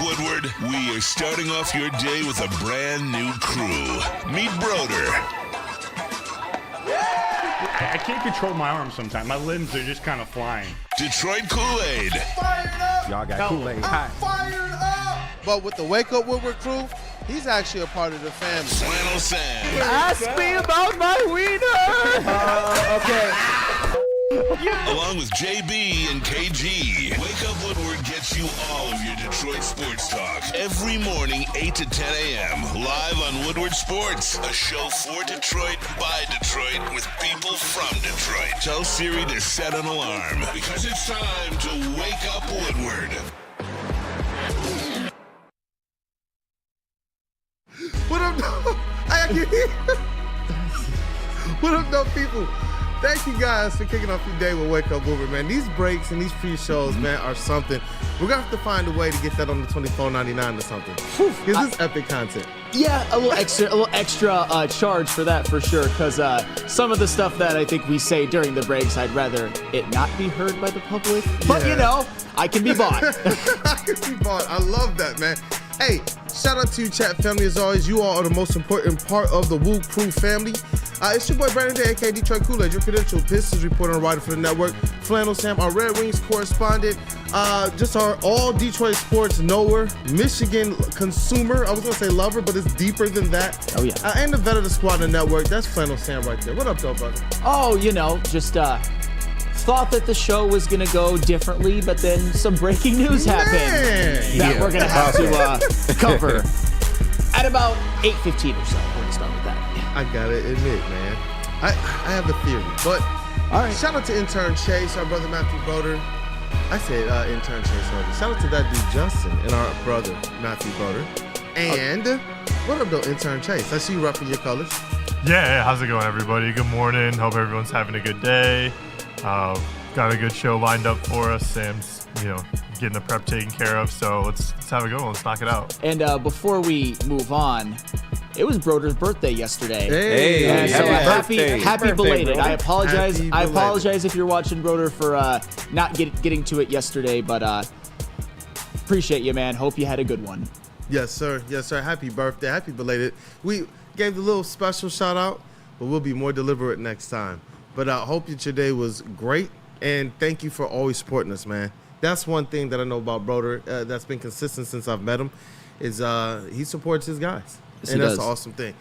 Woodward. We are starting off your day with a brand new crew. Meet Broder. I can't control my arms sometimes. My limbs are just kind of flying. Detroit Kool-Aid. Fired up! Y'all got Kool-Aid. I'm fired up! But with the Wake Up Woodward crew, he's actually a part of the family. Flannel Sam. Ask me about my wiener. Okay. Along with JB and KG, Wake Up Woodward gets you all of your Detroit sports talk every morning, 8 to 10 a.m. live on Woodward Sports, a show for Detroit by Detroit with people from Detroit. Tell Siri to set an alarm because it's time to Wake Up Woodward. What up, though? I can hear. What up, though, people? Thank you guys for kicking off your day with Wake Up Woodward, man. These breaks and these pre-shows, man, are something. We're going to have to find a way to get that on the $24.99 or something. Because this is epic content. Yeah, a little extra charge for that for sure. Because some of the stuff that I think we say during the breaks, I'd rather it not be heard by the public. But, you know, I can be bought. I can be bought. I love that, man. Hey, shout out to you, chat family. As always, you all are the most important part of the WUW Crew family. It's your boy Brandon Day, aka Detroit Kool-Aid, your credentialed Pistons reporter and writer for the network. Flannel Sam, our Red Wings correspondent. Just our all Detroit sports knower, Michigan consumer. I was gonna say lover, but it's deeper than that. Oh yeah. And the vet of the squad and network. That's Flannel Sam right there. What up, though, brother? Oh, you know, just thought that the show was gonna go differently, but then some breaking news happened that we're gonna have to cover at about 8:15 or so. We're gonna start with that. I gotta admit, man, I have a theory, but All right. Shout out to intern Chase, our brother Matthew Broder. I said intern Chase already. Shout out to that dude Justin and our brother Matthew Broder. And what up though, intern Chase? I see you roughing your colors. Yeah, how's it going, everybody? Good morning. Hope everyone's having a good day. Got a good show lined up for us. Sam's, getting the prep taken care of. So let's have a go. Let's knock it out. And before we move on, it was Broder's birthday yesterday. Hey, so happy happy belated. bro. I apologize. Happy I belated. apologize if you're watching Broder for not getting to it yesterday, but appreciate you, man. Hope you had a good one. Yes, sir. Yes, sir. Happy birthday. Happy belated. We gave the little special shout out, but we'll be more deliberate next time. But I hope that your day was great, and thank you for always supporting us, man. That's one thing that I know about Broder that's been consistent since I've met him, is he supports his guys. Yes, and he that's does. an awesome thing.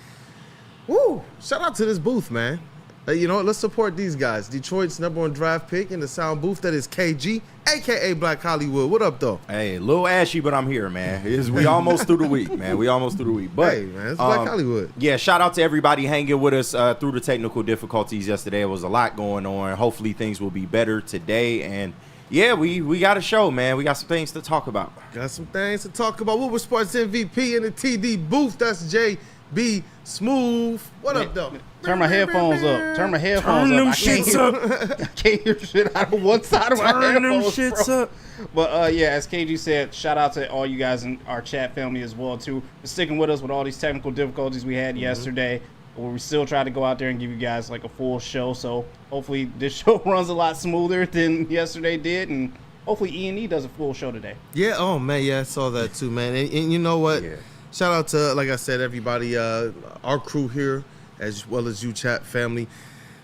Woo! Shout out to this booth, man. Let's support these guys. Detroit's #1 draft pick in the sound booth, that is KG, a.k.a. Black Hollywood. What up, though? Hey, a little ashy, but I'm here, man. We almost through the week, man. But, hey, man, it's Black Hollywood. Yeah, shout out to everybody hanging with us through the technical difficulties yesterday. It was a lot going on. Hopefully things will be better today. And, yeah, we got a show, man. We got some things to talk about. Got some things to talk about. Woodward Sports MVP in the TD booth. That's JB Smooth. What up, though? Turn my headphones up. Turn my headphones Turn up. them shits up. I can't hear shit out of one side of my Turn them headphones, shits bro. up. But yeah, as KG said, shout out to all you guys in our chat family as well too for sticking with us with all these technical difficulties we had yesterday. But we still try to go out there and give you guys like a full show. So hopefully this show runs a lot smoother than yesterday did, and hopefully E&E does a full show today. Yeah, oh, man, yeah, I saw that too, man. And you know what? Yeah. Shout out to, like I said, everybody, our crew here, as well as you, chat family.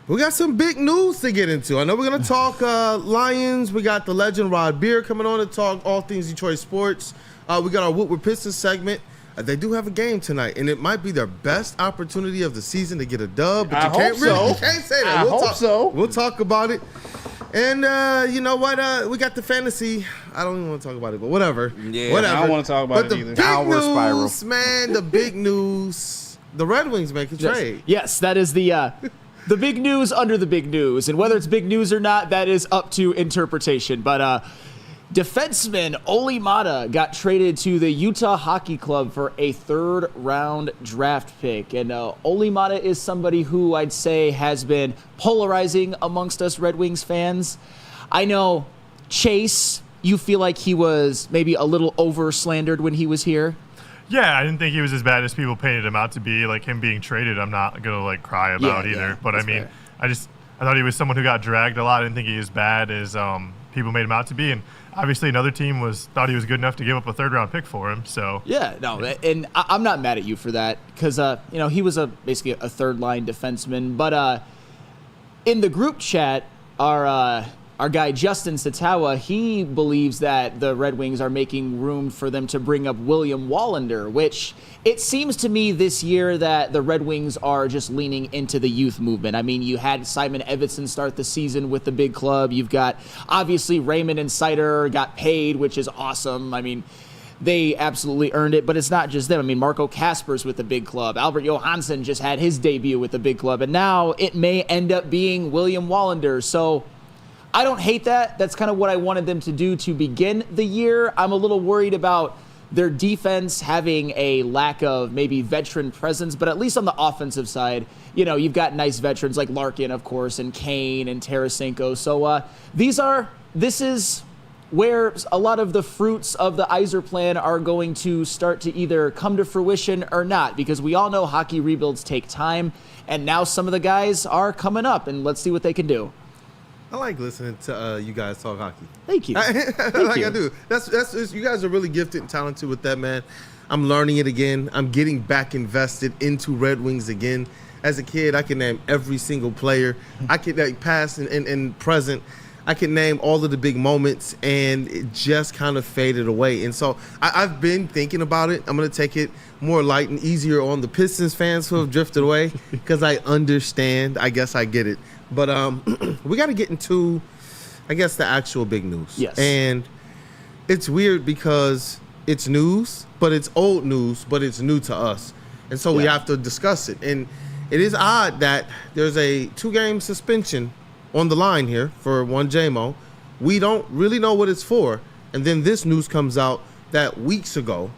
We got some big news to get into. I know we're going to talk Lions. We got the legend Rod Beer coming on to talk all things Detroit sports. We got our Woodward Pistons segment. They do have a game tonight, and it might be their best opportunity of the season to get a dub. But you can't say that. I hope so. We'll talk about it. And you know what? We got the fantasy. I don't even want to talk about it, but whatever. Yeah, whatever. I don't want to talk about but it either. The big Downward spiral. news, man. The big news. The Red Wings make a trade. Yes, that is the big news under the big news. And whether it's big news or not, that is up to interpretation. But defenseman Oli Maata got traded to the Utah Hockey Club for a third-round draft pick. And Oli Maata is somebody who I'd say has been polarizing amongst us Red Wings fans. I know, Chase, you feel like he was maybe a little over-slandered when he was here. Yeah, I didn't think he was as bad as people painted him out to be. Like, him being traded, I'm not going to, cry about either. But, I mean, fair. I thought he was someone who got dragged a lot. I didn't think he was bad as people made him out to be. And obviously another team thought he was good enough to give up a third-round pick for him. So Yeah, no, and I'm not mad at you for that because, he was basically a third-line defenseman. But in the group chat, our guy Justin Satawa, he believes that the Red Wings are making room for them to bring up William Wallander, which it seems to me this year that the Red Wings are just leaning into the youth movement. I mean, you had Simon Edvinsson start the season with the big club. You've got, obviously, Raymond and Sider got paid, which is awesome. I mean, they absolutely earned it, but it's not just them. I mean, Marco Kasper's with the big club. Albert Johansson just had his debut with the big club, and now it may end up being William Wallander. So I don't hate that. That's kind of what I wanted them to do to begin the year. I'm a little worried about their defense having a lack of maybe veteran presence, but at least on the offensive side, you've got nice veterans like Larkin, of course, and Kane and Tarasenko. So this is where a lot of the fruits of the Yzer plan are going to start to either come to fruition or not, because we all know hockey rebuilds take time, and now some of the guys are coming up, and let's see what they can do. I like listening to you guys talk hockey. Thank you. I do. That's you guys are really gifted and talented with that, man. I'm learning it again. I'm getting back invested into Red Wings again. As a kid, I can name every single player. I can past and present. I can name all of the big moments, and it just kind of faded away. And so I've been thinking about it. I'm going to take it more light and easier on the Pistons fans who have drifted away because I understand. I guess I get it. But we got to get into, I guess, the actual big news. Yes. And it's weird because it's news, but it's old news, but it's new to us. And so we have to discuss it. And it is odd that there's a 2-game suspension on the line here for one JMO. We don't really know what it's for. And then this news comes out that weeks ago,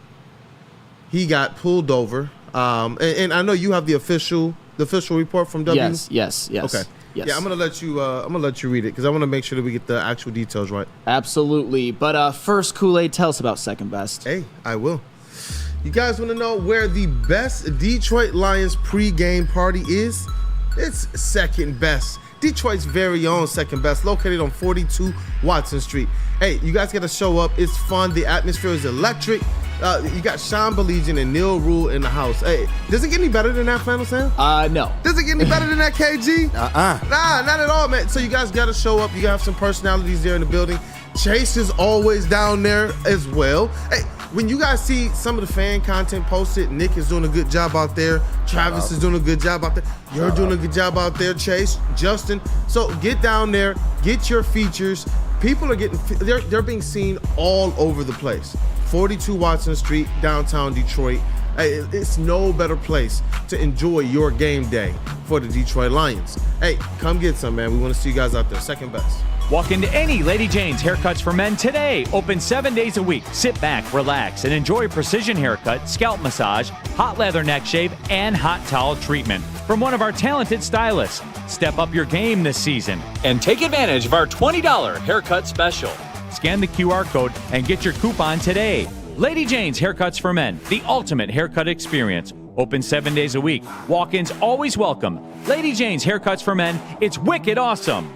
he got pulled over. And I know you have the official report from W. Yes. Okay. Yes. Yeah, I'm gonna let you read it because I want to make sure that we get the actual details right. Absolutely. But first, Kool-Aid, tell us about second best. Hey, I will. You guys want to know where the best Detroit Lions pregame party is? It's second best. Detroit's very own second best, located on 42 Watson Street. Hey, you guys got to show up. It's fun. The atmosphere is electric. You got Sean Baligian and Neil Rule in the house. Hey, does it get any better than that, Flannel Sam? No. Does it get any better than that, KG? Nah, not at all, man. So you guys got to show up. You got to have some personalities there in the building. Chase is always down there as well. Hey, when you guys see some of the fan content posted, Nick is doing a good job out there. Travis is doing a good job out there. You're doing a good job out there, Chase, Justin. So get down there, get your features. People are they're being seen all over the place. 42 Watson Street, downtown Detroit. Hey, it's no better place to enjoy your game day for the Detroit Lions. Hey, come get some, man. We want to see you guys out there. Second best. Walk into any Lady Jane's Haircuts for Men today. Open 7 days a week. Sit back, relax, and enjoy precision haircut, scalp massage, hot leather neck shave, and hot towel treatment from one of our talented stylists. Step up your game this season and take advantage of our $20 haircut special. Scan the QR code and get your coupon today. Lady Jane's Haircuts for Men, the ultimate haircut experience. Open 7 days a week. Walk-ins always welcome. Lady Jane's Haircuts for Men. It's wicked awesome.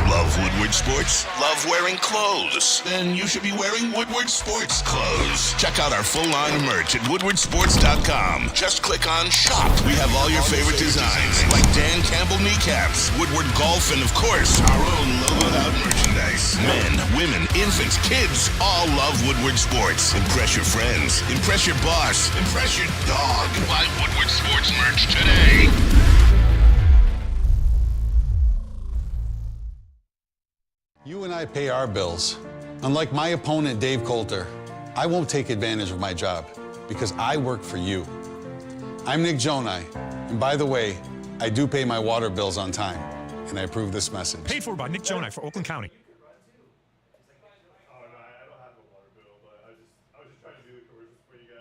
Love Woodward Sports? Love wearing clothes? Then you should be wearing Woodward Sports clothes. Check out our full line of merch at woodwardsports.com. Just click on shop. We have all your favorite designs, like Dan Campbell kneecaps, Woodward golf, and of course, our own logoed out merchandise. Men, women, infants, kids all love Woodward Sports. Impress your friends. Impress your boss. Impress your dog. Buy Woodward Sports merch today. You and I pay our bills. Unlike my opponent, Dave Coulter, I won't take advantage of my job because I work for you. I'm Nick Jonai, and by the way, I do pay my water bills on time, and I approve this message. Paid for by Nick Jonai for Oakland County.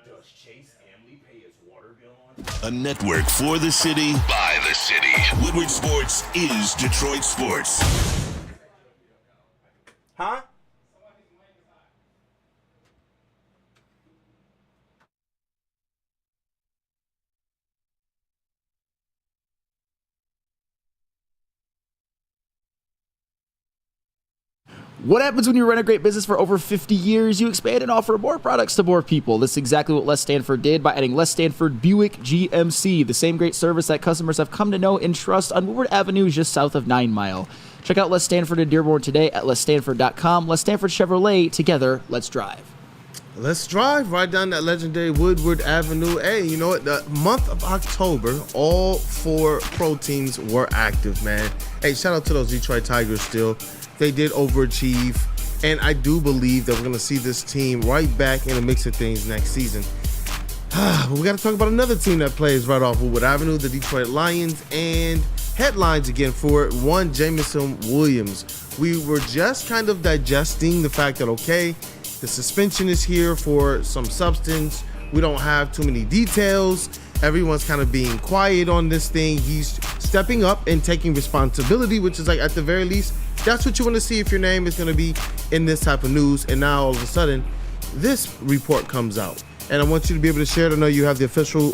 Does Chase Hamley pay his water bill on? A network for the city, by the city. Woodward Sports is Detroit Sports. Huh? What happens when you run a great business for over 50 years? You expand and offer more products to more people. This is exactly what Les Stanford did by adding Les Stanford Buick GMC, the same great service that customers have come to know and trust on Woodward Avenue just south of 9 Mile. Check out Les Stanford in Dearborn today at lesstanford.com. Les Stanford Chevrolet, together, let's drive. Let's drive right down that legendary Woodward Avenue. Hey, you know what? The month of October, all 4 pro teams were active, man. Hey, shout out to those Detroit Tigers still. They did overachieve, and I do believe that we're going to see this team right back in the mix of things next season. But we got to talk about another team that plays right off Woodward Avenue, the Detroit Lions, and headlines again for it. One, Jameson Williams. We were just kind of digesting the fact that, okay, the suspension is here for some substance. We don't have too many details. Everyone's kind of being quiet on this thing. He's stepping up and taking responsibility, which is like, at the very least, that's what you want to see if your name is going to be in this type of news. And now all of a sudden, this report comes out. And I want you to be able to share it. I know you have the official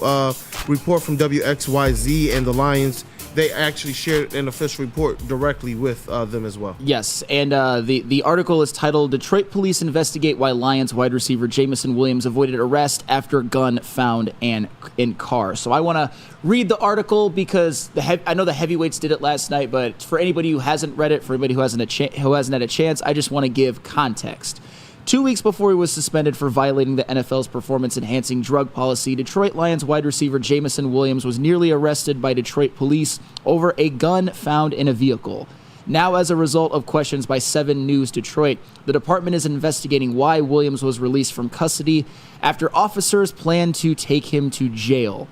report from WXYZ and the Lions. They actually shared an official report directly with them as well. Yes, and the article is titled, Detroit Police Investigate Why Lions Wide Receiver Jameson Williams Avoided Arrest After Gun Found in Car. So I want to read the article because I know the heavyweights did it last night, but for anybody who hasn't read it, for anybody who hasn't had a chance, I just want to give context. 2 weeks before he was suspended for violating the NFL's performance-enhancing drug policy, Detroit Lions wide receiver Jameson Williams was nearly arrested by Detroit police over a gun found in a vehicle. Now, as a result of questions by 7 News Detroit, the department is investigating why Williams was released from custody after officers planned to take him to jail.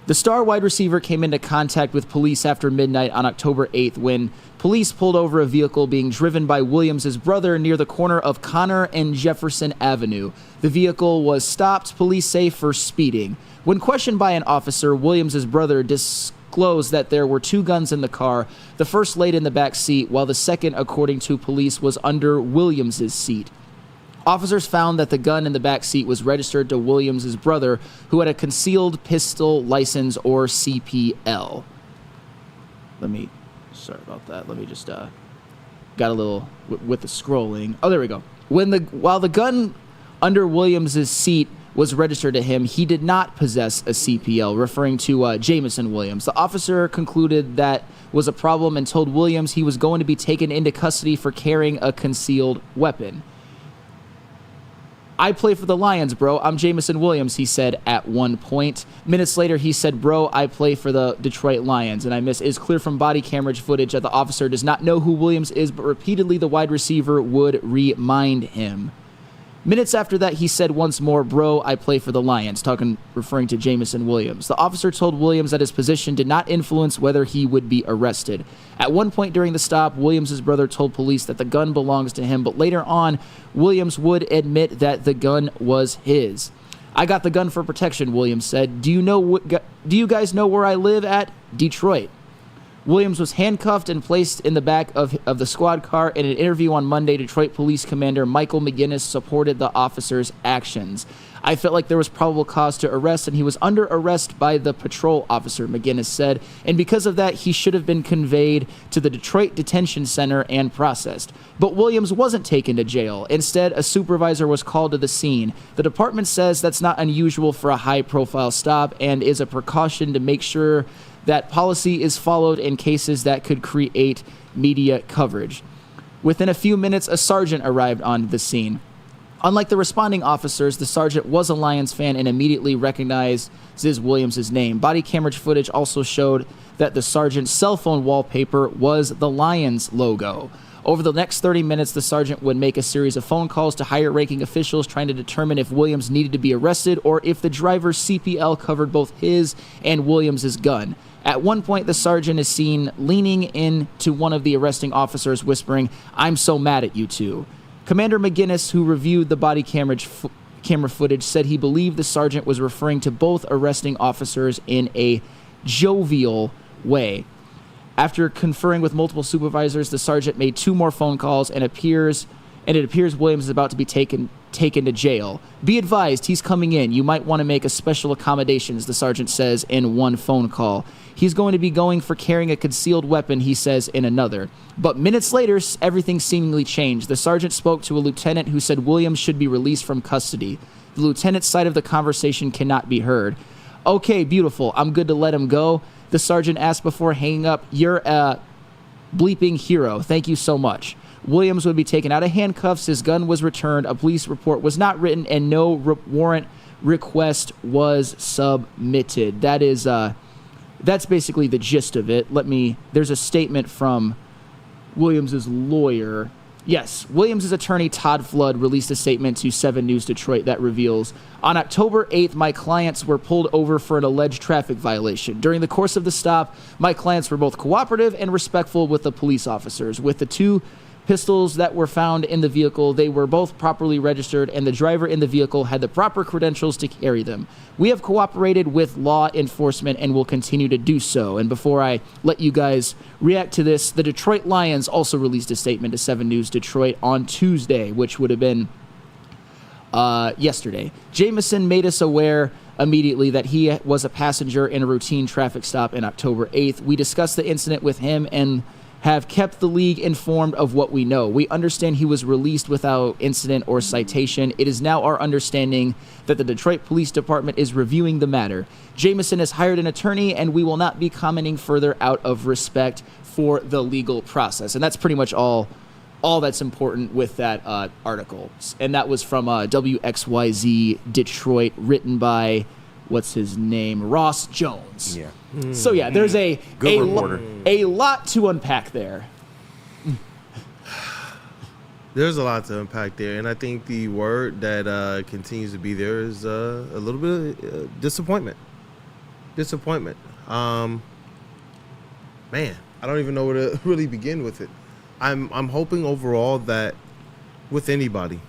The star wide receiver came into contact with police after midnight on October 8th when police pulled over a vehicle being driven by Williams' brother near the corner of Connor and Jefferson Avenue. The vehicle was stopped, police say, for speeding. When questioned by an officer, Williams' brother disclosed that there were 2 guns in the car, the first laid in the back seat, while the second, according to police, was under Williams' seat. Officers found that the gun in the back seat was registered to Williams' brother, who had a concealed pistol license, or CPL. Sorry about that. Let me just, got a little, with the scrolling. Oh, there we go. While the gun under Williams' seat was registered to him, he did not possess a CPL, referring to Jameson Williams. The officer concluded that was a problem and told Williams he was going to be taken into custody for carrying a concealed weapon. I play for the Lions, bro. I'm Jameson Williams, he said at one point. Minutes later, he said, bro, I play for the Detroit Lions. And it is clear from body camera footage that the officer does not know who Williams is, but repeatedly the wide receiver would remind him. Minutes after that, he said once more, bro, I play for the Lions, referring to Jameson Williams. The officer told Williams that his position did not influence whether he would be arrested. At one point during the stop, Williams' brother told police that the gun belongs to him, but later on, Williams would admit that the gun was his. I got the gun for protection, Williams said. Do you guys know where I live at? Detroit. Williams was handcuffed and placed in the back of the squad car. In an interview on Monday, Detroit Police Commander Michael McGinnis supported the officer's actions. I felt like there was probable cause to arrest, and he was under arrest by the patrol officer, McGinnis said, and because of that, he should have been conveyed to the Detroit Detention Center and processed. But Williams wasn't taken to jail. Instead, a supervisor was called to the scene. The department says that's not unusual for a high-profile stop and is a precaution to make sure that policy is followed in cases that could create media coverage. Within a few minutes, a sergeant arrived on the scene. Unlike the responding officers, the sergeant was a Lions fan and immediately recognizes Williams' name. Body camera footage also showed that the sergeant's cell phone wallpaper was the Lions logo. Over the next 30 minutes, the sergeant would make a series of phone calls to higher-ranking officials trying to determine if Williams needed to be arrested or if the driver's CPL covered both his and Williams' gun. At one point, the sergeant is seen leaning into one of the arresting officers, whispering, "I'm so mad at you two." Commander McGinnis, who reviewed the body camera footage, said he believed the sergeant was referring to both arresting officers in a jovial way. After conferring with multiple supervisors, the sergeant made 2 more phone calls and and it appears Williams is about to be taken to jail. Be advised, he's coming in. You might want to make a special accommodations, the sergeant says in one phone call. He's going to be going for carrying a concealed weapon, he says in another. But minutes later, everything seemingly changed. The sergeant spoke to a lieutenant who said Williams should be released from custody. The lieutenant's side of the conversation cannot be heard. Okay, beautiful. I'm good to let him go, the sergeant asked before hanging up. You're a bleeping hero. Thank you so much. Williams would be taken out of handcuffs. His gun was returned. A police report was not written, and no warrant request was submitted. That's basically the gist of it. There's a statement from Williams's lawyer. Yes, Williams' attorney, Todd Flood, released a statement to 7 News Detroit that reveals, on October 8th, my clients were pulled over for an alleged traffic violation. During the course of the stop, my clients were both cooperative and respectful with the police officers. With the 2 pistols that were found in the vehicle, they were both properly registered, and the driver in the vehicle had the proper credentials to carry them. We have cooperated with law enforcement and will continue to do so. And before I let you guys react to this, the Detroit Lions also released a statement to 7 News Detroit on Tuesday, which would have been yesterday. Jameson made us aware immediately that he was a passenger in a routine traffic stop on October 8th. We discussed the incident with him and have kept the league informed of what we know. We understand he was released without incident or citation. It is now our understanding that the Detroit Police Department is reviewing the matter. Jameson has hired an attorney, and we will not be commenting further out of respect for the legal process. And that's pretty much all that's important with that article. And that was from WXYZ Detroit, written by, what's his name, Ross Jones. Yeah. So yeah, there's a lot to unpack there. There's a lot to unpack there, and I think the word that continues to be there is a little bit of disappointment. Disappointment. Man, I don't even know where to really begin with it. I'm hoping overall that with anybody,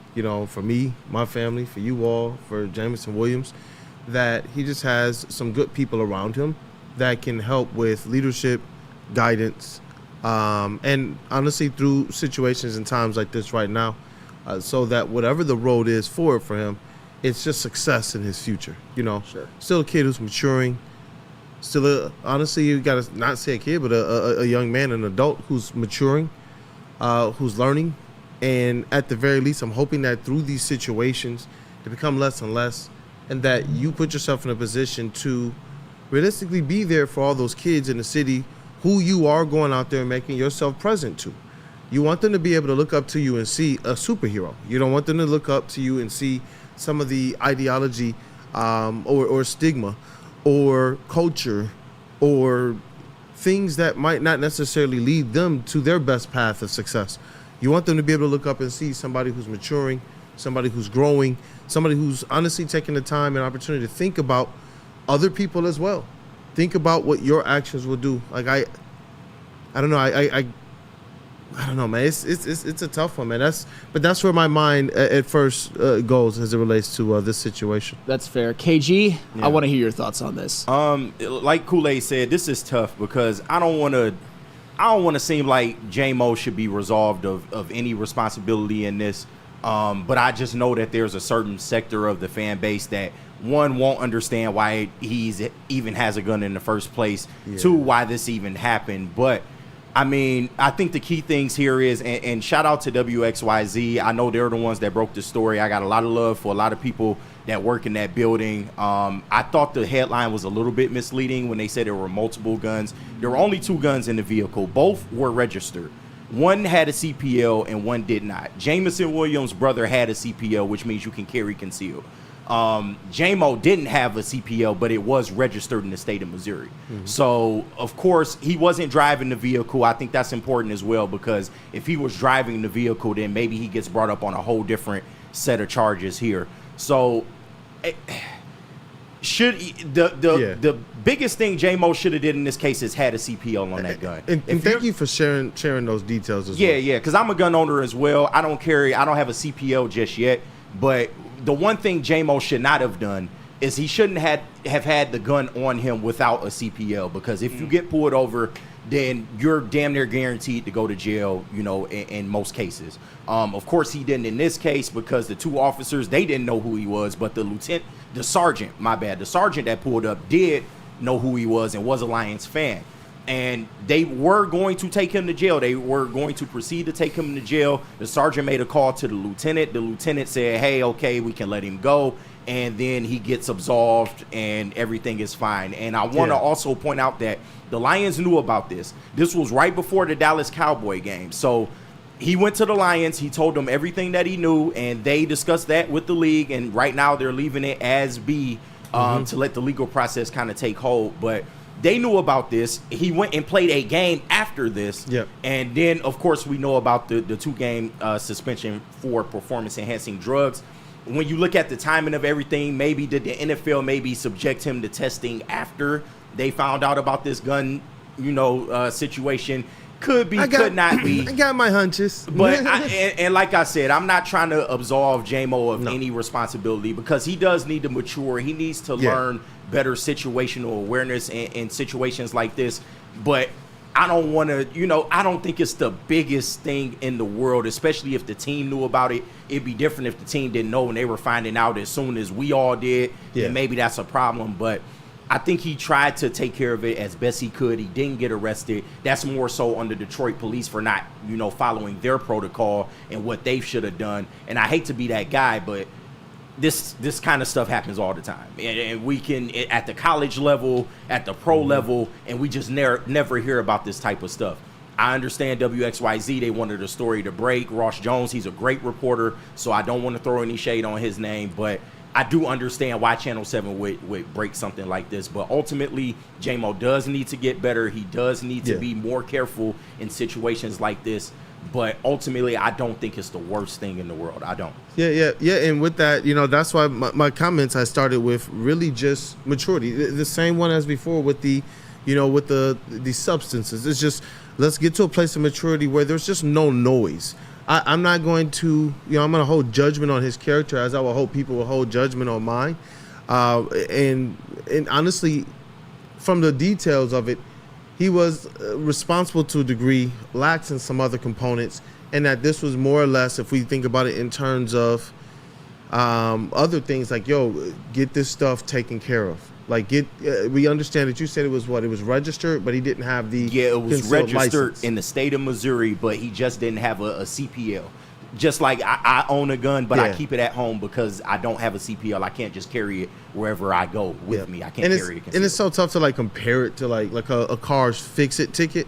for me, my family, for you all, for Jameson Williams, that he just has some good people around him that can help with leadership, guidance, and honestly through situations and times like this right now, so that whatever the road is forward for him, it's just success in his future. Sure. Still a kid who's maturing. Still, honestly, you got to not say a kid, but a young man, an adult who's maturing, who's learning. And at the very least, I'm hoping that through these situations, they become less and less, and that you put yourself in a position to realistically be there for all those kids in the city who you are going out there and making yourself present to. You want them to be able to look up to you and see a superhero. You don't want them to look up to you and see some of the ideology or stigma or culture or things that might not necessarily lead them to their best path of success. You want them to be able to look up and see somebody who's maturing, somebody who's growing, somebody who's honestly taking the time and opportunity to think about other people as well. Think about what your actions will do. Like I don't know. I don't know, man. It's a tough one, man. That's where my mind at first goes as it relates to this situation. That's fair. KG, yeah. I want to hear your thoughts on this. Like Kool-Aid said, this is tough because I don't want to seem like J-Mo should be resolved of any responsibility in this. But I just know that there's a certain sector of the fan base that, one, won't understand why he's even has a gun in the first place. Yeah. Two, why this even happened. But, I mean, I think the key things here is, and shout out to WXYZ. I know they're the ones that broke the story. I got a lot of love for a lot of people that work in that building. I thought the headline was a little bit misleading when they said there were multiple guns. There were only 2 guns in the vehicle. Both were registered. One had a CPL and one did not. Jameson Williams' brother had a CPL, which means you can carry concealed. J-Mo didn't have a CPL, but it was registered in the state of Missouri. Mm-hmm. So, of course, he wasn't driving the vehicle. I think that's important as well, because if he was driving the vehicle, then maybe he gets brought up on a whole different set of charges here. So, the biggest thing J-Mo should have did in this case is had a CPL on that gun. And thank you for sharing those details as well. Yeah, because I'm a gun owner as well. I don't have a CPL just yet, but the one thing J-Mo should not have done is he shouldn't have had the gun on him without a CPL, because if you get pulled over, then you're damn near guaranteed to go to jail, in most cases. Of course, he didn't in this case because the two officers, they didn't know who he was, but the sergeant that pulled up did know who he was and was a Lions fan. And they were going to take him to jail. They were going to proceed to take him to jail. The sergeant made a call to the lieutenant. The lieutenant said, hey, okay, we can let him go. And then he gets absolved and everything is fine. And I want to also point out that the Lions knew about this. This was right before the Dallas Cowboy game. So he went to the Lions. He told them everything that he knew, and they discussed that with the league. And right now they're leaving it as be to let the legal process kind of take hold. But they knew about this. He went and played a game after this. Yep. And then, of course, we know about the 2-game suspension for performance-enhancing drugs. When you look at the timing of everything, maybe did the NFL maybe subject him to testing after they found out about this gun, situation? Could be, could not be. I got my hunches. But, and like I said, I'm not trying to absolve J-Mo of any responsibility because he does need to mature. He needs to learn better situational awareness in situations like this. But I don't want to, I don't think it's the biggest thing in the world, especially if the team knew about it. It'd be different if the team didn't know and they were finding out as soon as we all did. And maybe that's a problem. But I think he tried to take care of it as best he could. He didn't get arrested. That's more so on the Detroit police for not, following their protocol and what they should have done. And I hate to be that guy, but this kind of stuff happens all the time. And we can, at the college level, at the pro level, and we just never hear about this type of stuff. I understand WXYZ, they wanted a story to break. Ross Jones, he's a great reporter, so I don't want to throw any shade on his name, but I do understand why Channel 7 would break something like this. But ultimately, J-Mo does need to get better. He does need to be more careful in situations like this. But ultimately, I don't think it's the worst thing in the world. I don't. Yeah. And with that, that's why my comments I started with really just maturity. The same one as before with the substances. It's just, let's get to a place of maturity where there's just no noise. I'm not going to, I'm going to hold judgment on his character as I will hope people will hold judgment on mine. And honestly, from the details of it, he was responsible to a degree, lacks in some other components, and that this was more or less, if we think about it in terms of other things like, get this stuff taken care of. Like, we understand that you said it was registered, but he didn't have the it was registered license in the state of Missouri, but he just didn't have a CPL. Just like I own a gun, but I keep it at home because I don't have a CPL. I can't just carry it wherever I go with me. I can't carry it. And it's so tough to compare it to like a car's fix-it ticket.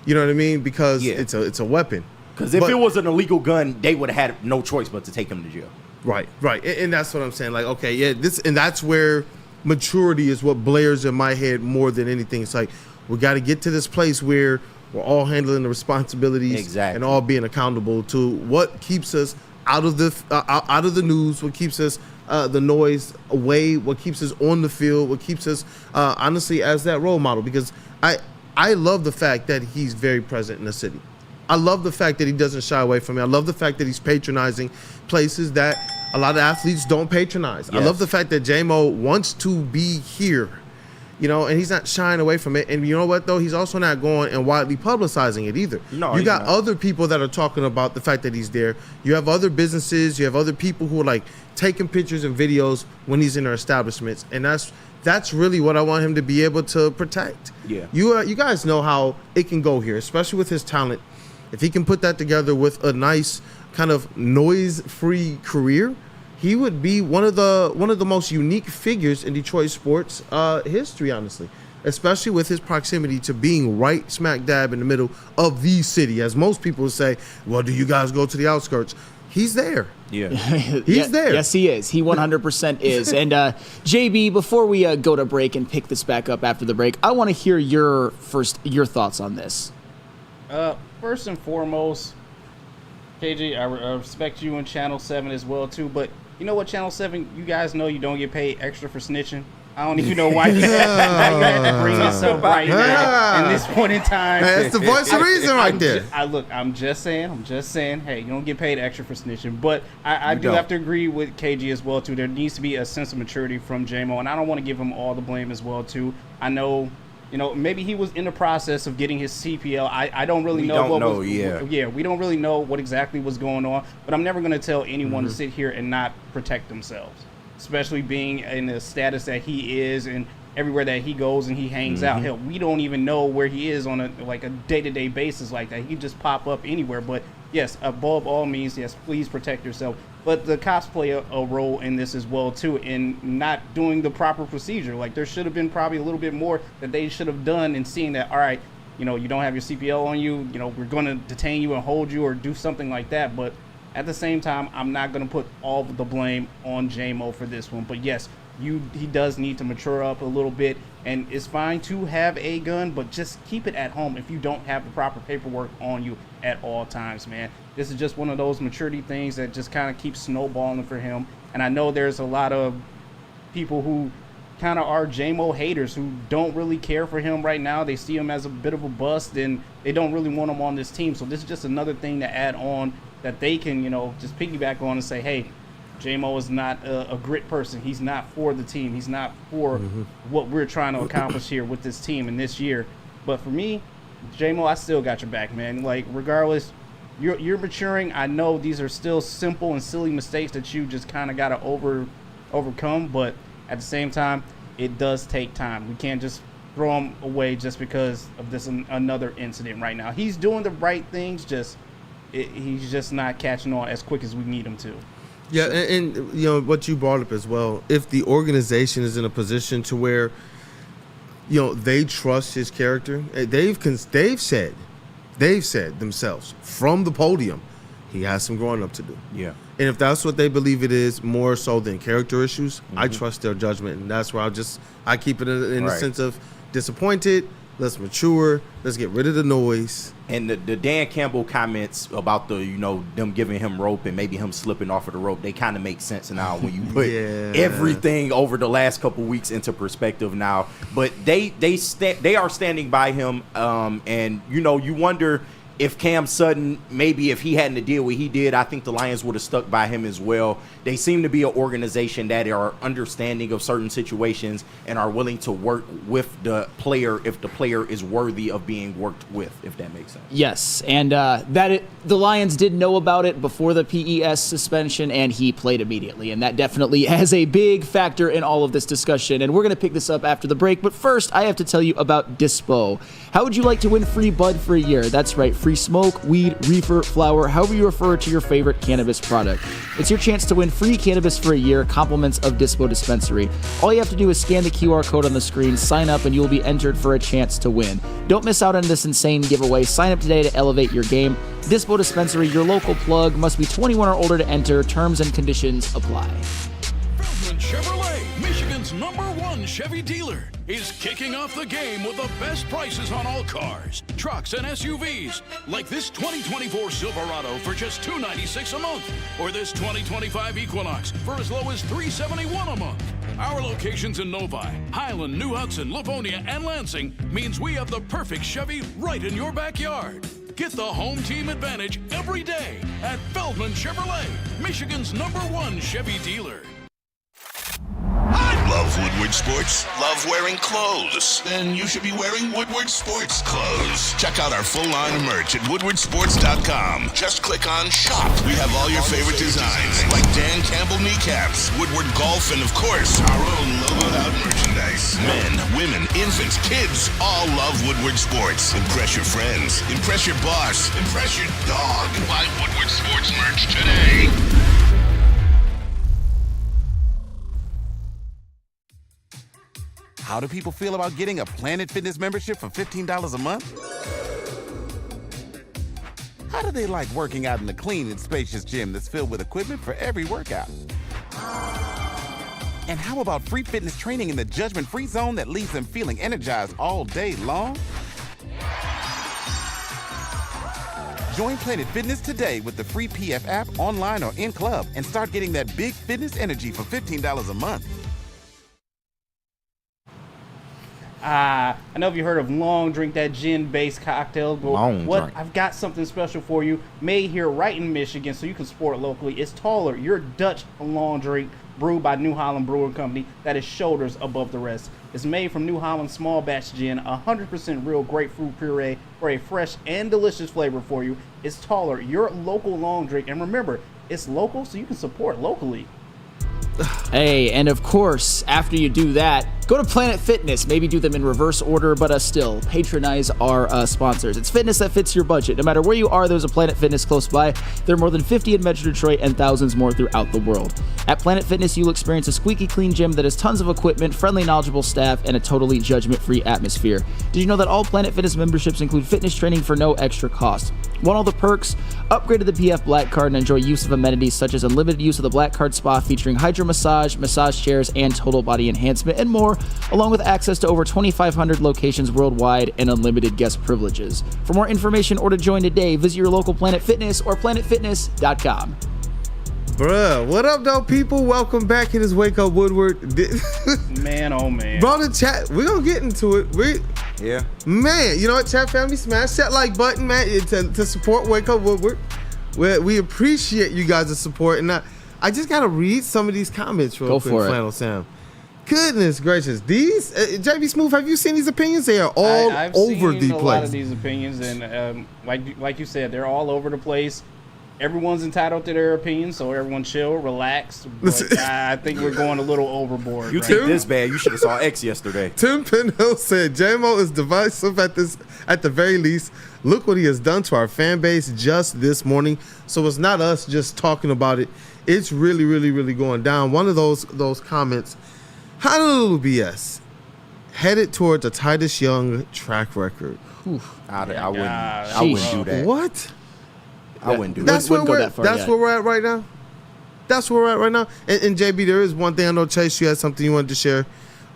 You know what I mean? Because it's a weapon. Because if it was an illegal gun, they would have had no choice but to take him to jail. Right. And that's what I'm saying. Like, okay, that's where maturity is what blares in my head more than anything. It's like, we got to get to this place where we're all handling the responsibilities and all being accountable to what keeps us out of the news, what keeps us the noise away, what keeps us on the field, what keeps us honestly as that role model. Because I love the fact that he's very present in the city. I love the fact that he doesn't shy away from it. I love the fact that he's patronizing places that a lot of athletes don't patronize. I love the fact that J-Mo wants to be here, and he's not shying away from it. And you know what, though? He's also not going and widely publicizing it either. No, you got other people that are talking about the fact that he's there. You have other businesses. You have other people who are taking pictures and videos when he's in their establishments. And that's really what I want him to be able to protect. Yeah. You guys know how it can go here, especially with his talent. If he can put that together with a nice kind of noise-free career, he would be one of the most unique figures in Detroit sports history, honestly, especially with his proximity to being right smack dab in the middle of the city. As most people say, well, do you guys go to the outskirts? He's there. Yeah. He's there. Yes, he is. He 100% is. And JB, before we go to break and pick this back up after the break, I want to hear your thoughts on this. First and foremost, KG, I respect you and Channel 7 as well, too. But you know what, Channel 7, you guys know you don't get paid extra for snitching. I don't even know why you had to bring this up right now in this point in time. That's the voice of reason right there. I'm just saying, hey, you don't get paid extra for snitching. But I do have to agree with KG as well, too. There needs to be a sense of maturity from J-Mo, and I don't want to give him all the blame as well, too. I know You know, maybe he was in the process of getting his CPL. I don't really know. We don't really know what exactly was going on. But I'm never going to tell anyone to sit here and not protect themselves, especially being in the status that he is and everywhere that he goes and he hangs out. Hell, we don't even know where he is on a day-to-day basis like that. He can just pop up anywhere. But yes, above all means, yes, please protect yourself. But the cops play a role in this as well, too, in not doing the proper procedure. Like, there should have been probably a little bit more that they should have done in seeing that, all right, you know, you don't have your CPL on you, you know, we're going to detain you and hold you or do something like that. But at the same time, I'm not going to put all of the blame on J-Mo for this one. But yes, he does need to mature up a little bit, and it's fine to have a gun, but just keep it at home if you don't have the proper paperwork on you at all times, man. This is just one of those maturity things that just kind of keeps snowballing for him. And I know there's a lot of people who kind of are J-Mo haters who don't really care for him right now. They see him as a bit of a bust, and they don't really want him on this team. So this is just another thing to add on that they can, you know, just piggyback on and say, hey, J-Mo is not a grit person. He's not for the team. He's not for what we're trying to accomplish here with this team and this year. But for me, J-Mo, I still got your back, man. Like, regardless, you're maturing. I know these are still simple and silly mistakes that you just kind of got to overcome. But at the same time, it does take time. We can't just throw him away just because of this another incident right now. He's doing the right things. He's just not catching on as quick as we need him to. Yeah, and you know what you brought up as well. If the organization is in a position to where, you know, they trust his character, they've said themselves from the podium, he has some growing up to do. Yeah. And if that's what they believe it is, more so than character issues, I trust their judgment, and that's where I keep it in the sense of disappointed. Let's mature. Let's get rid of the noise. And the Dan Campbell comments about them giving him rope and maybe him slipping off of the rope, they kind of make sense now when you put everything over the last couple weeks into perspective now. But they are standing by him, and you wonder if Cam Sutton, maybe if he hadn't to deal what he did, I think the Lions would have stuck by him as well. They seem to be an organization that are understanding of certain situations and are willing to work with the player if the player is worthy of being worked with, if that makes sense. Yes, and the Lions did know about it before the PES suspension, and he played immediately, and that definitely has a big factor in all of this discussion, and we're going to pick this up after the break, but first, I have to tell you about Dispo. How would you like to win free bud for a year? That's right, free smoke, weed, reefer, flower, however you refer to your favorite cannabis product. It's your chance to win free cannabis for a year, compliments of Dispo Dispensary. All you have to do is scan the QR code on the screen, sign up, and you will be entered for a chance to win. Don't miss out on this insane giveaway. Sign up today to elevate your game. Dispo Dispensary, your local plug, must be 21 or older to enter. Terms and conditions apply. Feldman Chevrolet, Michigan's #1 Chevy dealer, is kicking off the game with the best prices on all cars, trucks, and SUVs, like this 2024 Silverado for just $296 a month, or this 2025 Equinox for as low as $371 a month. Our locations in Novi, Highland, New Hudson, Livonia, and Lansing means we have the perfect Chevy right in your backyard. Get the home team advantage every day at Feldman Chevrolet, Michigan's #1 Chevy dealer. Love Woodward Sports? Love wearing clothes? Then you should be wearing Woodward Sports clothes. Check out our full line of merch at woodwardsports.com. Just click on shop. We have all your favorite designs, like Dan Campbell kneecaps, Woodward golf, and of course, our own logoed out merchandise. Men, women, infants, kids all love Woodward Sports. Impress your friends. Impress your boss. Impress your dog. Buy Woodward Sports merch today. How do people feel about getting a Planet Fitness membership for $15 a month? How do they like working out in a clean and spacious gym that's filled with equipment for every workout? And how about free fitness training in the judgment-free zone that leaves them feeling energized all day long? Join Planet Fitness today with the free PF app, online or in club, and start getting that big fitness energy for $15 a month. I know if you heard of Long Drink, that gin-based cocktail. But I've got something special for you, made here right in Michigan, so you can support locally. It's Taller, your Dutch Long Drink, brewed by New Holland Brewing Company, that is shoulders above the rest. It's made from New Holland small batch gin, 100% real grapefruit puree for a fresh and delicious flavor for you. It's Taller, your local long drink, and remember, it's local, so you can support locally. Hey, and of course, after you do that, go to Planet Fitness. Maybe do them in reverse order, but still, patronize our sponsors. It's fitness that fits your budget. No matter where you are, there's a Planet Fitness close by. There are more than 50 in Metro Detroit and thousands more throughout the world. At Planet Fitness, you'll experience a squeaky clean gym that has tons of equipment, friendly, knowledgeable staff, and a totally judgment-free atmosphere. Did you know that all Planet Fitness memberships include fitness training for no extra cost? Want all the perks? Upgrade to the PF Black Card and enjoy use of amenities such as unlimited use of the Black Card Spa featuring hydro massage chairs, and total body enhancement, and more, along with access to over 2,500 locations worldwide and unlimited guest privileges. For more information or to join today, visit your local Planet Fitness or planetfitness.com. Bruh, what up, though, people? Welcome back. It is Wake Up Woodward. Man, oh man. Bro, the chat, we're gonna get into it. Yeah. Man, you know what, chat family? Smash that like button, man, to support Wake Up Woodward. We appreciate you guys' support. And I just gotta read some of these comments real quick, Flannel Sam. Goodness gracious. These, JB Smooth, have you seen these opinions? They are all I've over seen the a place. lot of these opinions, and like you said, they're all over the place. Everyone's entitled to their opinion, so everyone chill, relax. But I think we're going a little overboard. You take this bad. You should have saw X yesterday. Tim Penhill said, J-Mo is divisive at the very least. Look what he has done to our fan base just this morning. So it's not us just talking about it. It's really, really, really going down. One of those comments, Honolulu BS, headed towards a Titus Young track record. I wouldn't do that. What? I wouldn't do That's that. Where we're at right now. That's where we're at right now. And JB, there is one thing I know, Chase, you had something you wanted to share.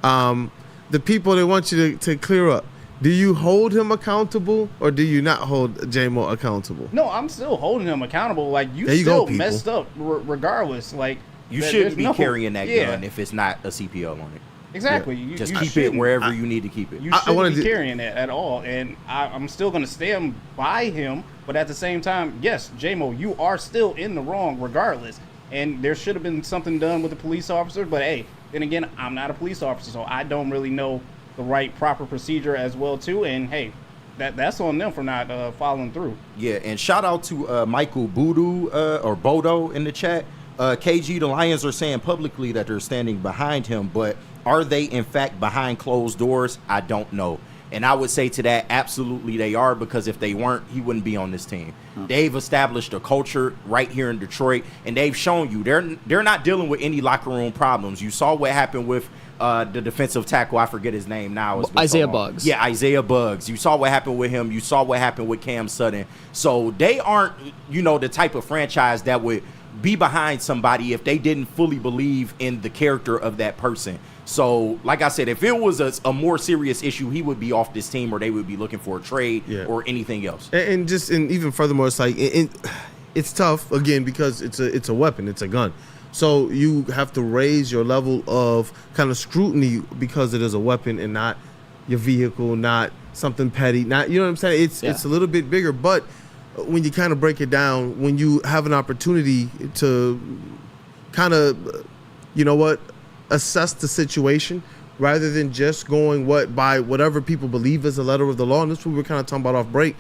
The people that want you to clear up. Do you hold him accountable or do you not hold J-Mo accountable? No, I'm still holding him accountable. Like, you messed up regardless. Like, you shouldn't be carrying that gun if it's not a CPO on it. Exactly. Yeah. Just keep it wherever you need to keep it. You shouldn't be carrying it at all. And I'm still going to stand by him. But at the same time, yes, J-Mo, you are still in the wrong regardless. And there should have been something done with the police officer. But, hey, then again, I'm not a police officer, so I don't really know the right proper procedure as well, too. And, hey, that's on them for not following through. Yeah, and shout out to Michael or Bodo in the chat. KG, the Lions are saying publicly that they're standing behind him, but are they, in fact, behind closed doors? I don't know. And I would say to that, absolutely they are, because if they weren't, he wouldn't be on this team. They've established a culture right here in Detroit, and they've shown you they're not dealing with any locker room problems. You saw what happened with the defensive tackle. I forget his name now. Isaiah Buggs. Yeah, Isaiah Buggs. You saw what happened with him. You saw what happened with Cam Sutton. So they aren't, the type of franchise that would be behind somebody if they didn't fully believe in the character of that person. So, like I said, if it was a more serious issue, he would be off this team, or they would be looking for a trade or anything else. And even furthermore, it's like it's tough again because it's a weapon, it's a gun. So you have to raise your level of kind of scrutiny because it is a weapon and not your vehicle, not something petty, not what I'm saying. It's a little bit bigger, but when you kind of break it down, when you have an opportunity to kind of, assess the situation rather than just going by whatever people believe is the letter of the law. And this is what we're kind of talking about off break.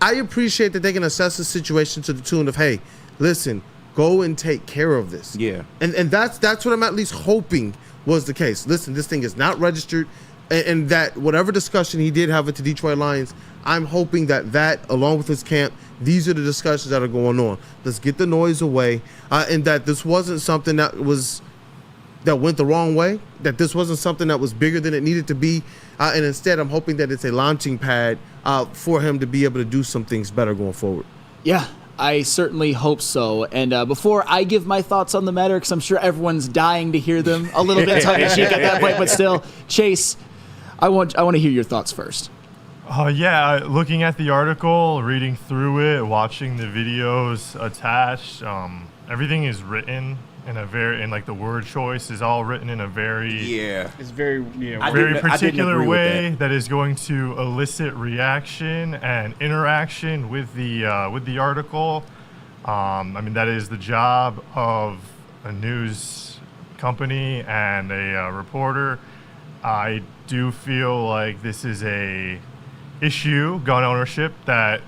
I appreciate that they can assess the situation to the tune of, hey, listen, go and take care of this. Yeah. And that's what I'm at least hoping was the case. Listen, this thing is not registered, and that whatever discussion he did have with the Detroit Lions, I'm hoping that along with his camp, these are the discussions that are going on. Let's get the noise away, and that this wasn't something that went the wrong way, that this wasn't something that was bigger than it needed to be, and instead I'm hoping that it's a launching pad for him to be able to do some things better going forward. Yeah, I certainly hope so. And before I give my thoughts on the matter, because I'm sure everyone's dying to hear them, a little bit tongue-in-cheek at that point, but still, Chase, I want to hear your thoughts first. Looking at the article, reading through it, watching the videos attached, everything is written and like the word choice is all written in a very It's very very particular way that is going to elicit reaction and interaction with the article. I mean, that is the job of a news company and a reporter. I do feel like this is a issue, gun ownership, that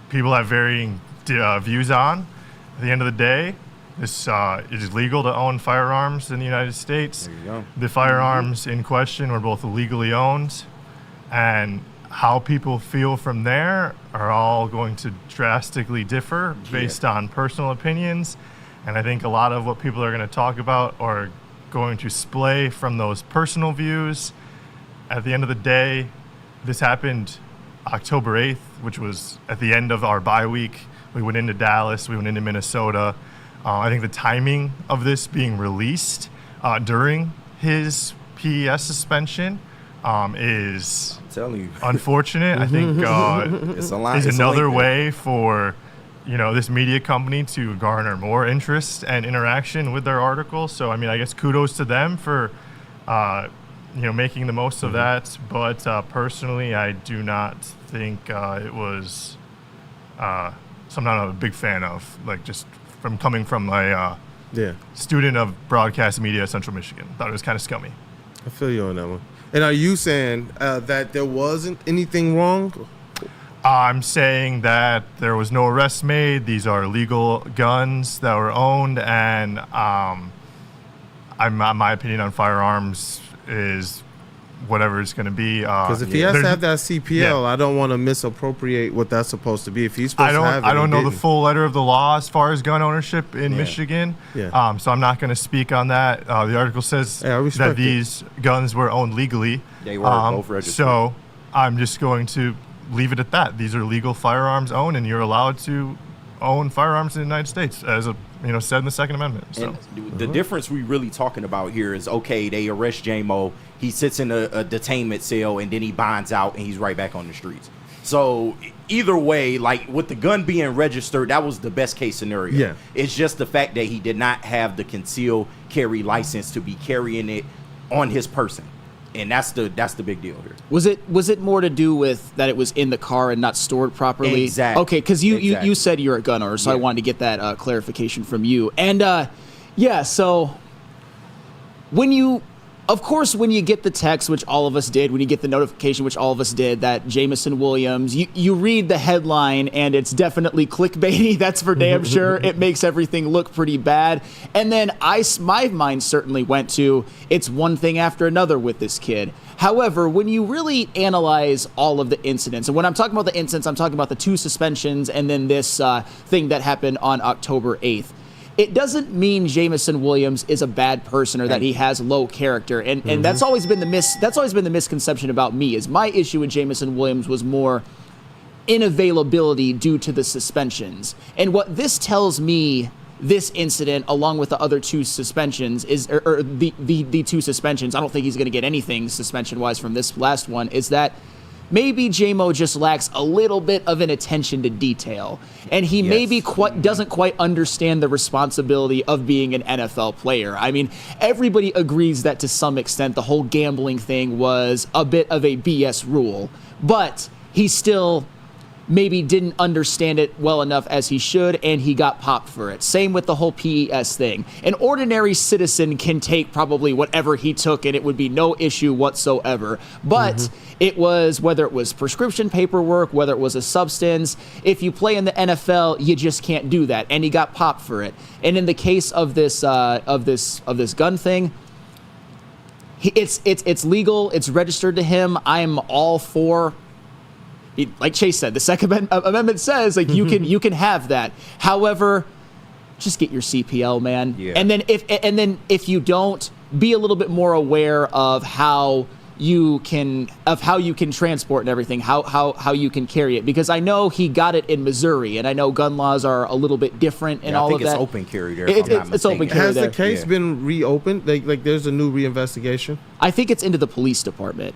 people have varying views on. At the end of the day, it is legal to own firearms in the United States. There you go. The firearms in question were both illegally owned, and how people feel from there are all going to drastically differ based on personal opinions. And I think a lot of what people are going to talk about are going to splay from those personal views. At the end of the day, this happened October 8th, which was at the end of our bye week. We went into Dallas, we went into Minnesota. I think the timing of this being released during his PES suspension is unfortunate. I think is another way for this media company to garner more interest and interaction with their articles. So I mean, I guess kudos to them for making the most of that. But personally, I do not think it was something I'm a big fan of. Like, just from coming from a student of broadcast media at Central Michigan, thought it was kind of scummy. I feel you on that one. And are you saying that there wasn't anything wrong? I'm saying that there was no arrests made. These are legal guns that were owned, and my opinion on firearms is whatever it's going to be. Because if he has to have that CPL, I don't want to misappropriate what that's supposed to be. If he's supposed to have it, I don't know the full letter of the law as far as gun ownership in Michigan. Yeah. So I'm not going to speak on that. The article says that these guns were owned legally. They were both registered. So I'm just going to leave it at that. These are legal firearms owned, and you're allowed to own firearms in the United States, as said in the Second Amendment. So. And the difference we really talking about here is, okay, they arrest J-Mo, he sits in a detainment cell, and then he bonds out, and he's right back on the streets. So either way, like with the gun being registered, that was the best case scenario. Yeah. It's just the fact that he did not have the concealed carry license to be carrying it on his person. And that's the big deal here. Was it more to do with that it was in the car and not stored properly? Exactly. Okay, because you said you're a gun owner, so I wanted to get that clarification from you. And so when you get the text, which all of us did, when you get the notification, which all of us did, that Jameson Williams, you read the headline and it's definitely clickbaity. That's for damn sure. It makes everything look pretty bad. And then my mind certainly went to, it's one thing after another with this kid. However, when you really analyze all of the incidents, and when I'm talking about the incidents, I'm talking about the 2 suspensions and then this thing that happened on October 8th. It doesn't mean Jameson Williams is a bad person or that he has low character, and that's always been the misconception about me. Is my issue with Jameson Williams was more inavailability due to the suspensions, and what this tells me, this incident along with the other 2 suspensions is, or the 2 suspensions. I don't think he's going to get anything suspension wise from this last one. Is that maybe J-Mo just lacks a little bit of an attention to detail, and he maybe doesn't quite understand the responsibility of being an NFL player. I mean, everybody agrees that to some extent the whole gambling thing was a bit of a BS rule, but he still maybe didn't understand it well enough as he should, and he got popped for it. Same with the whole PES thing. An ordinary citizen can take probably whatever he took, and it would be no issue whatsoever. But it was, whether it was prescription paperwork, whether it was a substance, if you play in the NFL, you just can't do that, and he got popped for it. And in the case of this gun thing, it's legal, it's registered to him. I'm all for. Like Chase said, the Second Amendment says like you can have that. However, just get your CPL, man. Yeah. And then if you don't, be a little bit more aware of how you can transport and everything, how you can carry it. Because I know he got it in Missouri, and I know gun laws are a little bit different and all of that. I think it's open carry there. It's open carry. Has the case been reopened? Like there's a new reinvestigation? I think it's into the police department.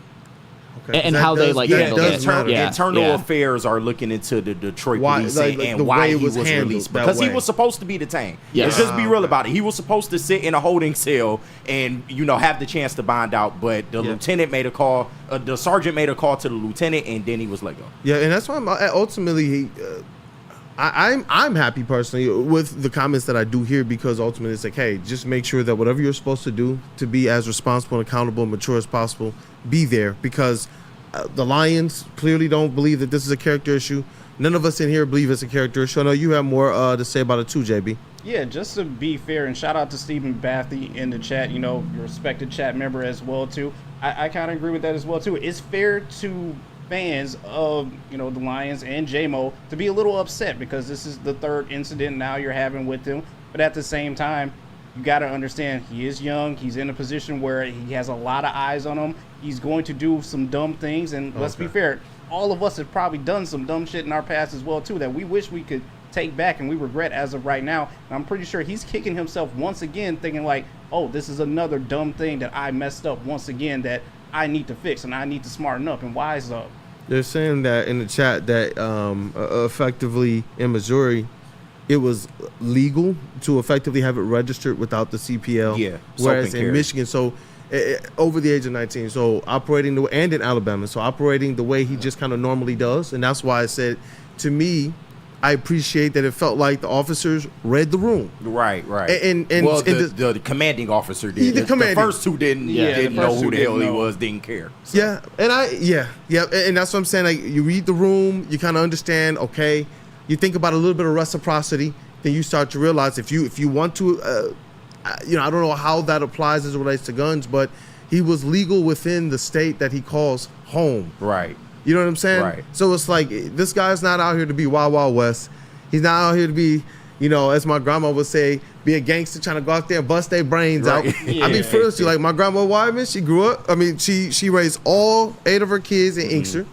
and how they handled it. Internal affairs are looking into the Detroit police and the why way he it was was handled released. that Because he way. was supposed to be detained. Yes. Let's just be real about it. He was supposed to sit in a holding cell and have the chance to bond out. But the lieutenant made a call. The sergeant made a call to the lieutenant, and then he was let go. Yeah, and that's why ultimately I'm happy personally with the comments that I do hear, because ultimately it's like, hey, just make sure that whatever you're supposed to do to be as responsible and accountable and mature as possible, be there, because the Lions clearly don't believe that this is a character issue. None of us in here believe it's a character issue. I know you have more to say about it too, JB. Yeah, just to be fair, and shout out to Stephen Bathy in the chat, your respected chat member as well too. I kind of agree with that as well too. It's fair to fans of the Lions and J-Mo to be a little upset because this is the third incident now you're having with him. But at the same time, you got to understand he is young. He's in a position where he has a lot of eyes on him. He's going to do some dumb things, and let's be fair, all of us have probably done some dumb shit in our past as well too that we wish we could take back and we regret as of right now. And I'm pretty sure he's kicking himself once again, thinking like, oh, this is another dumb thing that I messed up once again that I need to fix and I need to smarten up and wise up. They're saying that in the chat that effectively in Missouri, it was legal to effectively have it registered without the CPL. Yeah. Whereas in Michigan, so over the age of 19, so operating and in Alabama, so operating the way he just kind of normally does. And that's why I said, to me, I appreciate that it felt like the officers read the room. Right. And the commanding officer did. The first two didn't know who the hell he was, didn't care. So. Yeah, and that's what I'm saying. Like, you read the room, you kind of understand. Okay, you think about a little bit of reciprocity, then you start to realize if you want to, I don't know how that applies as it relates to guns, but he was legal within the state that he calls home. Right. You know what I'm saying? Right. So it's like, this guy's not out here to be Wild Wild West. He's not out here to be, as my grandma would say, be a gangster trying to go out there and bust their brains out. Yeah. I mean, for real, like my grandma Wyman, she grew up. I mean, she raised all 8 of her kids in Inkster.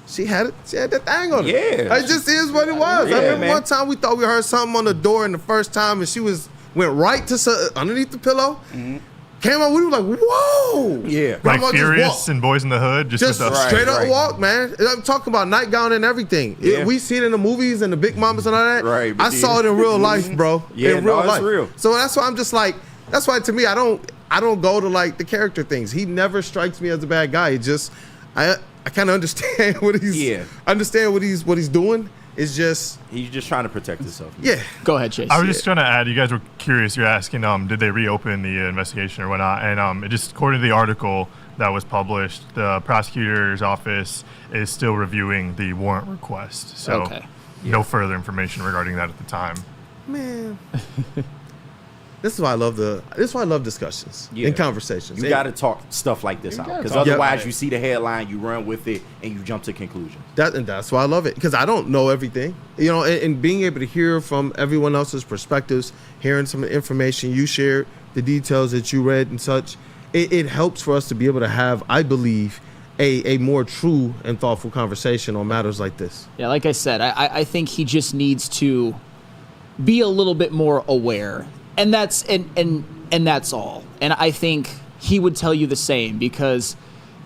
She had that thing on her. Yeah. It just is what it was. Yeah, I remember man. one time we thought we heard something on the door, and the first time, and she went right to underneath the pillow. Came out, we were like, whoa! Yeah. Like Grandma Furious and Boys in the Hood, just with us. straight up walk, man. I'm talking about nightgown and everything. Yeah. We see it in the movies and the Big Mamas and all that. Right, I saw it in real life, bro. Yeah, in real life. it's real. So that's why I'm just like, that's why to me I don't go to like the character things. He never strikes me as a bad guy. He just I kind of understand what he's doing. It's just he's just trying to protect himself. Yeah. Go ahead, Chase. I was just trying to add, you guys were curious. You're asking, did they reopen the investigation or whatnot? And it just according to the article that was published, the prosecutor's office is still reviewing the warrant request. So no further information regarding that at the time. Man. This is why I love discussions and conversations. You got to talk stuff like this out, because otherwise you see the headline, you run with it, and you jump to conclusions. That's why I love it, because I don't know everything, and being able to hear from everyone else's perspectives, hearing some information you shared, the details that you read and such, it helps for us to be able to have, I believe, a more true and thoughtful conversation on matters like this. Yeah, like I said, I think he just needs to be a little bit more aware. And that's all. And I think he would tell you the same, because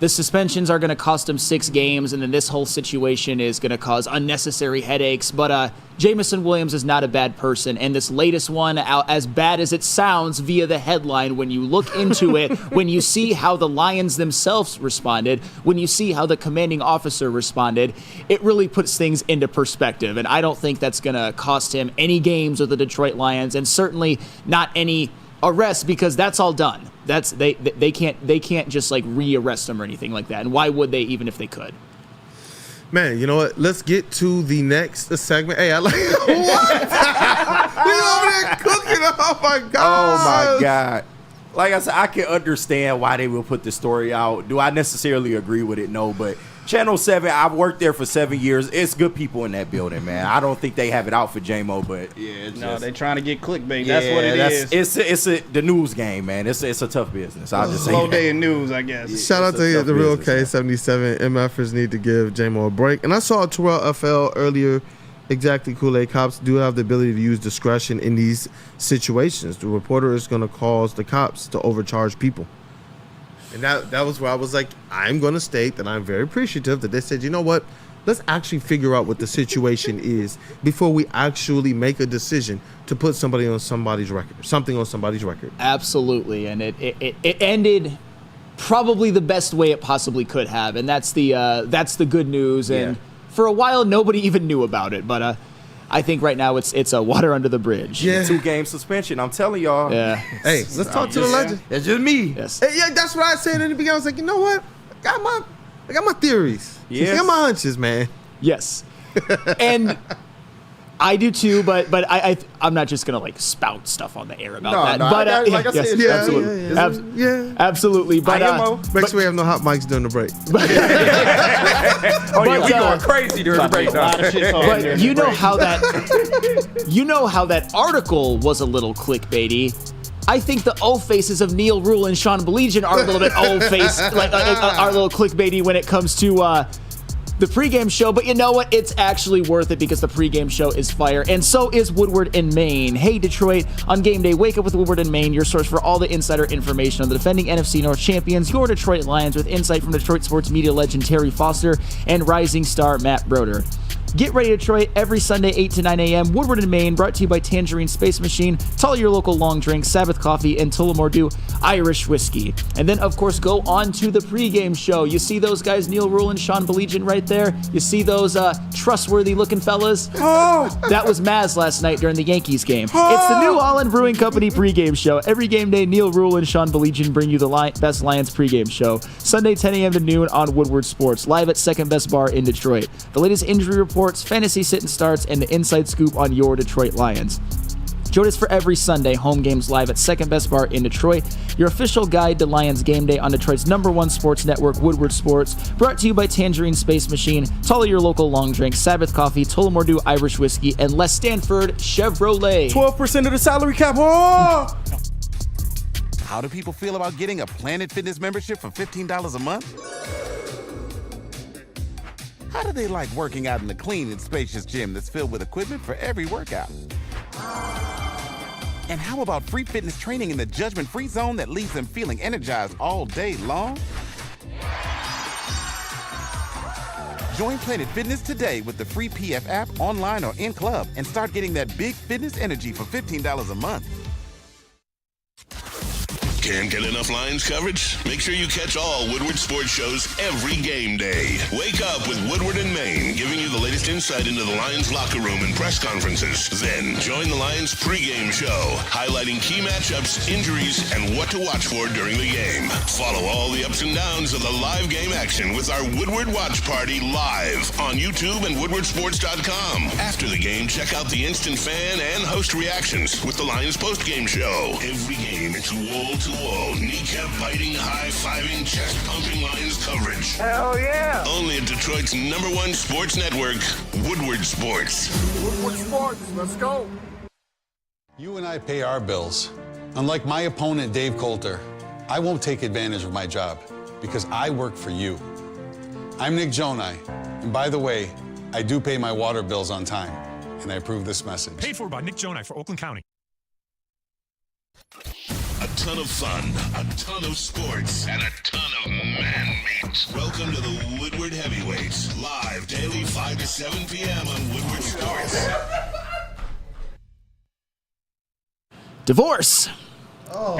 the suspensions are going to cost him 6 games, and then this whole situation is going to cause unnecessary headaches. But Jameson Williams is not a bad person, and this latest one, as bad as it sounds via the headline, when you look into it, when you see how the Lions themselves responded, when you see how the commanding officer responded, it really puts things into perspective. And I don't think that's going to cost him any games with the Detroit Lions, and certainly not any arrests, because that's all done. They can't just like re-arrest him or anything like that. And why would they, even if they could? Man, you know what? Let's get to the next segment. Hey, I like what? We over there cooking. Oh my god. Oh my god. Like I said, I can understand why they will put the story out. Do I necessarily agree with it? No, but Channel 7, I've worked there for 7 years. It's good people in that building, man. I don't think they have it out for J-Mo, but they're trying to get clickbait. That's what it is. It's the news game, man. It's a tough business. I'll just say slow that. day in news, I guess. Shout out to the real K77. MFers need to give J-Mo a break. And I saw Terrell FL earlier. Exactly, Kool-Aid. Cops do have the ability to use discretion in these situations. The reporter is going to cause the cops to overcharge people. And that was where I was like, I'm going to state that I'm very appreciative that they said, you know what? Let's actually figure out what the situation is before we actually make a decision to put something on somebody's record. Absolutely. And it ended probably the best way it possibly could have. And that's the good news. And for a while, nobody even knew about it. But I think right now it's a water under the bridge. Yeah. 2-game suspension. I'm telling y'all. Yeah. Hey, let's talk to the legend. It's just me. Yes. Hey, yeah, that's what I said in the beginning. I was like, you know what? I got my theories. Yes. I got my hunches, man. Yes. And I do too, but I'm not just gonna like spout stuff on the air about that. No, But like I said, absolutely, absolutely. But Make sure we have no hot mics during the break. we going crazy during the break. But you know how that article was a little clickbaity. I think the O faces of Neil Rule and Sean Belegian are a little bit O face, like are a little clickbaity when it comes to the pregame show. But you know what? It's actually worth it because the pregame show is fire, and so is Woodward in Maine. Hey, Detroit, on game day, wake up with Woodward in Maine, your source for all the insider information on the defending NFC North champions, your Detroit Lions, with insight from Detroit sports media legend Terry Foster and rising star Matt Broder. Get ready, Detroit, every Sunday, 8 to 9 a.m. Woodward in Maine, brought to you by Tangerine Space Machine, Tully your local long drink, Sabbath Coffee, and Tullamore Dew Irish Whiskey. And then, of course, go on to the pregame show. You see those guys, Neil Rule and Sean Belegian, right there? You see those trustworthy-looking fellas? Oh. That was Maz last night during the Yankees game. Oh. It's the New Holland Brewing Company pregame show. Every game day, Neil Rule and Sean Belegian bring you the best Lions pregame show. Sunday, 10 a.m. to noon on Woodward Sports, live at Second Best Bar in Detroit. The latest injury reports, fantasy sit and starts, and the inside scoop on your Detroit Lions. Join us for every Sunday home games live at Second Best Bar in Detroit, your official guide to Lions game day on Detroit's #1 sports network, Woodward Sports, brought to you by Tangerine Space Machine, Tully your local long drink, Sabbath Coffee, Tullamore Dew Irish Whiskey, and Les Stanford Chevrolet. 12% of the salary cap. Oh! How do people feel about getting a Planet Fitness membership for $15 a month? How do they like working out in a clean and spacious gym that's filled with equipment for every workout? And how about free fitness training in the judgment-free zone that leaves them feeling energized all day long? Join Planet Fitness today with the free PF app, online or in club, and start getting that big fitness energy for $15 a month. Can't get enough Lions coverage? Make sure you catch all Woodward sports shows every game day. Wake up with Woodward in Maine, giving you the latest insight into the Lions locker room and press conferences. Then join the Lions pregame show, highlighting key matchups, injuries, and what to watch for during the game. Follow all the ups and downs of the live game action with our Woodward Watch Party live on YouTube and WoodwardSports.com. After the game, check out the instant fan and host reactions with the Lions postgame show. Every game, it's wall-to-wall, kneecap-biting, high-fiving, chest-pumping Lions coverage. Hell yeah! Only at Detroit's #1 sports network, Woodward Sports. Woodward Sports, let's go! You and I pay our bills. Unlike my opponent, Dave Coulter, I won't take advantage of my job because I work for you. I'm Nick Jonai, and by the way, I do pay my water bills on time, and I approve this message. Paid for by Nick Jonai for Oakland County. A ton of fun, a ton of sports, and a ton of man meat. Welcome to the Woodward Heavyweights, live daily 5 to 7 p.m. on Woodward Sports. Divorce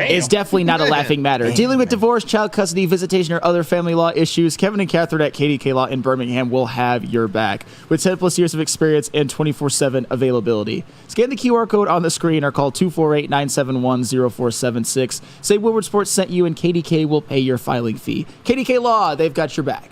is definitely not a laughing matter. Dealing with divorce, child custody, visitation, or other family law issues, Kevin and Catherine at KDK Law in Birmingham will have your back. With 10 plus years of experience and 24/7 availability. Scan the QR code on the screen or call 248-971-0476. Say Woodward Sports sent you and KDK will pay your filing fee. KDK Law, they've got your back.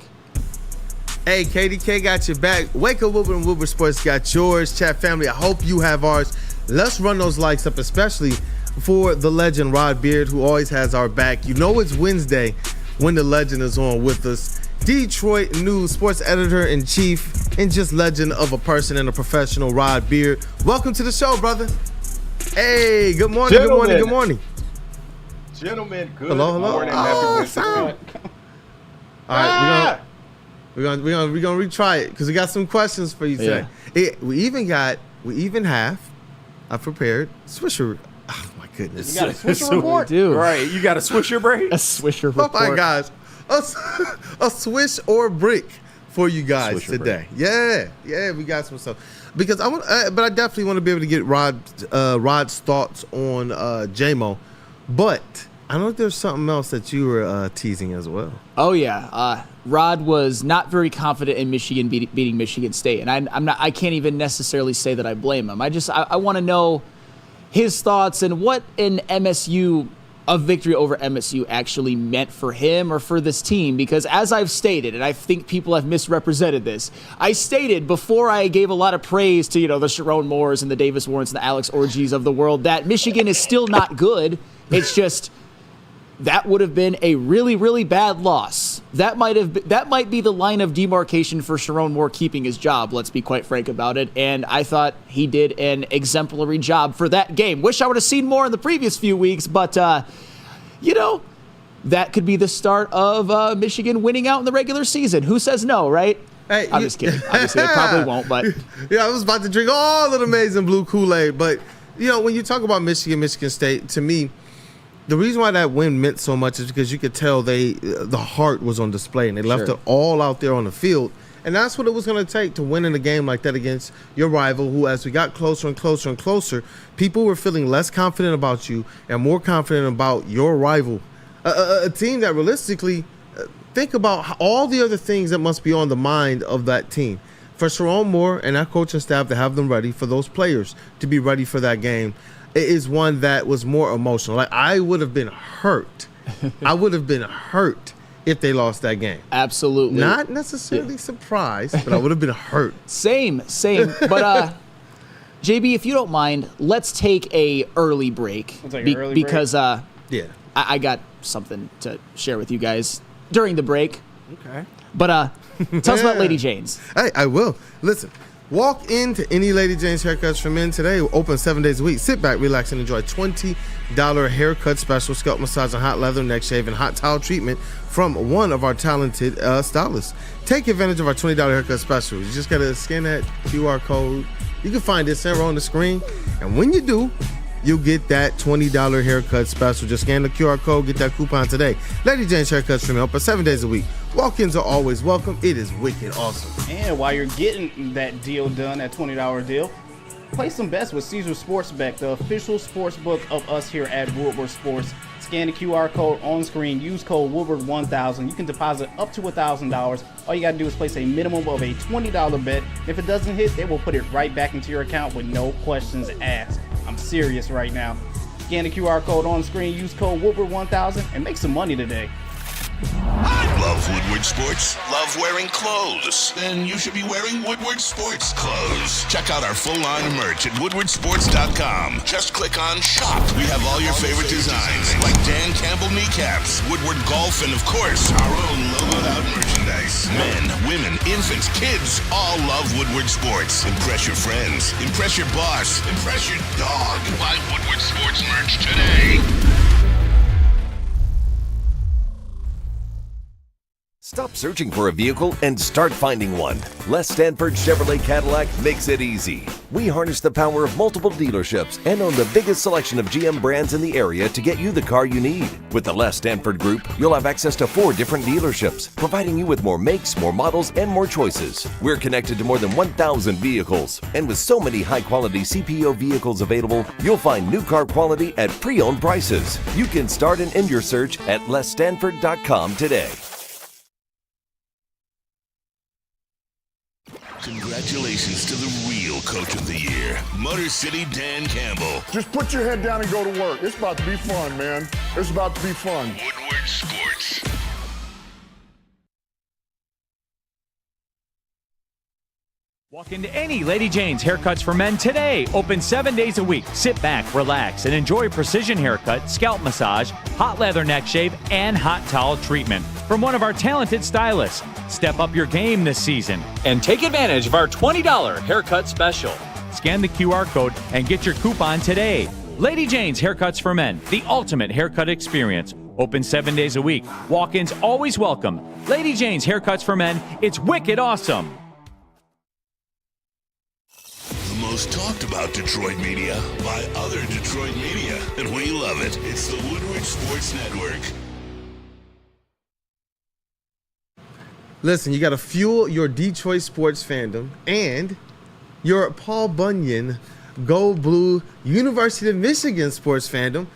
Hey, KDK got your back. Wake up, Woodward, and Woodward Sports got yours. Chat family, I hope you have ours. Let's run those likes up, especially for the legend Rod Beard, who always has our back. You know it's Wednesday when the legend is on with us. Detroit News sports editor-in-chief and just legend of a person and a professional, Rod Beard. Welcome to the show, brother. Hey, good morning, good morning, good morning. Gentlemen, good hello. morning. Oh, sound. All right, we're gonna retry it because we got some questions for you today. We even have, I've prepared Swisher. Oh my goodness. You got a Swisher report? Do. Right, you got a Swisher break? A Swisher Oh report. my gosh. A swish or brick for you guys Swisher today. Yeah, we got some stuff. Because but I definitely want to be able to get Rod's thoughts on J-Mo. But I know there's something else that you were teasing as well. Oh yeah, Rod was not very confident in Michigan beating Michigan State, and I can't even necessarily say that I blame him. I want to know his thoughts and what a victory over MSU actually meant for him or for this team, because as I've stated, and I think people have misrepresented this, I stated before I gave a lot of praise to the Sharon Moores and the Davis Warrens and the Alex Orgies of the world that Michigan is still not good. It's just that would have been a really, really bad loss. That might be the line of demarcation for Sharon Moore keeping his job, let's be quite frank about it. And I thought he did an exemplary job for that game. Wish I would have seen more in the previous few weeks, but, that could be the start of Michigan winning out in the regular season. Who says no, right? Hey, I'm just kidding. Obviously, it probably won't, but. Yeah, I was about to drink all of the amazing blue Kool-Aid. But, when you talk about Michigan State, to me, the reason why that win meant so much is because you could tell the heart was on display, and they left it all out there on the field. And that's what it was going to take to win in a game like that against your rival, who, as we got closer and closer and closer, people were feeling less confident about you and more confident about your rival. A team that realistically, think about all the other things that must be on the mind of that team. For Sharon Moore and that coaching staff to have them ready, for those players to be ready for that game, it is one that was more emotional. Like, I would have been hurt. I would have been hurt if they lost that game. Absolutely. Not necessarily surprised, but I would have been hurt. Same. But, JB, if you don't mind, let's take a early break. Because I got something to share with you guys during the break. Okay. But tell us about Lady Jane's. Hey, I will. Listen. Walk into any Lady Jane's Haircuts for Men today. We're open 7 days a week. Sit back, relax, and enjoy $20 haircut special, scalp massage, and hot leather, neck shave, and hot towel treatment from one of our talented stylists. Take advantage of our $20 haircut special. You just got to scan that QR code. You can find it somewhere on the screen. And when you do, you'll get that $20 haircut special. Just scan the QR code, get that coupon today. Lady Jane's Haircuts for Men, open 7 days a week. Walk-ins are always welcome. It is wicked awesome. And while you're getting that deal done, that $20 deal, play some bets with Caesar Sportsbet, the official sports book of us here at Woodward Sports. Scan the QR code on screen. Use code Woodward1000. You can deposit up to $1,000. All you got to do is place a minimum of a $20 bet. If it doesn't hit, they will put it right back into your account with no questions asked. I'm serious right now. Scan the QR code on screen. Use code Woodward1000 and make some money today. Love Woodward Sports? Love wearing clothes? Then you should be wearing Woodward Sports clothes. Check out our full line of merch at woodwardsports.com. Just click on Shop. We have all your favorite designs, like Dan Campbell kneecaps, Woodward Golf, and of course, our own logoed out merchandise. Men, women, infants, kids, all love Woodward Sports. Impress your friends. Impress your boss. Impress your dog. Buy Woodward Sports merch today. Stop searching for a vehicle and start finding one. Les Stanford Chevrolet Cadillac makes it easy. We harness the power of multiple dealerships and own the biggest selection of GM brands in the area to get you the car you need. With the Les Stanford Group, you'll have access to 4 different dealerships, providing you with more makes, more models, and more choices. We're connected to more than 1,000 vehicles. And with so many high-quality CPO vehicles available, you'll find new car quality at pre-owned prices. You can start and end your search at lesstanford.com today. Congratulations to the real Coach of the Year, Motor City Dan Campbell. Just put your head down and go to work. It's about to be fun, man. It's about to be fun. Woodward Sports. Walk into any Lady Jane's Haircuts for Men today. Open 7 days a week. Sit back, relax, and enjoy precision haircut, scalp massage, hot leather neck shave, and hot towel treatment from one of our talented stylists. Step up your game this season and take advantage of our $20 haircut special. Scan the QR code and get your coupon today. Lady Jane's Haircuts for Men, the ultimate haircut experience. Open 7 days a week. Walk-ins always welcome. Lady Jane's Haircuts for Men, it's wicked awesome. The most most talked about Detroit media by other Detroit media, and we love it. It's the Woodward Sports Network. Listen, you got to fuel your Detroit sports fandom and your Paul Bunyan Gold Blue University of Michigan sports fandom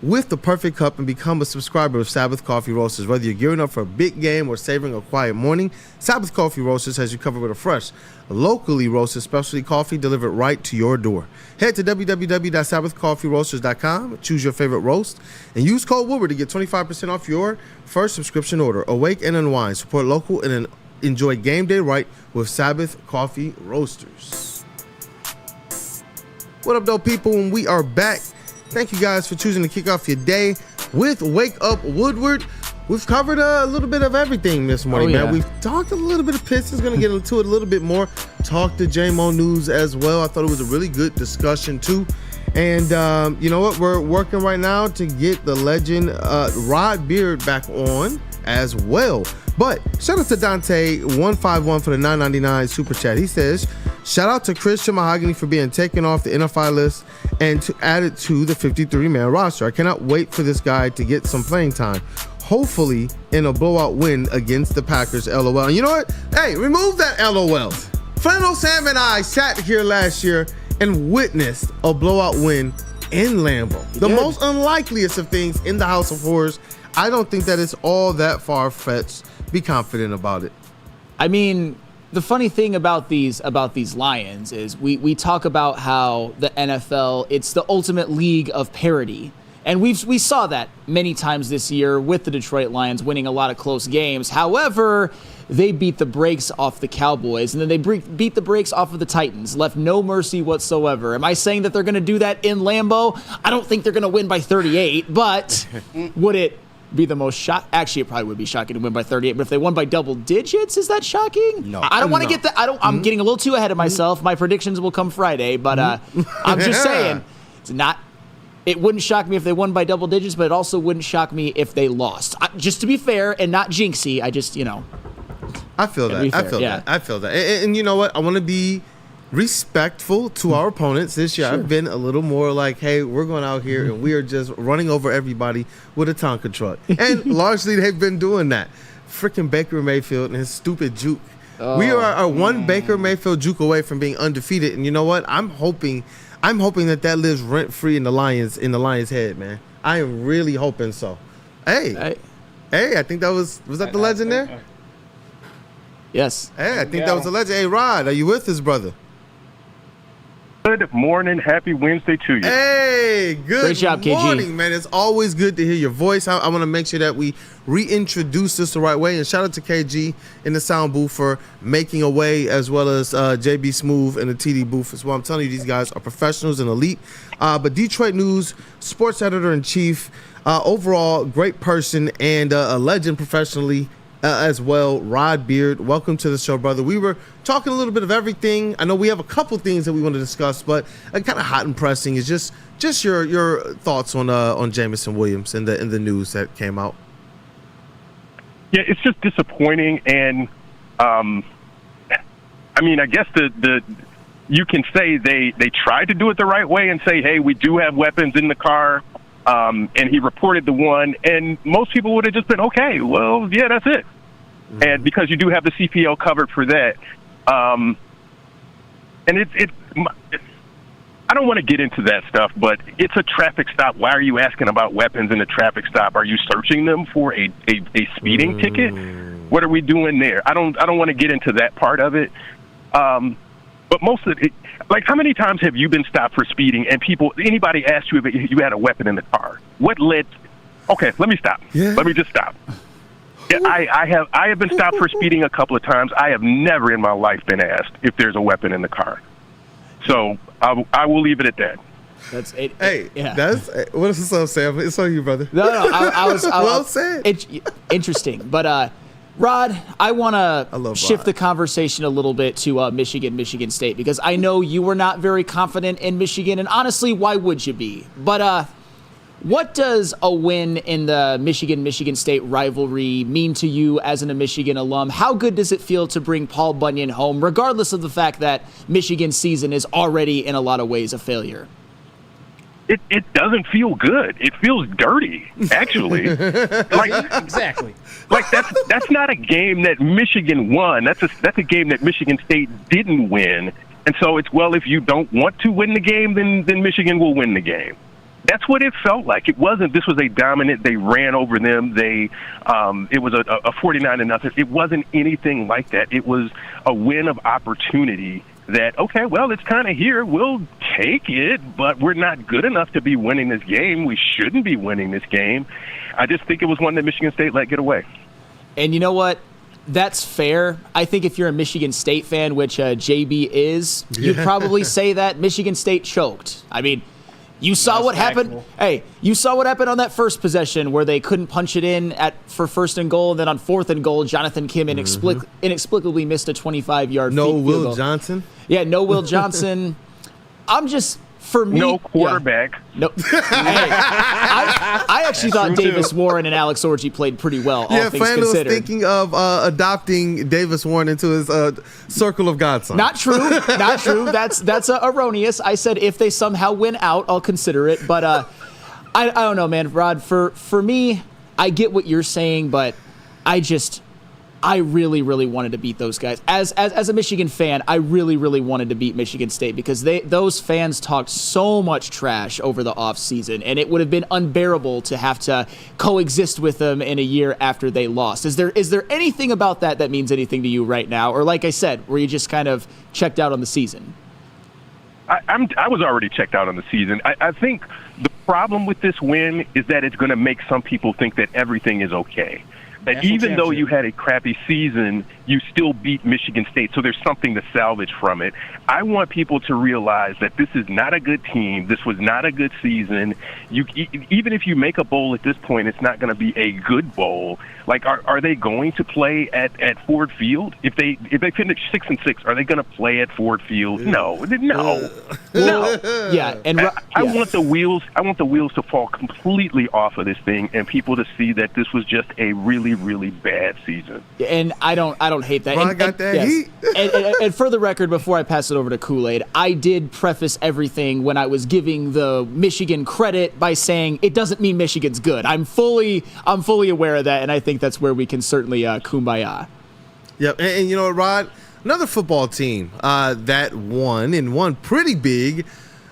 with the perfect cup and become a subscriber of Sabbath Coffee Roasters. Whether you're gearing up for a big game or savoring a quiet morning, Sabbath Coffee Roasters has you covered with a fresh, locally roasted specialty coffee delivered right to your door. Head to www.sabbathcoffeeroasters.com, choose your favorite roast, and use code Woodward to get 25% off your first subscription order. Awake and unwind, support local, and enjoy game day right with Sabbath Coffee Roasters. What up, though, people? When we are back, thank you guys for choosing to kick off your day with Wake Up Woodward. We've covered a little bit of everything this morning, man. We've talked a little bit of Pistons, going to get into it a little bit more. Talk the JMO news as well. I thought it was a really good discussion, too. And you know what? We're working right now to get the legend Rod Beard back on as well. But shout out to Dante151 for the $9.99 super chat. He says, shout out to Christian Mahogany for being taken off the NFI list and to add it to the 53-man roster. I cannot wait for this guy to get some playing time. Hopefully in a blowout win against the Packers, LOL. And you know what? Hey, remove that LOL. Flannel Sam and I sat here last year and witnessed a blowout win in Lambeau. The most unlikeliest of things in the House of Horrors. I don't think that it's all that far-fetched. Be confident about it. I mean, the funny thing about these Lions is we talk about how the NFL, it's the ultimate league of parity. And we saw that many times this year with the Detroit Lions winning a lot of close games. However, they beat the brakes off the Cowboys, and then they beat the brakes off of the Titans, left no mercy whatsoever. Am I saying that they're going to do that in Lambeau? I don't think they're going to win by 38, but would it be the most shock? Actually, it probably would be shocking to win by 38, but if they won by double digits, is that shocking? No. I don't want to get that. I'm getting a little too ahead of myself. My predictions will come Friday, but I'm just saying it's not. It wouldn't shock me if they won by double digits, but it also wouldn't shock me if they lost. Just to be fair and not jinxy, I just, I feel that. I feel that. And you know what? I want to be respectful to our opponents this year. Sure. I've been a little more like, hey, we're going out here and we are just running over everybody with a Tonka truck. And largely they've been doing that. Freaking Baker Mayfield and his stupid juke. We are one Baker Mayfield juke away from being undefeated. And you know what? I'm hoping that lives rent free in the Lions head, man. I am really hoping so. Hey, I think that was that the legend there? Yes. Hey, I think that was a legend. Hey, Rod, are you with us, brother? Good morning. Happy Wednesday to you. Hey, good Great job, morning, KG. man. It's always good to hear your voice. I want to make sure that we reintroduce this the right way. And shout out to KG in the sound booth for making a way, as well as JB Smooth in the TD booth as well. I'm telling you, these guys are professionals and elite. But Detroit News, sports editor-in-chief, overall great person and a legend professionally as well, Rod Beard. Welcome to the show, brother. We were talking a little bit of everything. I know we have a couple things that we want to discuss, but kind of hot and pressing is just your thoughts on Jameson Williams and the news that came out. Yeah, it's just disappointing, and I mean, I guess the you can say they tried to do it the right way and say, hey, we do have weapons in the car. And he reported the one, and most people would have just been, okay, well, yeah, that's it. Mm-hmm. And because you do have the CPO covered for that. And I don't want to get into that stuff, but it's a traffic stop. Why are you asking about weapons in a traffic stop? Are you searching them for a speeding ticket? What are we doing there? I don't want to get into that part of it. But most of it, like, how many times have you been stopped for speeding and anybody asked you if you had a weapon in the car? What led? Okay, let me stop. Yeah. Let me just stop. Yeah, I have been stopped for speeding a couple of times. I have never in my life been asked if there's a weapon in the car. So I will leave it at that. That's it. Hey, yeah. What is up, Sam? It's on you, brother. No, I was well said. Interesting, but Rod, I want to shift the conversation a little bit to Michigan State, because I know you were not very confident in Michigan, and honestly, why would you be? But What does a win in the Michigan State rivalry mean to you as a Michigan alum? How good does it feel to bring Paul Bunyan home, regardless of the fact that Michigan's season is already in a lot of ways a failure? It doesn't feel good. It feels dirty, actually. Exactly. Like that's not a game that Michigan won. That's a game that Michigan State didn't win. And so it's, well, if you don't want to win the game, then Michigan will win the game. That's what it felt like. It wasn't. This was a dominant. They ran over them. It was a 49-0. It wasn't anything like that. It was a win of opportunity. That, okay, well, it's kind of here. We'll take it, but we're not good enough to be winning this game. We shouldn't be winning this game. I just think it was one that Michigan State let get away. And you know what? That's fair. I think if you're a Michigan State fan, which JB is, you'd probably say that Michigan State choked. I mean, you saw what happened. Hey, you saw what happened on that first possession where they couldn't punch it in for 1st and goal, and then on 4th and goal, Jonathan Kim inexplicably missed a 25-yard No field Will goal. Johnson? Yeah, no Will Johnson. For me, no quarterback. Yeah. No. Hey, I actually thought Davis Warren and Alex Orji played pretty well, all things Fandle was considered. thinking of adopting Davis Warren into his circle of godson. Not true. Not true. That's erroneous. I said if they somehow win out, I'll consider it. But I don't know, man. Rod, for me, I get what you're saying, but I really, really wanted to beat those guys. As a Michigan fan, I really, really wanted to beat Michigan State because those fans talked so much trash over the offseason, and it would have been unbearable to have to coexist with them in a year after they lost. Is there anything about that means anything to you right now? Or like I said, were you just kind of checked out on the season? I was already checked out on the season. I think the problem with this win is that it's going to make some people think that everything is okay. That even though you had a crappy season, you still beat Michigan State, so there's something to salvage from it. I want people to realize that this is not a good team. This was not a good season. Even if you make a bowl at this point, it's not going to be a good bowl. Like, are they going to play at Ford Field? If they finish 6-6, are they going to play at Ford Field? No. Yeah, and I want the wheels to fall completely off of this thing, and people to see that this was just a really, really bad season. And I don't hate that. Well, I got that heat. And for the record, before I pass it over to Kool-Aid, I did preface everything when I was giving the Michigan credit by saying it doesn't mean Michigan's good. I'm fully aware of that, and I think that's where we can certainly kumbaya. Yep, and you know what, Rod? Another football team that won pretty big,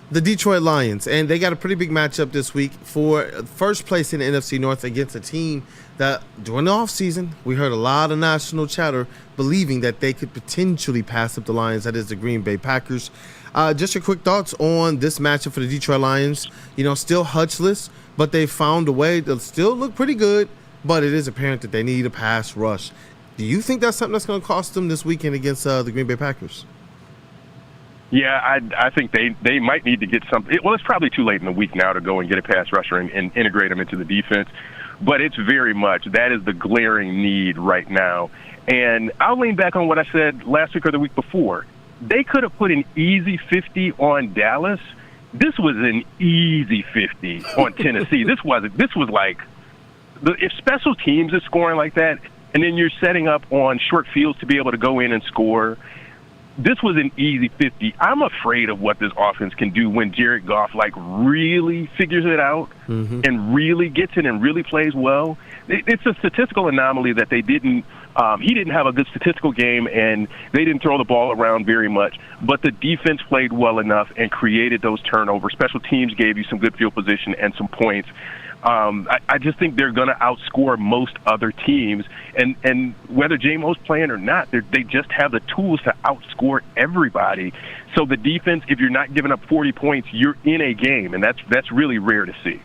the Detroit Lions. And they got a pretty big matchup this week for first place in the NFC North against a team that during the offseason, we heard a lot of national chatter believing that they could potentially pass up the Lions. That is the Green Bay Packers. Just your quick thoughts on this matchup for the Detroit Lions. You know, still Hutchless, but they found a way to still look pretty good. But it is apparent that they need a pass rush. Do you think that's something that's going to cost them this weekend against the Green Bay Packers? Yeah, I think they might need to get something. Well, it's probably too late in the week now to go and get a pass rusher and integrate them into the defense. But it's very much, that is the glaring need right now. And I'll lean back on what I said last week or the week before. They could have put an easy 50 on Dallas. This was an easy 50 on Tennessee. This was like, if special teams is scoring like that, and then you're setting up on short fields to be able to go in and score, this was an easy 50. I'm afraid of what this offense can do when Jared Goff really figures it out and really gets it and really plays well. It's a statistical anomaly that they didn't. He didn't have a good statistical game, and they didn't throw the ball around very much. But the defense played well enough and created those turnovers. Special teams gave you some good field position and some points. I just think they're going to outscore most other teams, and whether J-Mo's playing or not, they just have the tools to outscore everybody. So the defense, if you're not giving up 40 points, you're in a game, and that's really rare to see.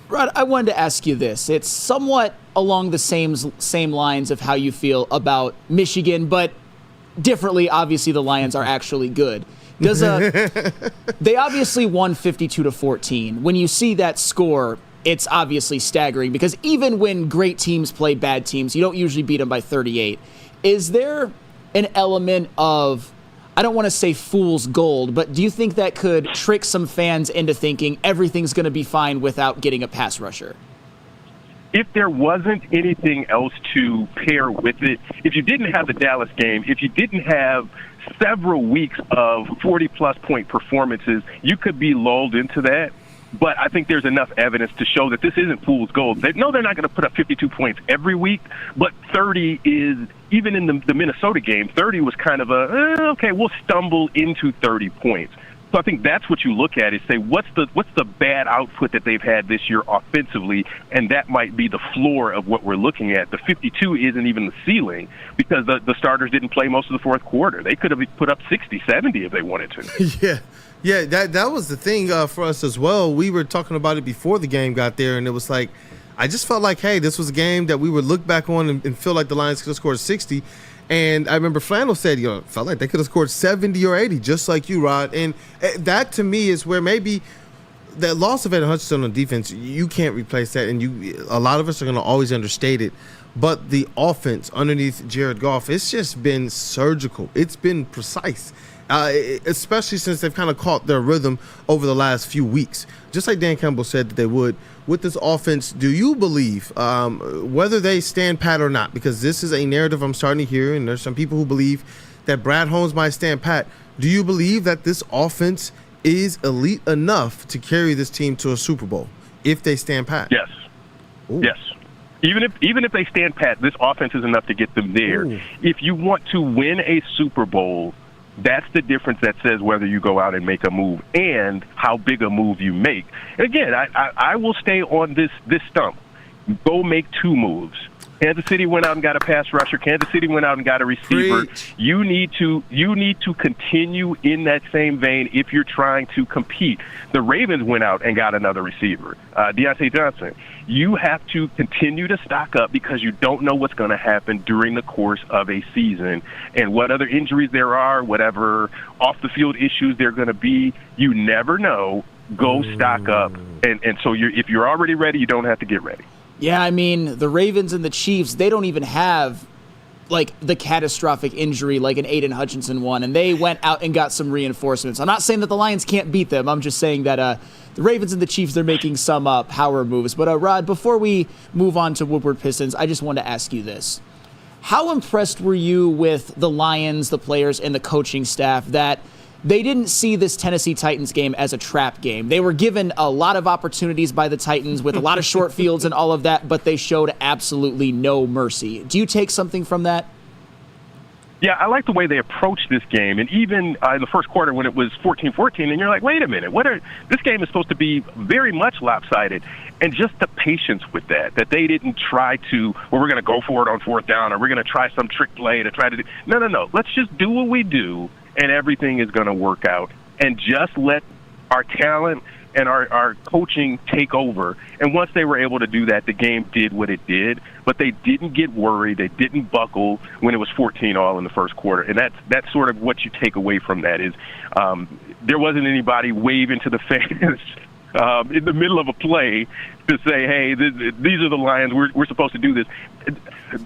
Rod, I wanted to ask you this. It's somewhat along the same lines of how you feel about Michigan, but differently. Obviously, the Lions are actually good. They obviously won 52-14. When you see that score, it's obviously staggering because even when great teams play bad teams, you don't usually beat them by 38. Is there an element of, I don't want to say fool's gold, but do you think that could trick some fans into thinking everything's going to be fine without getting a pass rusher? If there wasn't anything else to pair with it, if you didn't have the Dallas game, if you didn't have several weeks of 40-plus point performances, you could be lulled into that. But I think there's enough evidence to show that this isn't fool's gold. They're not going to put up 52 points every week, but 30 is, even in the Minnesota game, 30 was kind of okay, we'll stumble into 30 points. So I think that's what you look at is say, what's the bad output that they've had this year offensively, and that might be the floor of what we're looking at. The 52 isn't even the ceiling because the starters didn't play most of the fourth quarter. They could have put up 60, 70 if they wanted to. Yeah, that was the thing for us as well. We were talking about it before the game got there, and it was like, I just felt like, hey, this was a game that we would look back on and feel like the Lions could have scored 60. And I remember Flannel said, felt like they could have scored 70 or 80, just like you, Rod. And that, to me, is where maybe the loss of Aiden Hutchinson on defense, you can't replace that. And a lot of us are going to always understate it. But the offense underneath Jared Goff, it's just been surgical. It's been precise, especially since they've kind of caught their rhythm over the last few weeks. Just like Dan Campbell said that they would. With this offense, do you believe, whether they stand pat or not, because this is a narrative I'm starting to hear, and there's some people who believe that Brad Holmes might stand pat, do you believe that this offense is elite enough to carry this team to a Super Bowl if they stand pat? Yes. Ooh. Yes. Even if they stand pat, this offense is enough to get them there. Ooh. If you want to win a Super Bowl, that's the difference that says whether you go out and make a move and how big a move you make. And again, I will stay on this stump. Go make two moves. Kansas City went out and got a pass rusher. Kansas City went out and got a receiver. Preach. You need to continue in that same vein if you're trying to compete. The Ravens went out and got another receiver, Deontay Johnson. You have to continue to stock up because you don't know what's going to happen during the course of a season and what other injuries there are, whatever off-the-field issues there are going to be. You never know. Go stock up. And so if you're already ready, you don't have to get ready. Yeah, I mean, the Ravens and the Chiefs, they don't even have, like, the catastrophic injury like an Aiden Hutchinson one, and they went out and got some reinforcements. I'm not saying that the Lions can't beat them. I'm just saying that the Ravens and the Chiefs, they're making some power moves. But, Rod, before we move on to Woodward Pistons, I just wanted to ask you this. How impressed were you with the Lions, the players, and the coaching staff that they didn't see this Tennessee Titans game as a trap game? They were given a lot of opportunities by the Titans with a lot of short fields and all of that, but they showed absolutely no mercy. Do you take something from that? Yeah, I like the way they approached this game. And even in the first quarter when it was 14-14, and you're like, wait a minute, this game is supposed to be very much lopsided. And just the patience with that they didn't try to, we're going to go for it on fourth down, or we're going to try some trick play to try to do. No. Let's just do what we do, and everything is going to work out. And just let our talent and our coaching take over. And once they were able to do that, the game did what it did. But they didn't get worried. They didn't buckle when it was 14-all in the first quarter. And that's sort of what you take away from that is there wasn't anybody waving to the fans in the middle of a play to say, hey, these are the Lions. We're supposed to do this.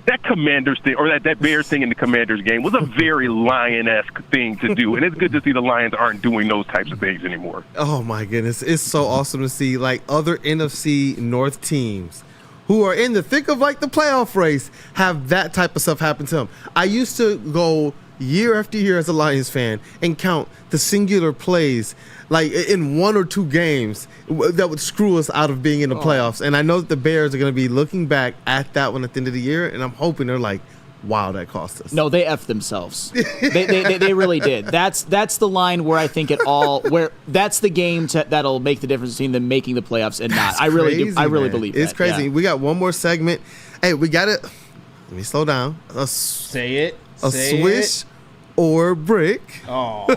That Commanders thing, or that Bears thing in the Commanders game was a very Lion-esque thing to do. And it's good to see the Lions aren't doing those types of things anymore. Oh, my goodness. It's so awesome to see, like, other NFC North teams who are in the thick of, like, the playoff race have that type of stuff happen to them. I used to go year after year as a Lions fan and count the singular plays like in one or two games that would screw us out of being in the playoffs. And I know that the Bears are going to be looking back at that one at the end of the year, and I'm hoping they're like, wow, that cost us. No, they effed themselves. they really did. That's the line where I think where that's the game that'll make the difference between them making the playoffs and not. That's I really crazy, do. I really man. believe that. It's crazy. Yeah. We got one more segment. Hey, we got it. Let me slow down. Say it. A swish or brick. Oh.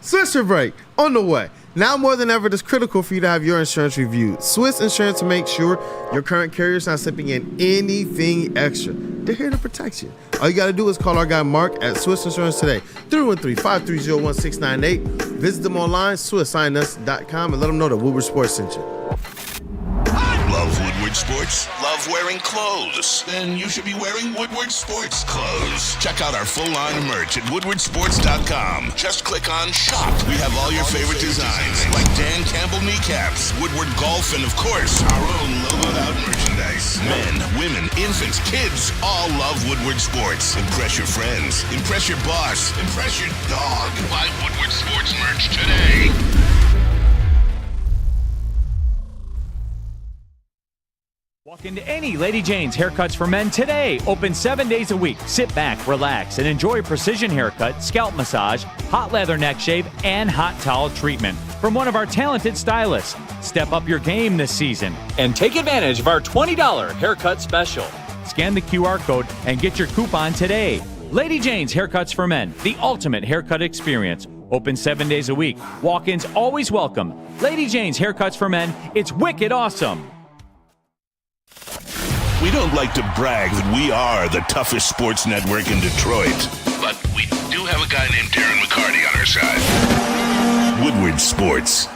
Swish or break on the way. Now more than ever, it's critical for you to have your insurance reviewed. Swiss Insurance to make sure your current carrier is not slipping in anything extra. They're here to protect you. All you got to do is call our guy Mark at Swiss Insurance today, 313-530-1698. Visit them online, SwissINS.com, and let them know that Woodward Sports sent you. Love Woodward Woodward Sports? Love wearing clothes? Then you should be wearing Woodward Sports clothes. Check out our full line of merch at woodwardsports.com. Just click on shop. We have all your favorite designs, like Dan Campbell kneecaps, Woodward Golf, and of course, our own logoed out merchandise. Men, women, infants, kids all love Woodward Sports. Impress your friends. Impress your boss. Impress your dog. Buy Woodward Sports merch today. Walk into any Lady Jane's Haircuts for Men today. Open 7 days a week. Sit back, relax, and enjoy precision haircut, scalp massage, hot leather neck shave, and hot towel treatment from one of our talented stylists. Step up your game this season and take advantage of our $20 haircut special. Scan the QR code and get your coupon today. Lady Jane's Haircuts for Men, the ultimate haircut experience. Open 7 days a week. Walk-ins always welcome. Lady Jane's Haircuts for Men. It's wicked awesome. We don't like to brag that we are the toughest sports network in Detroit, but we do have a guy named Darren McCarty on our side. Woodward Sports.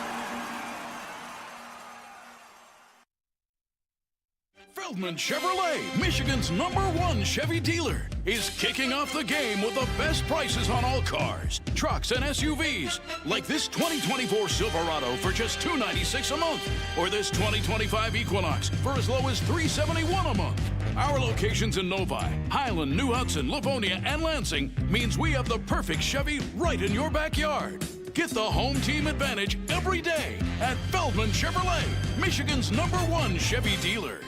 Feldman Chevrolet, Michigan's #1 Chevy dealer, is kicking off the game with the best prices on all cars, trucks, and SUVs, like this 2024 Silverado for just $296 a month, or this 2025 Equinox for as low as $371 a month. Our locations in Novi, Highland, New Hudson, Livonia, and Lansing means we have the perfect Chevy right in your backyard. Get the home team advantage every day at Feldman Chevrolet, Michigan's #1 Chevy dealer.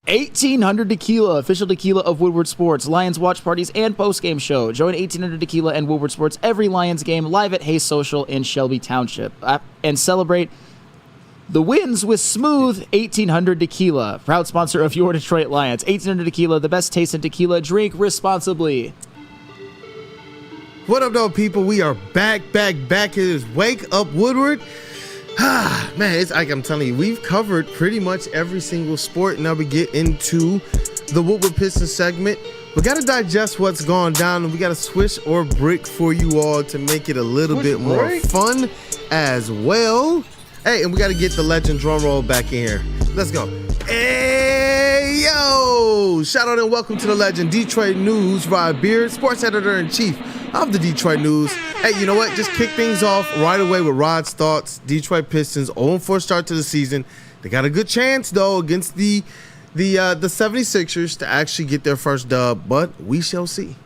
1800 Tequila, official tequila of Woodward Sports, Lions watch parties, and post-game show. Join 1800 Tequila and Woodward Sports every Lions game live at Hayes Social in Shelby Township. And celebrate the wins with smooth 1800 Tequila. Proud sponsor of your Detroit Lions. 1800 Tequila, the best taste in tequila. Drink responsibly. What up, though, people? We are back. It is Wake Up Woodward. Man, it's like I'm telling you, we've covered pretty much every single sport. Now we get into the Woodward Pistons segment. We got to digest what's gone down, and we got a swish or brick for you all to make it a little bit more fun as well. Hey, and we got to get the legend drum roll back in here. Let's go. Hey, yo! Shout out and welcome to the legend, Detroit News, Rod Beard, sports editor-in-chief of the Detroit News. Hey, you know what? Just kick things off right away with Rod's thoughts. Detroit Pistons 0-4 start to the season. They got a good chance, though, against the 76ers to actually get their first dub, but we shall see.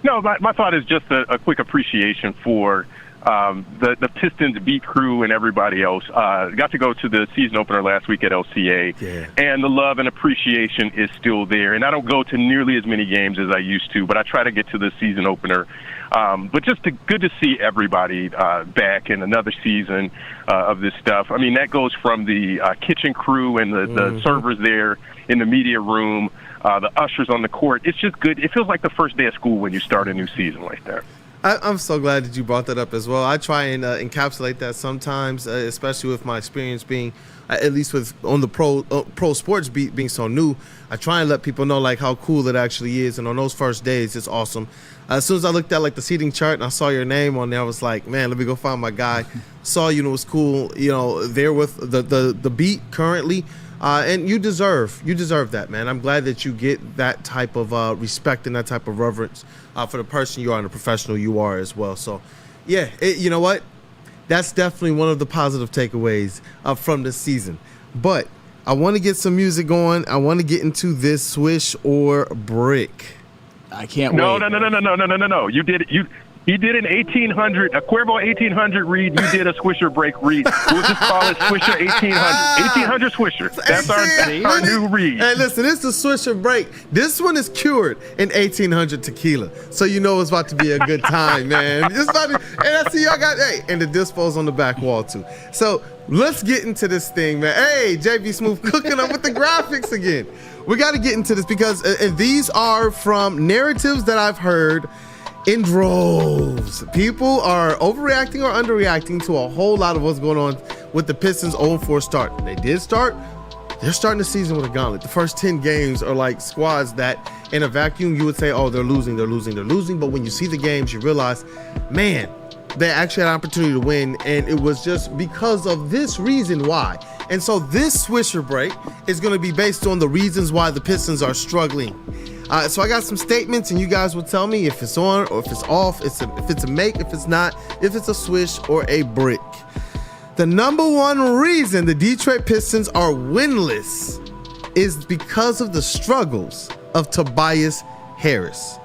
No, my thought is just a quick appreciation for the Pistons beat crew and everybody else. Got to go to the season opener last week at LCA, and the love and appreciation is still there. And I don't go to nearly as many games as I used to, but I try to get to the season opener. But just good to see everybody back in another season of this stuff. I mean, that goes from the kitchen crew and the servers there in the media room, the ushers on the court. It's just good. It feels like the first day of school when you start a new season like that. I'm so glad that you brought that up as well. I try and encapsulate that sometimes, especially with my experience being, at least with on the pro sports beat being so new. I try and let people know like how cool it actually is, and on those first days, it's awesome. As soon as I looked at like the seating chart and I saw your name on there, I was like, man, let me go find my guy. Saw you know it was cool, you know, there with the beat currently. And you deserve that, man. I'm glad that you get that type of respect and that type of reverence for the person you are and the professional you are as well. So, yeah, you know what? That's definitely one of the positive takeaways from this season. But I want to get some music going. I want to get into this swish or brick. I can't wait. No. You did it. He did an 1800, a Cuervo 1800 read. You did a Swisher break read. We'll just call it Swisher 1800. 1800 Swisher. That's our new read. Hey, listen, this is Swisher break. This one is cured in 1800 tequila. So you know it's about to be a good time, man. It's about to, and I see y'all got, and the dispos on the back wall too. So let's get into this thing, man. Hey, JB Smooth cooking up with the graphics again. We got to get into this because these are from narratives that I've heard in droves. People are overreacting or underreacting to a whole lot of what's going on with the Pistons 0-4 start. They did start. They're starting the season with a gauntlet. The first 10 games are like squads that in a vacuum you would say, oh, they're losing. But when you see the games, you realize, man, they actually had an opportunity to win, and it was just because of this reason why. And so this Swisher break is going to be based on the reasons why the Pistons are struggling. So I got some statements, and you guys will tell me if it's on or if it's off, if it's a make, if it's not, if it's a swish or a brick. The number one reason the Detroit Pistons are winless is because of the struggles of Tobias Harris.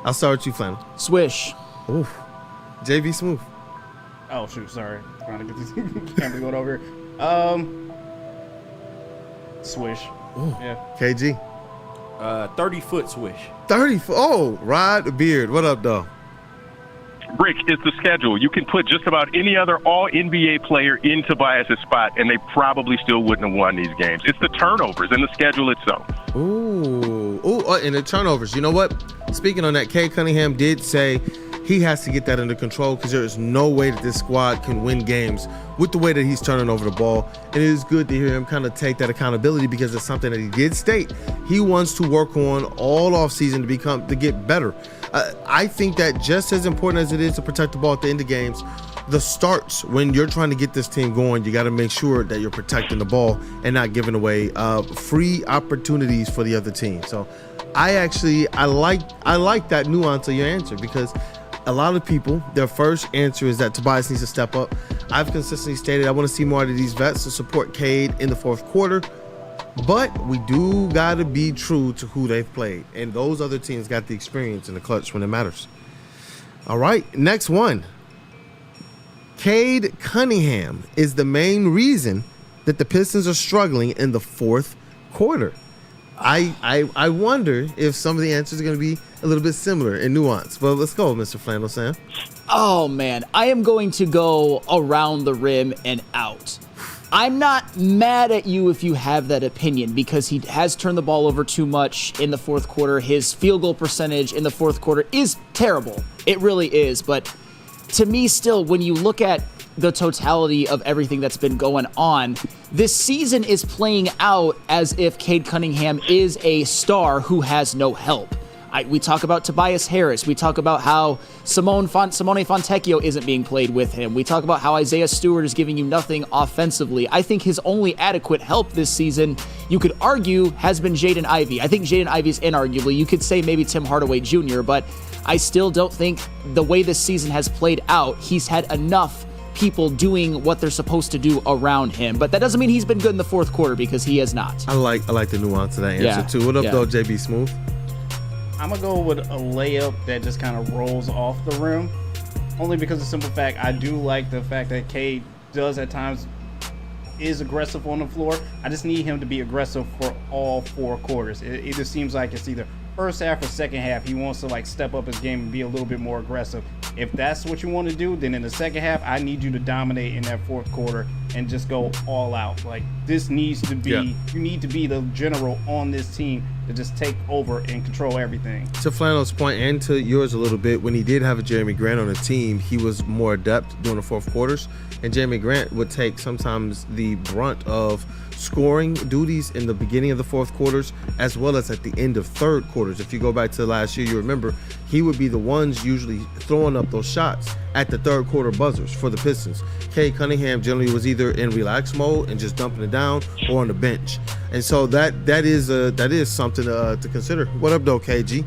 I'll start with you, Flannel. Swish. Ooh. JB Smooth. Oh, shoot, sorry. Trying to get this camera going over here. Swish. Ooh. Yeah. KG. 30-foot swish. 30-foot. Oh, Rod Beard. What up, though? Rick, it's the schedule. You can put just about any other all-NBA player in Tobias' spot, and they probably still wouldn't have won these games. It's the turnovers and the schedule itself. Ooh, and the turnovers. You know what? Speaking on that, Cade Cunningham did say he has to get that under control because there is no way that this squad can win games with the way that he's turning over the ball. And it is good to hear him kind of take that accountability because it's something that he did state he wants to work on all offseason to get better. I think that just as important as it is to protect the ball at the end of games, the starts when you're trying to get this team going, you got to make sure that you're protecting the ball and not giving away free opportunities for the other team. So I like that nuance of your answer because a lot of people, their first answer is that Tobias needs to step up. I've consistently stated I want to see more out of these vets to support Cade in the fourth quarter, but we do got to be true to who they've played, and those other teams got the experience in the clutch when it matters. All right, next one. Cade Cunningham is the main reason that the Pistons are struggling in the fourth quarter. I wonder if some of the answers are going to be a little bit similar in nuance. Well, let's go, Mr. Flannel Sam. Oh, man. I am going to go around the rim and out. I'm not mad at you if you have that opinion because he has turned the ball over too much in the fourth quarter. His field goal percentage in the fourth quarter is terrible. It really is. But to me, still, when you look at the totality of everything that's been going on, this season is playing out as if Cade Cunningham is a star who has no help. We talk about Tobias Harris. We talk about how Simone Fontecchio isn't being played with him. We talk about how Isaiah Stewart is giving you nothing offensively. I think his only adequate help this season, you could argue, has been Jaden Ivey. I think Jaden Ivey's inarguably. You could say maybe Tim Hardaway Jr., but I still don't think the way this season has played out, he's had enough people doing what they're supposed to do around him. But that doesn't mean he's been good in the fourth quarter because he has not. I like the nuance of that answer too. What up, though, JB Smooth? I'm going to go with a layup that just kind of rolls off the rim. Only because of the simple fact, I do like the fact that Cade does at times is aggressive on the floor. I just need him to be aggressive for all four quarters. It just seems like it's either first half or second half. He wants to like step up his game and be a little bit more aggressive. If that's what you want to do, then in the second half, I need you to dominate in that fourth quarter and just go all out. Like this needs to be, you need to be the general on this team to just take over and control everything. To Flannel's point and to yours a little bit, when he did have a Jeremy Grant on the team, he was more adept during the fourth quarters, and Jeremy Grant would take sometimes the brunt of scoring duties in the beginning of the fourth quarters as well as at the end of third quarters. If you go back to last year, you remember he would be the ones usually throwing up those shots at the third quarter buzzers for the Pistons. Cade Cunningham generally was either in relax mode and just dumping it down or on the bench. And so that is something to consider. What up, though, KG?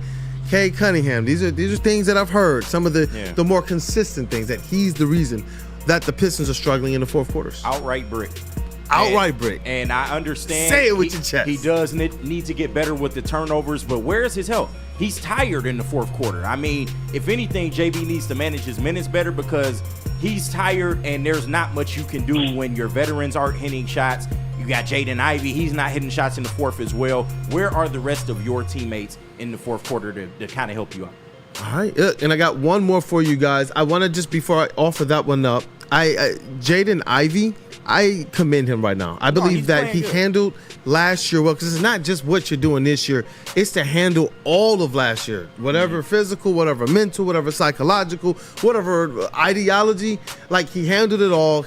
Cade Cunningham, these are things that I've heard, some of the more consistent things, that he's the reason that the Pistons are struggling in the fourth quarters. Outright brick. Outright brick. And I understand. Say it with your chest. He does need to get better with the turnovers, but where's his help? He's tired in the fourth quarter. I mean, if anything, JB needs to manage his minutes better because he's tired and there's not much you can do when your veterans aren't hitting shots. You got Jaden Ivey. He's not hitting shots in the fourth as well. Where are the rest of your teammates in the fourth quarter to kind of help you out? All right. And I got one more for you guys. I want to just, before I offer that one up, Jaden Ivey, I commend him right now. I believe that he handled last year well, because it's not just what you're doing this year. It's to handle all of last year, whatever physical, whatever mental, whatever psychological, whatever ideology. Like, he handled it all.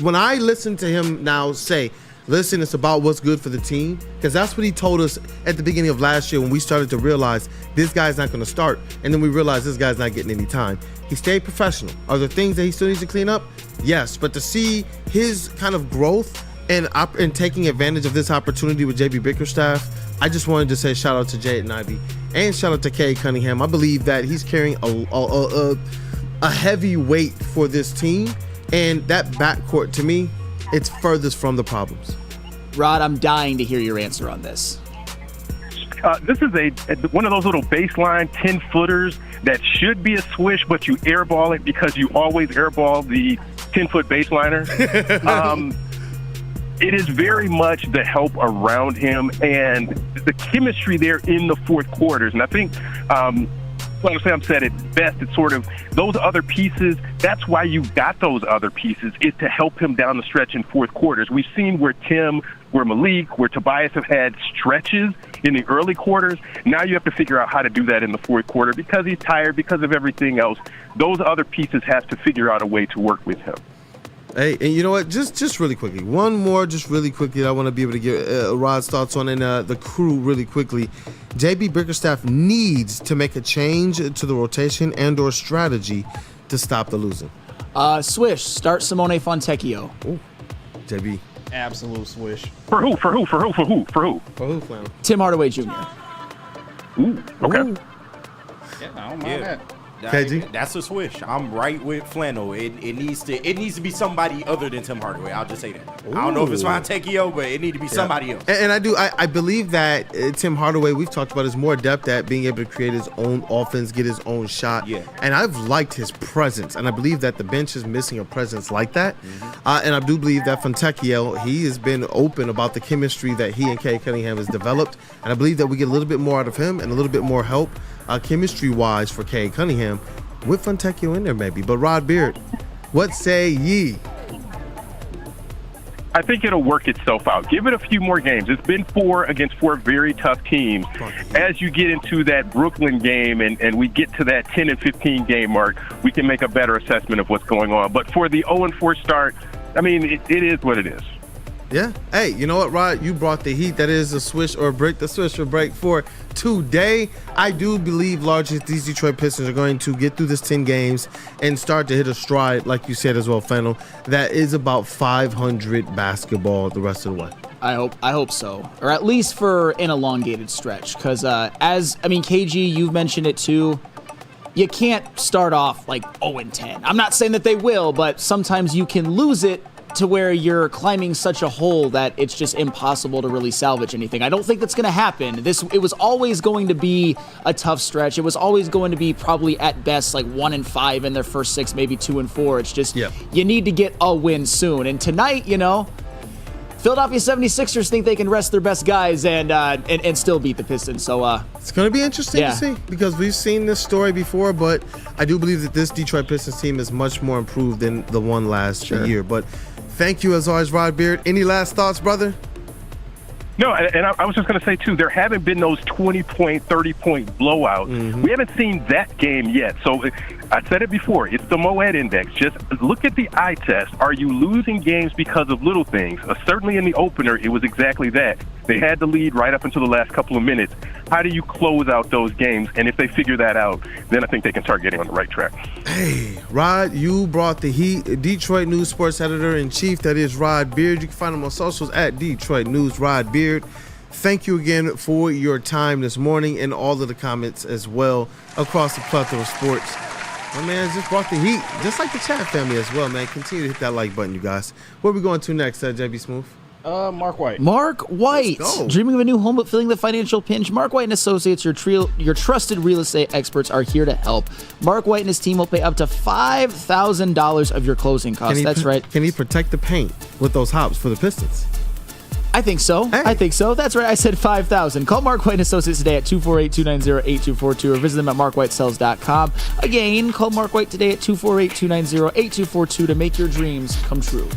When I listen to him now say, listen, it's about what's good for the team. Because that's what he told us at the beginning of last year when we started to realize this guy's not going to start. And then we realized this guy's not getting any time. He stayed professional. Are there things that he still needs to clean up? Yes. But to see his kind of growth and taking advantage of this opportunity with JB Bickerstaff, I just wanted to say shout out to Jaden Ivey and shout out to Cade Cunningham. I believe that he's carrying a heavy weight for this team. And that backcourt, to me, it's furthest from the problems. Rod, I'm dying to hear your answer on this. This is one of those little baseline 10-footers that should be a swish, but you airball it because you always airball the 10-foot baseliner. It is very much the help around him and the chemistry there in the fourth quarters. And I think Sam said it best. It's sort of those other pieces. That's why you got those other pieces, is to help him down the stretch in fourth quarters. We've seen where Tim, where Malik, where Tobias have had stretches in the early quarters. Now you have to figure out how to do that in the fourth quarter because he's tired, because of everything else. Those other pieces have to figure out a way to work with him. Hey, and you know what? Just really quickly. One more, just really quickly, that I want to be able to get Rod's thoughts on, and the crew really quickly. JB Bickerstaff needs to make a change to the rotation and or strategy to stop the losing. Swish, start Simone Fontecchio. Ooh, JB. Absolute swish. For who? Flannel? Tim Hardaway Jr. Ooh, okay. Ooh. Yeah, I don't mind that. KG? That's a swish. I'm right with Flannel. It needs to be somebody other than Tim Hardaway. I'll just say that. Ooh. I don't know if it's Fontecchio, but it need to be somebody else. And I believe that Tim Hardaway, we've talked about, is more adept at being able to create his own offense, get his own shot. Yeah. And I've liked his presence, and I believe that the bench is missing a presence like that. And I do believe that Fontecchio, he has been open about the chemistry that he and Cade Cunningham has developed, and I believe that we get a little bit more out of him and a little bit more help chemistry-wise for Cade Cunningham with Fontecchio in there maybe. But Rod Beard, what say ye? I think it'll work itself out. Give it a few more games. It's been 4 against 4 very tough teams. As you get into that Brooklyn game and we get to that 10 and 15 game mark, we can make a better assessment of what's going on. But for the 0-4 start, I mean, it is what it is. Yeah. Hey, you know what, Rod? You brought the heat. That is a swish or break. The swish or break for today. I do believe largely these Detroit Pistons are going to get through this 10 games and start to hit a stride, like you said as well, Flannel. That is about 500 basketball the rest of the way. I hope so, or at least for an elongated stretch. Because KG, you've mentioned it too. You can't start off like 0-10. I'm not saying that they will, but sometimes you can lose it to where you're climbing such a hole that it's just impossible to really salvage anything. I don't think that's going to happen. It was always going to be a tough stretch. It was always going to be probably at best like 1-5 in their first 6, maybe 2-4. It's just you need to get a win soon. And tonight, Philadelphia 76ers think they can rest their best guys and still beat the Pistons. So it's going to be interesting to see, because we've seen this story before, but I do believe that this Detroit Pistons team is much more improved than the one last year. But thank you as always, Rod Beard. Any last thoughts, brother? No, and I was just going to say, too, there haven't been those 20-point, 30-point blowouts. We haven't seen that game yet. So I said it before. It's the Moed Index. Just look at the eye test. Are you losing games because of little things? Certainly in the opener, it was exactly that. They had the lead right up until the last couple of minutes. How do you close out those games? And if they figure that out, then I think they can start getting on the right track. Hey, Rod, you brought the heat. Detroit News Sports Editor-in-Chief, that is Rod Beard. You can find him on socials at Detroit News Rod Beard. Thank you again for your time this morning and all of the comments as well across the plethora of sports. My man just brought the heat, just like the chat family as well, man. Continue to hit that like button, you guys. Where are we going to next, JB Smooth? Mark White. Mark White. Dreaming of a new home but feeling the financial pinch? Mark White & Associates, your trusted real estate experts, are here to help. Mark White and his team will pay up to $5,000 of your closing costs. That's right. Can he protect the paint with those hops for the Pistons? I think so. Hey. I think so. That's right. I said 5,000. Call Mark White & Associates today at 248-290-8242 or visit them at markwhitesells.com. Again, call Mark White today at 248-290-8242 to make your dreams come true.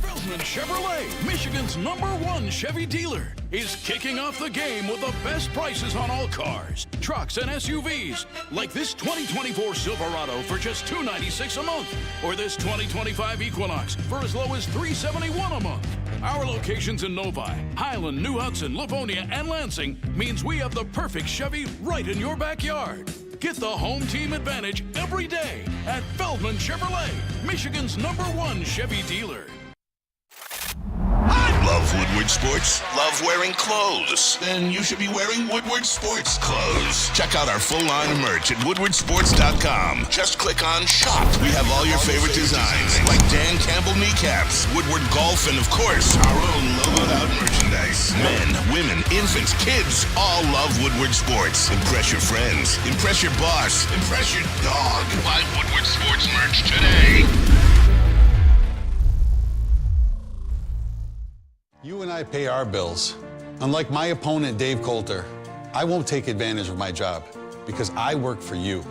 Feldman Chevrolet, Michigan's #1 Chevy dealer, is kicking off the game with the best prices on all cars, trucks, and SUVs, like this 2024 Silverado for just $296 a month, or this 2025 Equinox for as low as $371 a month. Our locations in Novi, Highland, New Hudson, Livonia, and Lansing means we have the perfect Chevy right in your backyard. Get the home team advantage every day at Feldman Chevrolet, Michigan's #1 Chevy dealer. Love Woodward Sports? Love wearing clothes? Then you should be wearing Woodward Sports clothes. Check out our full line of merch at woodwardsports.com. Just click on Shop. We have all your favorite designs, like Dan Campbell kneecaps, Woodward Golf, and of course, our own logoed out merchandise. Men, women, infants, kids all love Woodward Sports. Impress your friends. Impress your boss. Impress your dog. Buy Woodward Sports merch today. You and I pay our bills. Unlike my opponent, Dave Coulter, I won't take advantage of my job because I work for you.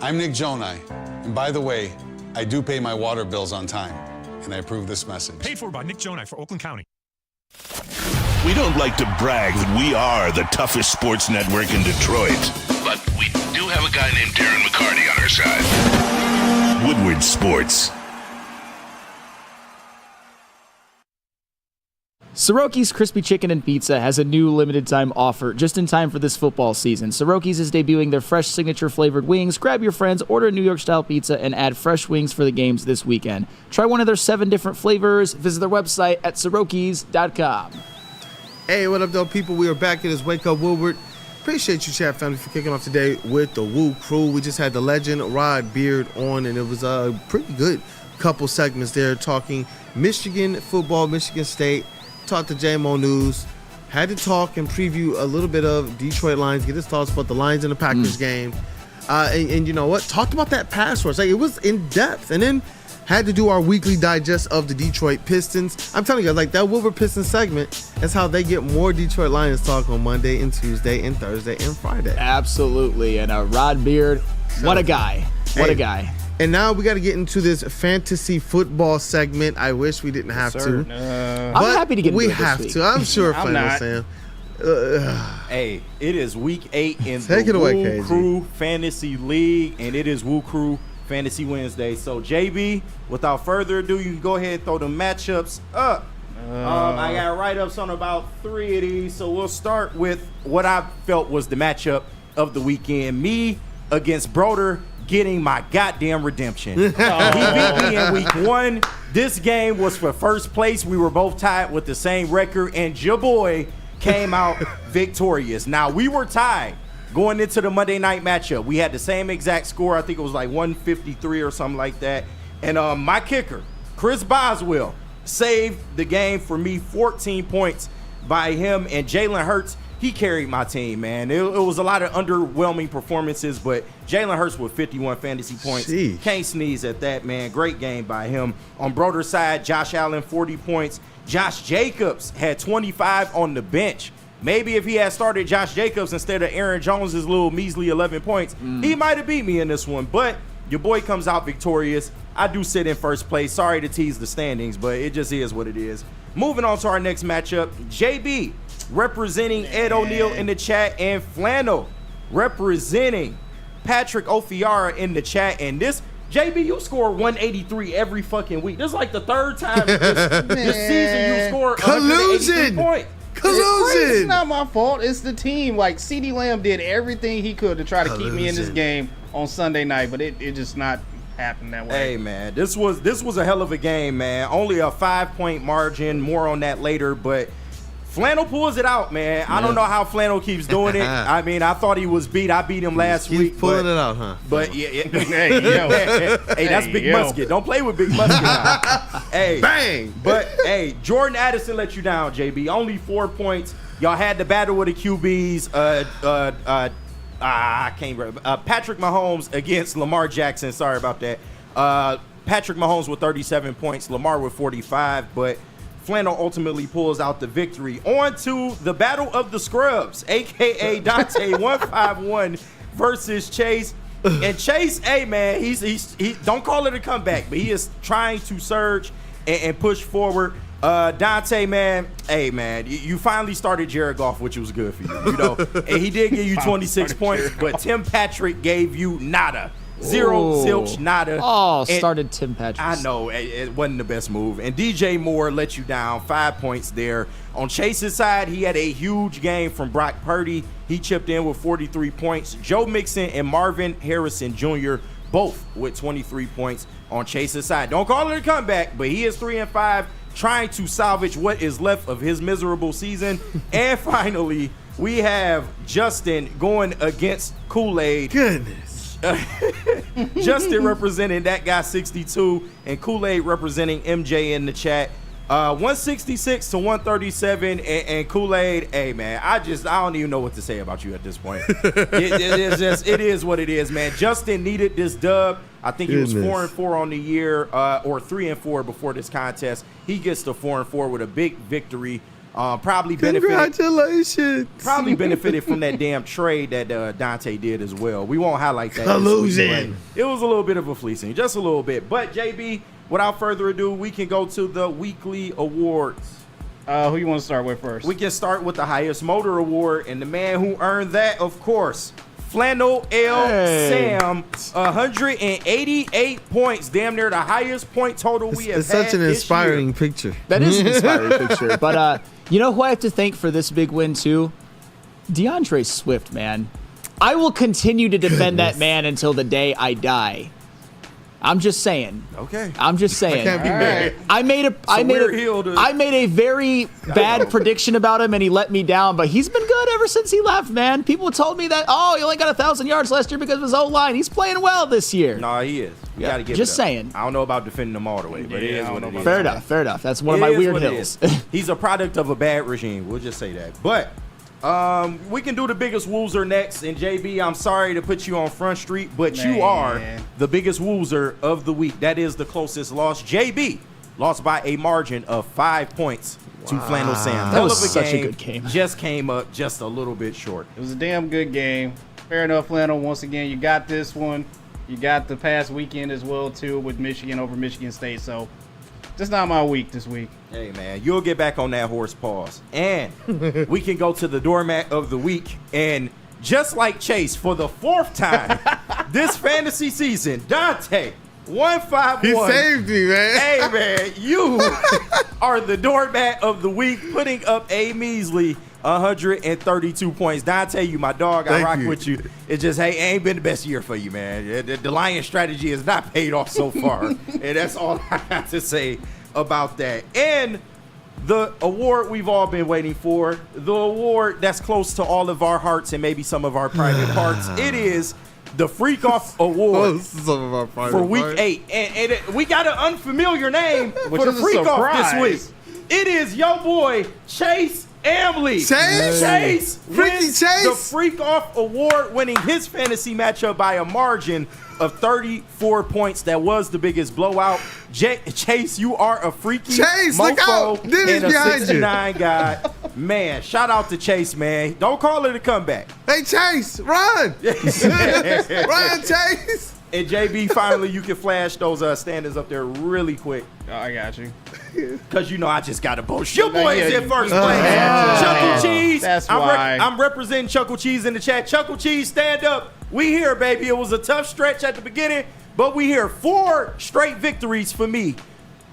I'm Nick Jonai, and by the way, I do pay my water bills on time, and I approve this message. Paid for by Nick Jonai for Oakland County. We don't like to brag that we are the toughest sports network in Detroit, but we do have a guy named Darren McCarty on our side. Woodward Sports. Soroki's Crispy Chicken and Pizza has a new limited time offer just in time for this football season. Soroki's is debuting their fresh signature flavored wings. Grab your friends, order a New York style pizza, and add fresh wings for the games this weekend. Try one of their 7 different flavors. Visit their website at sorokis.com. Hey, what up, though, people? We are back. It is Wake Up Woodward. Appreciate you, chat family, for kicking off today with the WUW Crew. We just had the legend Rod Beard on, and it was a pretty good couple segments there talking Michigan football, Michigan State. Talked to JMO News, had to talk and preview a little bit of Detroit Lions, get his thoughts about the Lions and the Packers game. And you know what? Talked about that pass rush. Like, it was in depth. And then had to do our weekly digest of the Detroit Pistons. I'm telling you, like, that Woodward Pistons segment is how they get more Detroit Lions talk on Monday and Tuesday and Thursday and Friday. Absolutely. And Rod Beard, what a guy. What a guy. And now we got to get into this fantasy football segment. I wish we didn't have to. I'm happy to get into it this We have week. to. I'm sure Flannel Sam. Hey, it is week 8 in Take the it away, WUW KG. Crew Fantasy League, and it is WUW Crew Fantasy Wednesday. So, JB, without further ado, you can go ahead and throw the matchups up. I got write-ups on about 3 of these, so we'll start with what I felt was the matchup of the weekend. Me against Broder getting my goddamn redemption. He beat me in week 1. This game was for first place. We were both tied with the same record, and your boy came out victorious. Now, we were tied going into the Monday night matchup. We had the same exact score. I think it was like 153 or something like that. And my kicker, Chris Boswell, saved the game for me. 14 points by him, and Jalen Hurts, he carried my team, man. It was a lot of underwhelming performances, but Jalen Hurts with 51 fantasy points. Jeez. Can't sneeze at that, man. Great game by him. On Broder's side, Josh Allen, 40 points. Josh Jacobs had 25 on the bench. Maybe if he had started Josh Jacobs instead of Aaron Jones' little measly 11 points, he might have beat me in this one. But your boy comes out victorious. I do sit in first place. Sorry to tease the standings, but it just is what it is. Moving on to our next matchup, JB representing Ed O'Neill in the chat, and Flannel representing Patrick Ofiara in the chat. And this, JB, you score 183 every fucking week. This is like the 3rd time this season you scored 183 points. It's not my fault. It's the team. Like, CeeDee Lamb did everything he could to try to keep me in this game on Sunday night, but it just not happened that way. Hey, man, this was a hell of a game, man. Only a 5-point margin. More on that later, but Flannel pulls it out, man. Yeah. I don't know how Flannel keeps doing it. I mean, I thought he was beat. I beat him last week. Pulling it out, huh? But yeah. Hey, that's Big Musket. Don't play with Big Musket now. Hey, bang. But hey, Jordan Addison let you down, JB. Only 4 points. Y'all had the battle with the QBs. I can't remember. Patrick Mahomes against Lamar Jackson. Sorry about that. Patrick Mahomes with 37 points. Lamar with 45, but Flannel ultimately pulls out the victory. On to the Battle of the Scrubs, a.k.a. Dante 151 versus Chase. And Chase, hey, man, he don't call it a comeback, but he is trying to surge. and push forward. Dante, man, hey, man, you finally started Jared Goff, which was good for you, you know. And he did give you 26 points, but Tim Patrick gave you nada. Zero, zilch, nada. Oh, And started Tim Patrick. I know, it wasn't the best move. And DJ Moore let you down, 5 points there. On Chase's side, he had a huge game from Brock Purdy. He chipped in with 43 points. Joe Mixon and Marvin Harrison Jr. both with 23 points on Chase's side. Don't call it a comeback, but he is 3-5, trying to salvage what is left of his miserable season. And finally, we have Justin going against Kool-Aid. Goodness. Justin representing that guy 62 and Kool-Aid representing MJ in the chat. 166 to 137 and Kool-Aid, hey man, I don't even know what to say about you at this point. It is what it is, man. Justin needed this dub. I think he was 4-4 on the year, or 3-4 before this contest. He gets to 4-4 with a big victory. Probably Congratulations. Probably benefited from that damn trade that Dante did as well. We won't highlight that. Collusion. It was a little bit of a fleecing, just a little bit. But JB, without further ado, we can go to the weekly awards. Who you want to start with first? We can start with the highest motor award, and the man who earned that, of course, Flannel L. Sam, 188 points, damn near the highest point total we have had. It's such an inspiring year. picture. That is an inspiring picture. But you know who I have to thank for this big win too? DeAndre Swift, man. I will continue to defend that man until the day I die. I'm just saying. Okay. I'm just saying. I can't be mad. I made a very bad prediction about him, and he let me down. But he's been good ever since he left, man. People told me that, he only got 1,000 yards last year because of his O-line. He's playing well this year. No, he is. You gotta give just it up. saying. I don't know about defending him all the way, but it is what it is. Fair enough. That's one of my weird hills. He's a product of a bad regime. We'll just say that. But we can do the biggest loser next. And JB, I'm sorry to put you on Front Street, but you are the biggest loser of the week. That is the closest loss. JB lost by a margin of 5 points to Flannel Sam. That was such a good game. Just came up just a little bit short. It was a damn good game. Fair enough, Flannel. Once again, you got this one. You got the past weekend as well, too, with Michigan over Michigan State. So, just not my week this week. Hey, man, you'll get back on that horse pause. And we can go to the doormat of the week. And just like Chase, for the fourth time this fantasy season, Dante, 151. He saved me, man. Hey, man, you are the doormat of the week, putting up a measly 132 points. Dante, you my dog. I rock with you. It's just, hey, it ain't been the best year for you, man. The Lion strategy has not paid off so far. And that's all I have to say about that. And the award we've all been waiting for, the award that's close to all of our hearts and maybe some of our private parts. It is the Freak Off Award for Week 8. And we got an unfamiliar name for the Freak Off this week. It is your boy, Chase Amley. Chase wins the Freak Off Award, winning his fantasy matchup by a margin of 34 points. That was the biggest blowout. Chase, you are a freaky Chase, look out. and a 69 guy. Man, shout out to Chase, man. Don't call it a comeback. Hey, Chase, run. Run, Chase. And JB, finally, you can flash those standings up there really quick. Oh, I got you. Because, I just got to boast. Your boy is in first place. Chuckle Cheese. That's why. I'm representing Chuckle Cheese in the chat. Chuckle Cheese, stand up. We here, baby. It was a tough stretch at the beginning, but we here. 4 straight victories for me.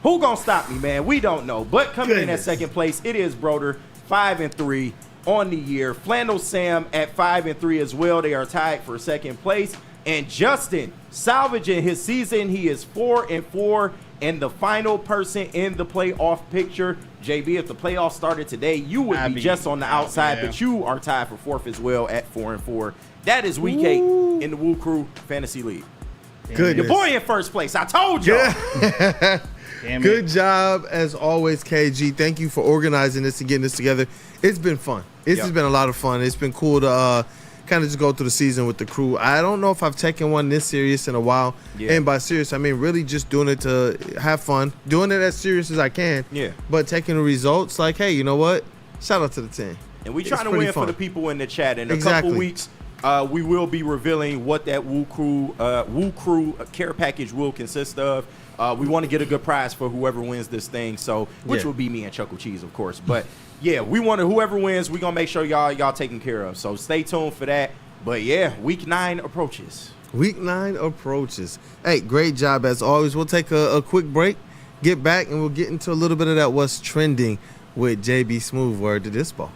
Who gonna stop me, man? We don't know. But coming in at second place, it is Broder, 5-3 on the year. Flannel Sam at 5-3 as well. They are tied for second place. And Justin salvaging his season. He is 4-4 and the final person in the playoff picture. JB, if the playoffs started today, you would be just on the outside, but you are tied for 4th as well at 4-4. That is week 8 in the WUW Crew Fantasy League. Goodness. Your boy in first place. I told you. Good job as always, KG. Thank you for organizing this and getting this together. It's been fun. It's been a lot of fun. It's been cool to kind of just go through the season with the crew. I don't know if I've taken one this serious in a while. And by serious, I mean really just doing it to have fun, doing it as serious as I can. But taking the results like, hey, you know what? Shout out to the team. And we trying to win for the people in the chat. In a couple weeks, We will be revealing what that WUW Crew care package will consist of. We want to get a good prize for whoever wins this thing, which will be me and Chuckle Cheese, of course. But yeah, we want to whoever wins, we're gonna make sure y'all taken care of. So stay tuned for that. But yeah, week 9 approaches. Week 9 approaches. Hey, great job as always. We'll take a quick break, get back, and we'll get into a little bit of that what's trending with JB Smooth. Word to this ball.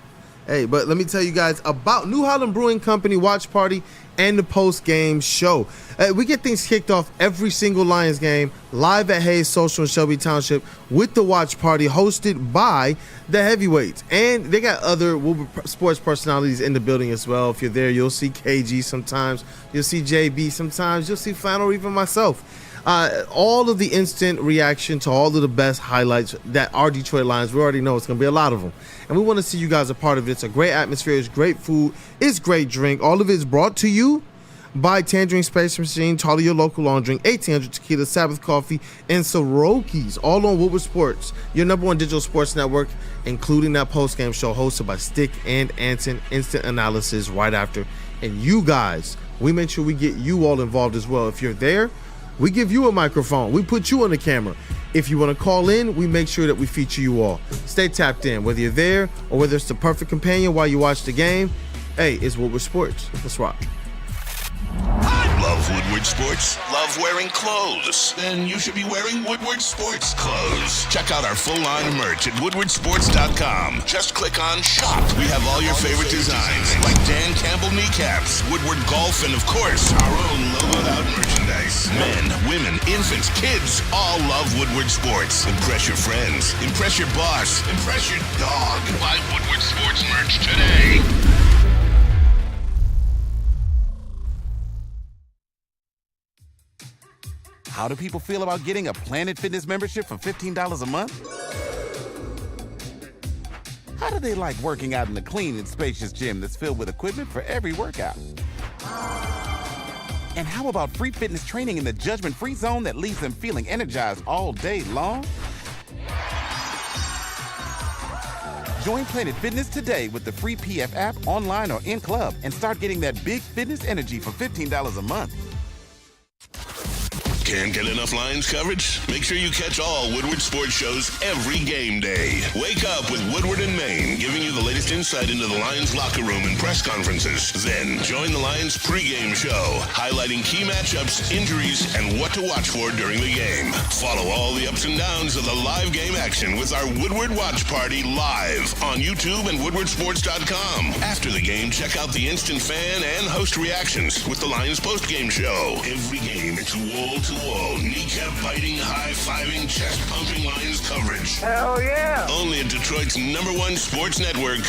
Hey, but let me tell you guys about New Holland Brewing Company watch party and the post-game show. We get things kicked off every single Lions game live at Hayes Social in Shelby Township with the watch party hosted by the Heavyweights. And they got other WUW sports personalities in the building as well. If you're there, you'll see KG sometimes. You'll see JB sometimes. You'll see Flannel or even myself. All of the instant reaction to all of the best highlights that are Detroit Lions. We already know it's going to be a lot of them. And we want to see you guys a part of it. It's a great atmosphere. It's great food. It's great drink. All of it is brought to you by Tangerine Space Machine, Talia Your Local Long Drink, 1800 Tequila, Sabbath Coffee, and Soroki's. All on Woodward Sports, your #1 digital sports network, including that post-game show hosted by Stick and Anson, instant analysis right after. And you guys, we make sure we get you all involved as well. If you're there, we give you a microphone. We put you on the camera. If you want to call in, we make sure that we feature you all. Stay tapped in, whether you're there or whether it's the perfect companion while you watch the game. Hey, it's Woodward Sports. Let's rock. Love Woodward Sports? Love wearing clothes? Then you should be wearing Woodward Sports clothes. Check out our full line of merch at woodwardsports.com. Just click on shop. We have all your favorite designs, like Dan Campbell kneecaps, Woodward golf, and of course, our own logoed out merchandise. Men, women, infants, kids all love Woodward Sports. Impress your friends. Impress your boss. Impress your dog. Buy Woodward Sports merch today. How do people feel about getting a Planet Fitness membership for $15 a month? How do they like working out in a clean and spacious gym that's filled with equipment for every workout? And how about free fitness training in the judgment-free zone that leaves them feeling energized all day long? Join Planet Fitness today with the free PF app, online or in club, and start getting that big fitness energy for $15 a month. Can't get enough Lions coverage? Make sure you catch all Woodward sports shows every game day. Wake up with Woodward and Maine, giving you the latest insight into the Lions locker room and press conferences. Then join the Lions pregame show, highlighting key matchups, injuries, and what to watch for during the game. Follow all the ups and downs of the live game action with our Woodward Watch Party live on YouTube and woodwardsports.com. After the game, check out the instant fan and host reactions with the Lions postgame show. Every game, it's wall-to-wall, kneecap-biting, high-fiving, chest-pumping Lions coverage. Hell yeah! Only at Detroit's #1 sports network,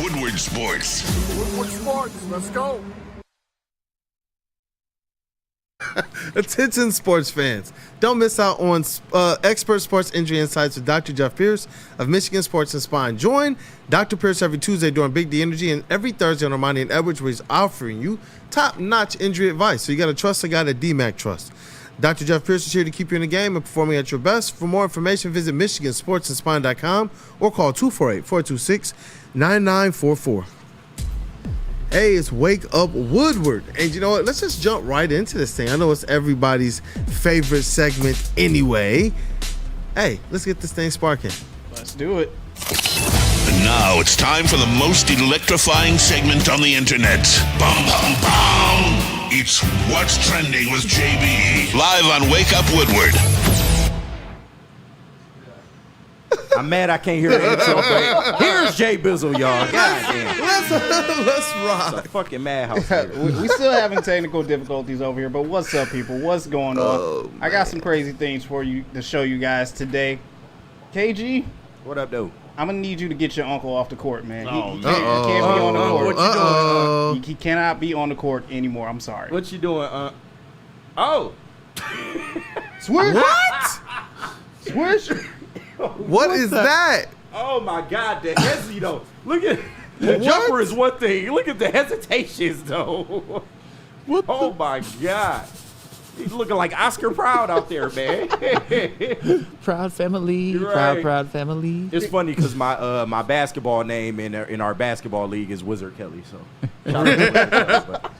Woodward Sports. Woodward Sports, let's go. Attention sports fans. Don't miss out on expert sports injury insights with Dr. Jeff Pierce of Michigan Sports and Spine. Join Dr. Pierce every Tuesday during Big D Energy and every Thursday on Ermanni and Edwards, where he's offering you top-notch injury advice. So you got to trust the guy that DMAC trusts. Dr. Jeff Pierce is here to keep you in the game and performing at your best. For more information, visit MichiganSportsAndSpine.com or call 248-426-9944. Hey, it's Wake Up Woodward. And you know what? Let's just jump right into this thing. I know it's everybody's favorite segment anyway. Hey, let's get this thing sparking. Let's do it. And now it's time for the most electrifying segment on the internet. Bum, bum, bum. It's What's Trending with JB. Live on Wake Up Woodward. I'm mad I can't hear the intro, but here's Jay Bizzle, y'all. God damn. Let's rock. It's a fucking madhouse here. We still having technical difficulties over here, but what's up, people? What's going on? I got some crazy things for you to show you guys today. KG? What up, dude? I'm going to need you to get your uncle off the court, man. He can't be on the court. What you doing? He cannot be on the court anymore. I'm sorry. What you doing? Oh. Swish? What? Swish? What is that? Oh my God, the hezzy though. Look at the jumper is one thing. Look at the hesitations though. Oh my God. He's looking like Oscar Proud out there, man. Proud family, Right. proud family. It's funny because my basketball name in our basketball league is Wizard Kelly. So shout out to Wizard Kelly, but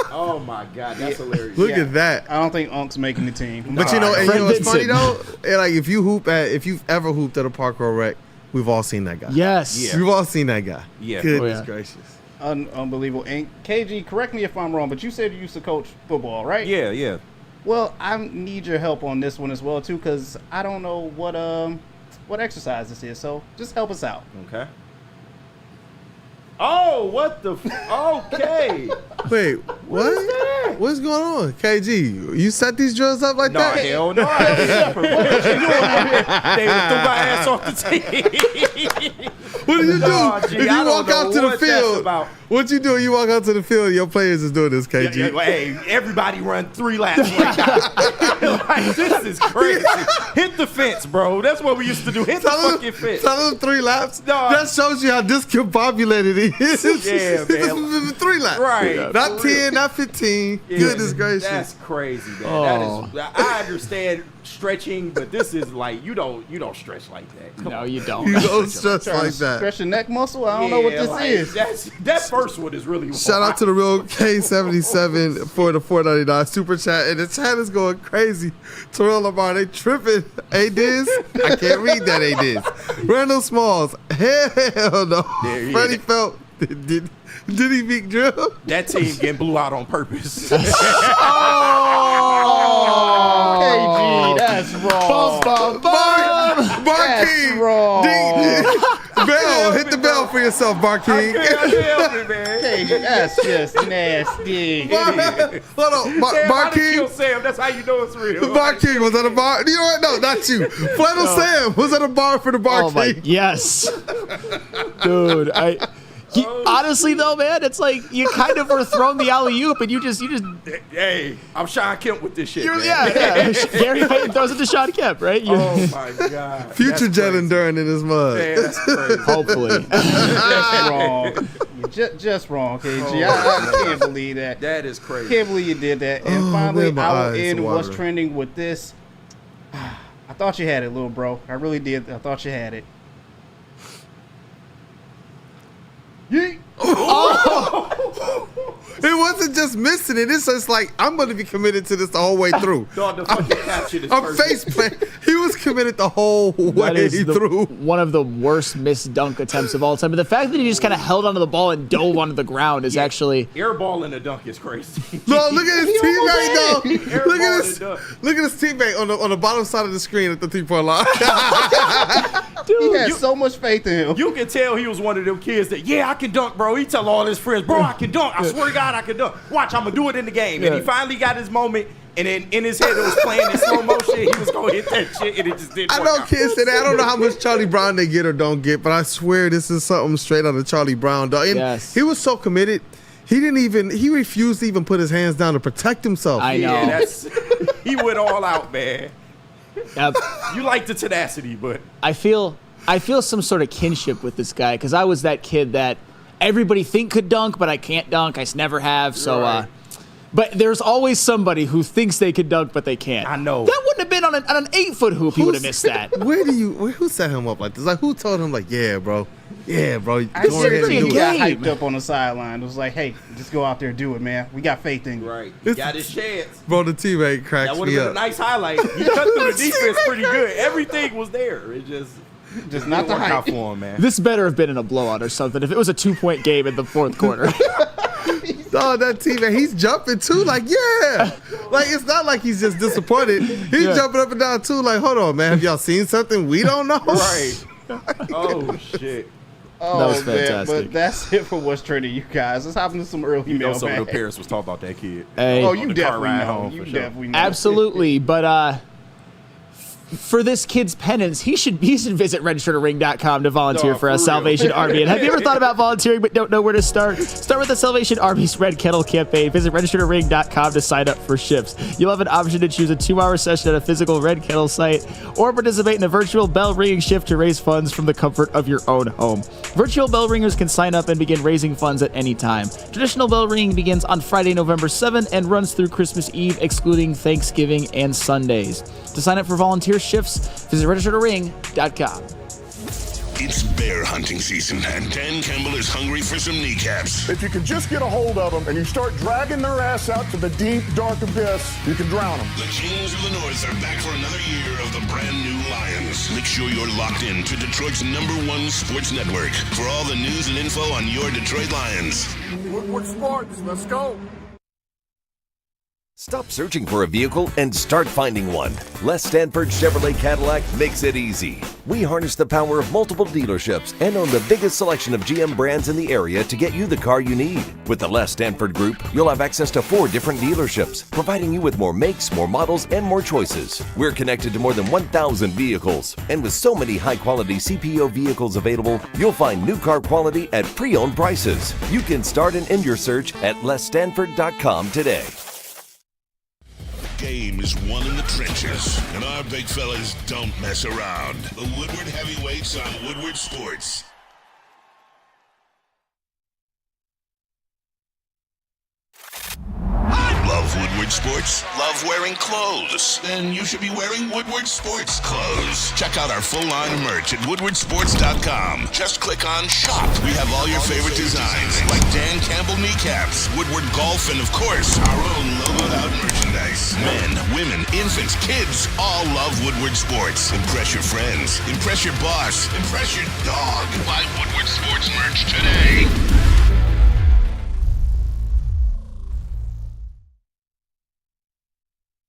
Oh my God, that's hilarious. Look at that. I don't think Unk's making the team. But you know what's funny though? Like if you've ever hooped at a park or a rec, we've all seen that guy. Yes. Yeah. We've all seen that guy. Yeah. Goodness gracious. Unbelievable. And KG, correct me if I'm wrong, but you said you used to coach football, right? Yeah. Well, I need your help on this one as well too, because I don't know what exercise this is. So just help us out. Okay. Oh, what the? Okay. Wait, what? What's going on, KG? You set these drills up like that? Hell no. What you doing out here? They threw my ass off the team. What do you do? No, G, if you I don't walk out know to the what that's field, about. what you do? You walk out to the field, your players is doing this, KG. Hey, everybody run 3 laps right now. Like, this is crazy. Hit the fence, bro. That's what we used to do. Hit the fucking fence. Tell them 3 laps. No. That shows you how discombobulated he is. Yeah, man. 3 laps. Right. Not 10, not 15. Yeah, Goodness gracious. That's crazy, man. That is. I understand stretching, but this is like you don't stretch like that. Come on. You don't. You don't stretch like that. Stretch your neck muscle? I don't know what this is. That first one is really. Shout out to the real K77 for the $4.99 super chat, and the chat is going crazy. Terrell Lamar, they tripping. A-Diz? I can't read that A-Diz. Randall Smalls, hell no. Freddie Felt, did he beat Drill? That team getting blew out on purpose. KG, that's wrong. Bar King. Wrong. Bell, hit the bell for yourself, Bar King. I can't help it, man. KG, that's just nasty. Hold on, Bar King. Kill Sam. That's how you know it's real. Bar King was at a bar. You know what? No, not you. Flannel Sam was at a bar for the Bar King. Yes. Dude, honestly though, man, it's like you kind of were thrown the alley-oop and you just. Hey, I'm Sean Kemp with this shit, man. Yeah. Gary Payton throws it to Sean Kemp, right? Oh my God. Future Jalen Duran in his mug. Man, that's crazy. Hopefully. Just wrong. Just wrong, KG. I can't believe that. That is crazy. Can't believe you did that. And finally, my I will eyes end what's watering. trending with this. I thought you had it, little bro. I really did. I thought you had it. Yeet. It wasn't just missing it. It's just like I'm going to be committed to this the whole way through. I'm face plant. He was committed the whole way through. One of the worst missed dunk attempts of all time. But the fact that he just kind of held onto the ball and dove onto the ground is actually Airball in a dunk is crazy. No, look at his teammate though. Look at his teammate on the bottom side of the screen at the 3-point line. Dude, he had so much faith in him. You can tell he was one of them kids that, I can dunk, bro. He tell all his friends, bro, I can dunk. I swear to God, I can dunk. Watch, I'm going to do it in the game. And he finally got his moment, and then in his head it was playing in slow motion. He was going to hit that shit, and it just didn't I work know out. kids say that. I don't know how much Charlie Brown they get or don't get, but I swear this is something straight out of Charlie Brown. Dog. And he was so committed. He refused to even put his hands down to protect himself. I know. Yeah, he went all out, man. You like the tenacity, but I feel some sort of kinship with this guy because I was that kid that everybody think could dunk, but I can't dunk. I never have. So, but there's always somebody who thinks they could dunk, but they can't. I know. That wouldn't have been on an 8-foot hoop. He would have missed that. Who set him up like this? Like who told him like, yeah, bro. I go ahead and do got it. hyped up on the sideline. It was like, hey, just go out there and do it, man. We got faith in you. Right. He got his chance. Bro, the teammate cracks That would me have been up. a nice highlight. He cut through the defense pretty good. Everything was there. It just not the work out hype. for him, man. This better have been in a blowout or something. If it was a 2-point game in the fourth quarter. Dog, that teammate, he's jumping too. Like, yeah. Like, it's not like he's just disappointed. He's jumping up and down too. Like, hold on, man. Have y'all seen something we don't know? Right. Oh, shit. Oh, That was fantastic. man, but that's it for what's trending, you guys. Let's hop into some early You know, some of mailbag. the parents was talking about that kid. Hey. Oh, On you the car definitely ride know. home, You for sure. definitely know. Absolutely. But for this kid's penance, he should visit registertoring.com to volunteer for a for Salvation real. Army. And have you ever thought about volunteering but don't know where to start? Start with the Salvation Army's Red Kettle campaign. Visit registertoring.com to sign up for shifts. You'll have an option to choose a 2-hour session at a physical Red Kettle site or participate in a virtual bell ringing shift to raise funds from the comfort of your own home. Virtual bell ringers can sign up and begin raising funds at any time. Traditional bell ringing begins on Friday, November 7th and runs through Christmas Eve, excluding Thanksgiving and Sundays. To sign up for volunteer shifts, visit registertoring.com. It's bear hunting season, and Dan Campbell is hungry for some kneecaps. If you can just get a hold of them and you start dragging their ass out to the deep, dark abyss, you can drown them. The Kings of the North are back for another year of the brand new Lions. Make sure you're locked in to Detroit's #1 sports network for all the news and info on your Detroit Lions. Woodward Sports, let's go. Stop searching for a vehicle and start finding one. Les Stanford Chevrolet Cadillac makes it easy. We harness the power of multiple dealerships and own the biggest selection of GM brands in the area to get you the car you need. With the Les Stanford Group, you'll have access to 4 different dealerships, providing you with more makes, more models, and more choices. We're connected to more than 1,000 vehicles. And with so many high-quality CPO vehicles available, you'll find new car quality at pre-owned prices. You can start and end your search at lesstanford.com today. Game is won in the trenches, and our big fellas don't mess around. The Woodward Heavyweights on Woodward Sports. Love Woodward Sports? Love wearing clothes? Then you should be wearing Woodward Sports clothes. Check out our full line of merch at woodwardsports.com. Just click on Shop. We have all your favorite designs, like Dan Campbell kneecaps, Woodward Golf, and of course, our own logoed out merchandise. Men, women, infants, kids all love Woodward Sports. Impress your friends. Impress your boss. Impress your dog. Buy Woodward Sports merch today.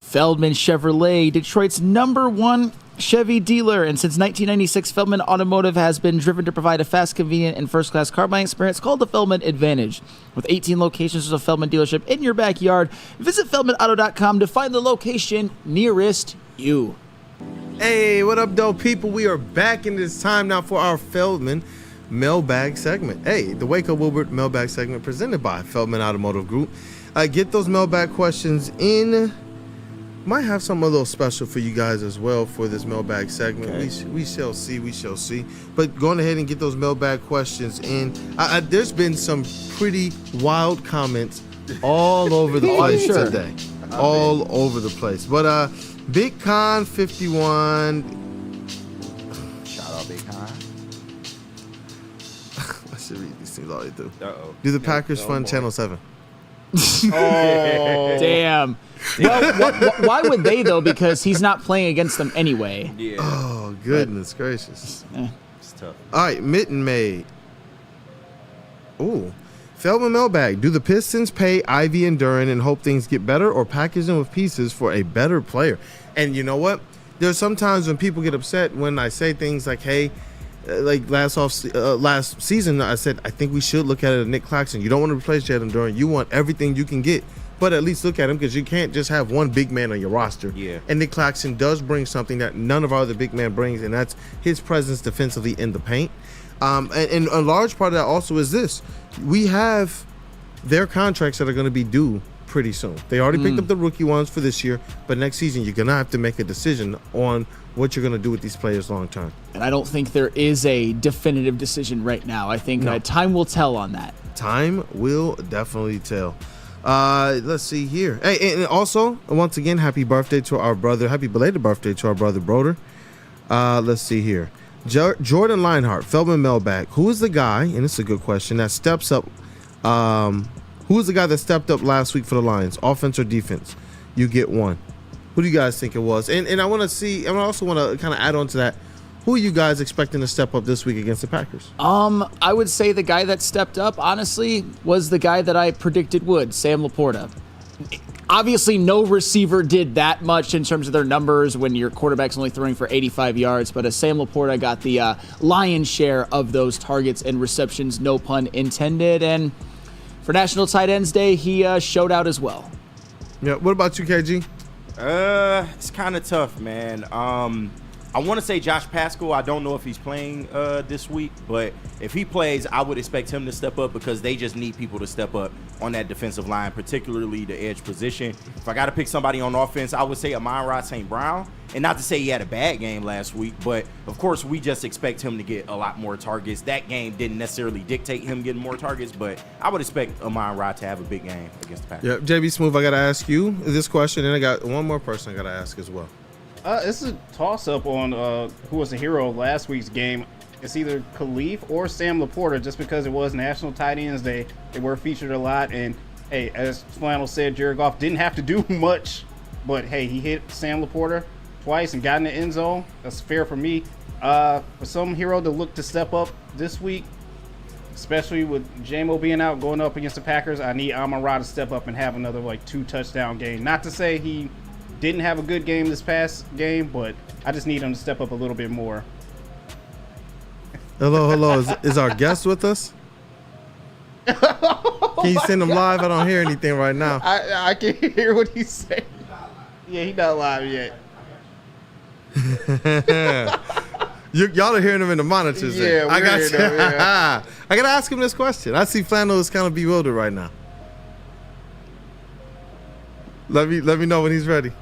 Feldman Chevrolet, Detroit's #1 Chevy dealer, and since 1996, Feldman Automotive has been driven to provide a fast, convenient, and first-class car buying experience called the Feldman Advantage. With 18 locations of a Feldman dealership in your backyard, visit feldmanauto.com to find the location nearest you. Hey, what up, though, people? We are back, and it's time now for our Feldman Mailbag segment. Hey, the Wake Up Woodward Mailbag segment presented by Feldman Automotive Group. Get those mailbag questions in. Might have something a little special for you guys as well for this mailbag segment. Okay. We shall see. But going ahead and get those mailbag questions in. There's been some pretty wild comments all over the place today. All over the place. But Big Con 51. Shout out Big Con. I should read these things all the way through. Uh-oh. Do the Packers fund Channel 7? Oh, damn. Well, why would they, though? Because he's not playing against them anyway. Yeah. Oh, goodness gracious. It's tough. All right, Mitten Maid. Ooh. Feldman Mailbag. Do the Pistons pay Ivy and Duran and hope things get better, or package them with pieces for a better player? And you know what? There's sometimes when people get upset when I say things like, hey, like last season, I said, I think we should look at it as Nick Claxton. You don't want to replace Jalen Duran. You want everything you can get. But at least look at him, because you can't just have one big man on your roster. Yeah. And Nick Claxton does bring something that none of our other big men brings, and that's his presence defensively in the paint. And a large part of that also is this. We have their contracts that are going to be due pretty soon. They already picked up the rookie ones for this year, but next season you're going to have to make a decision on what you're going to do with these players long term. And I don't think there is a definitive decision right now. I think time will tell on that. Time will definitely tell. Let's see here. Hey, and also, once again, happy birthday to our brother. Happy belated birthday to our brother Broder. Let's see here. Jordan Lionheart, Feldman Mailbag. Who is the guy, and this is a good question, that steps up? Who is the guy that stepped up last week for the Lions? Offense or defense? You get one. Who do you guys think it was? And I want to see, I also want to kind of add on to that. Who are you guys expecting to step up this week against the Packers? I would say the guy that stepped up, honestly, was the guy that I predicted would, Sam Laporta. Obviously, no receiver did that much in terms of their numbers when your quarterback's only throwing for 85 yards, but Sam Laporta got the lion's share of those targets and receptions, no pun intended. And for National Tight Ends Day, he showed out as well. Yeah. What about you, KG? It's kind of tough, man. I want to say Josh Pascal. I don't know if he's playing this week, but if he plays, I would expect him to step up because they just need people to step up on that defensive line, particularly the edge position. If I got to pick somebody on offense, I would say Amon-Ra St. Brown. And not to say he had a bad game last week, but of course we just expect him to get a lot more targets. That game didn't necessarily dictate him getting more targets, but I would expect Amon-Ra to have a big game against the Packers. Yeah, JB Smooth, I got to ask you this question, and I got one more person I got to ask as well. It's a toss-up on who was the hero of last week's game. it's either Khalif or Sam Laporta, just because it was National Tight Ends Day. They were featured a lot, and hey, as Flannel said, Jared Goff didn't have to do much, but hey, he hit Sam Laporta twice and got in the end zone. That's fair for me. For some hero to look to step up this week, especially with J-Mo being out going up against the Packers, I need Amon-Ra to step up and have another 2-touchdown game. Not to say he didn't have a good game this past game, but I just need him to step up a little bit more. Hello. Is our guest with us? Can you send him live? I don't hear anything right now. I can hear what he's saying. Yeah, he's not live yet. Y'all are hearing him in the monitors. Yeah, I got you. Yeah. I gotta ask him this question. I see Flannel is kind of bewildered right now. Let me know when he's ready.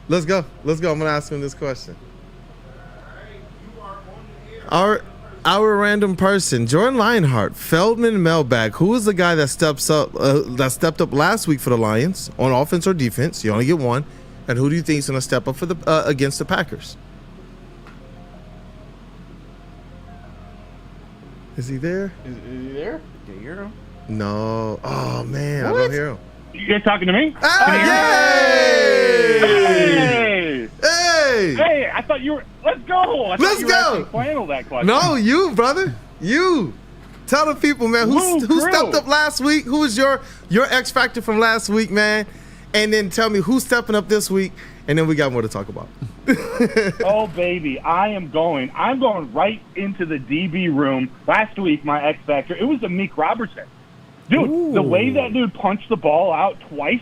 Let's go. I'm gonna ask him this question. Our random person, Jordan Lionheart, Feldman Mailbag. Who is the guy that stepped up last week for the Lions on offense or defense? You only get one. And who do you think is going to step up for the against the Packers? Is he there? Is he there? Can you hear him? No. Oh man, What? I don't hear him. You guys talking to me? Hey! Hey! I thought you were. Let's go! Let's go! Flannel that question. No, you brother, you. Tell the people, man, who stepped up last week? Who was your X factor from last week, man? And then tell me who's stepping up this week, and then we got more to talk about. Oh baby, I'm going right into the DB room. Last week, my X factor, it was Amik Robertson. Dude, the way that dude punched the ball out twice,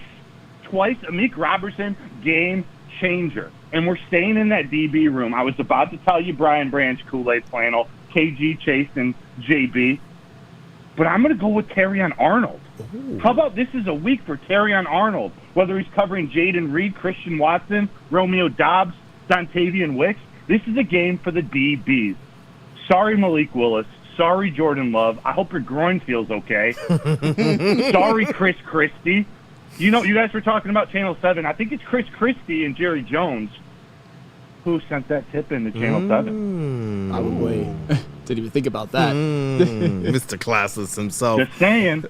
Amik Robertson, game changer. And we're staying in that DB room. I was about to tell you Brian Branch, Kool-Aid Flannel, KG, Chase, and JB. But I'm going to go with Terrion Arnold. Ooh. How about this is a week for Terrion Arnold? Whether he's covering Jaden Reed, Christian Watson, Romeo Dobbs, Dontavian Wicks, this is a game for the DBs. Sorry, Malik Willis. Sorry, Jordan Love. I hope your groin feels okay. Sorry, Chris Christie. You know, you guys were talking about Channel 7. I think it's Chris Christie and Jerry Jones who sent that tip into Channel 7. I would wait. Didn't even think about that. Mr. Classless himself. Just saying.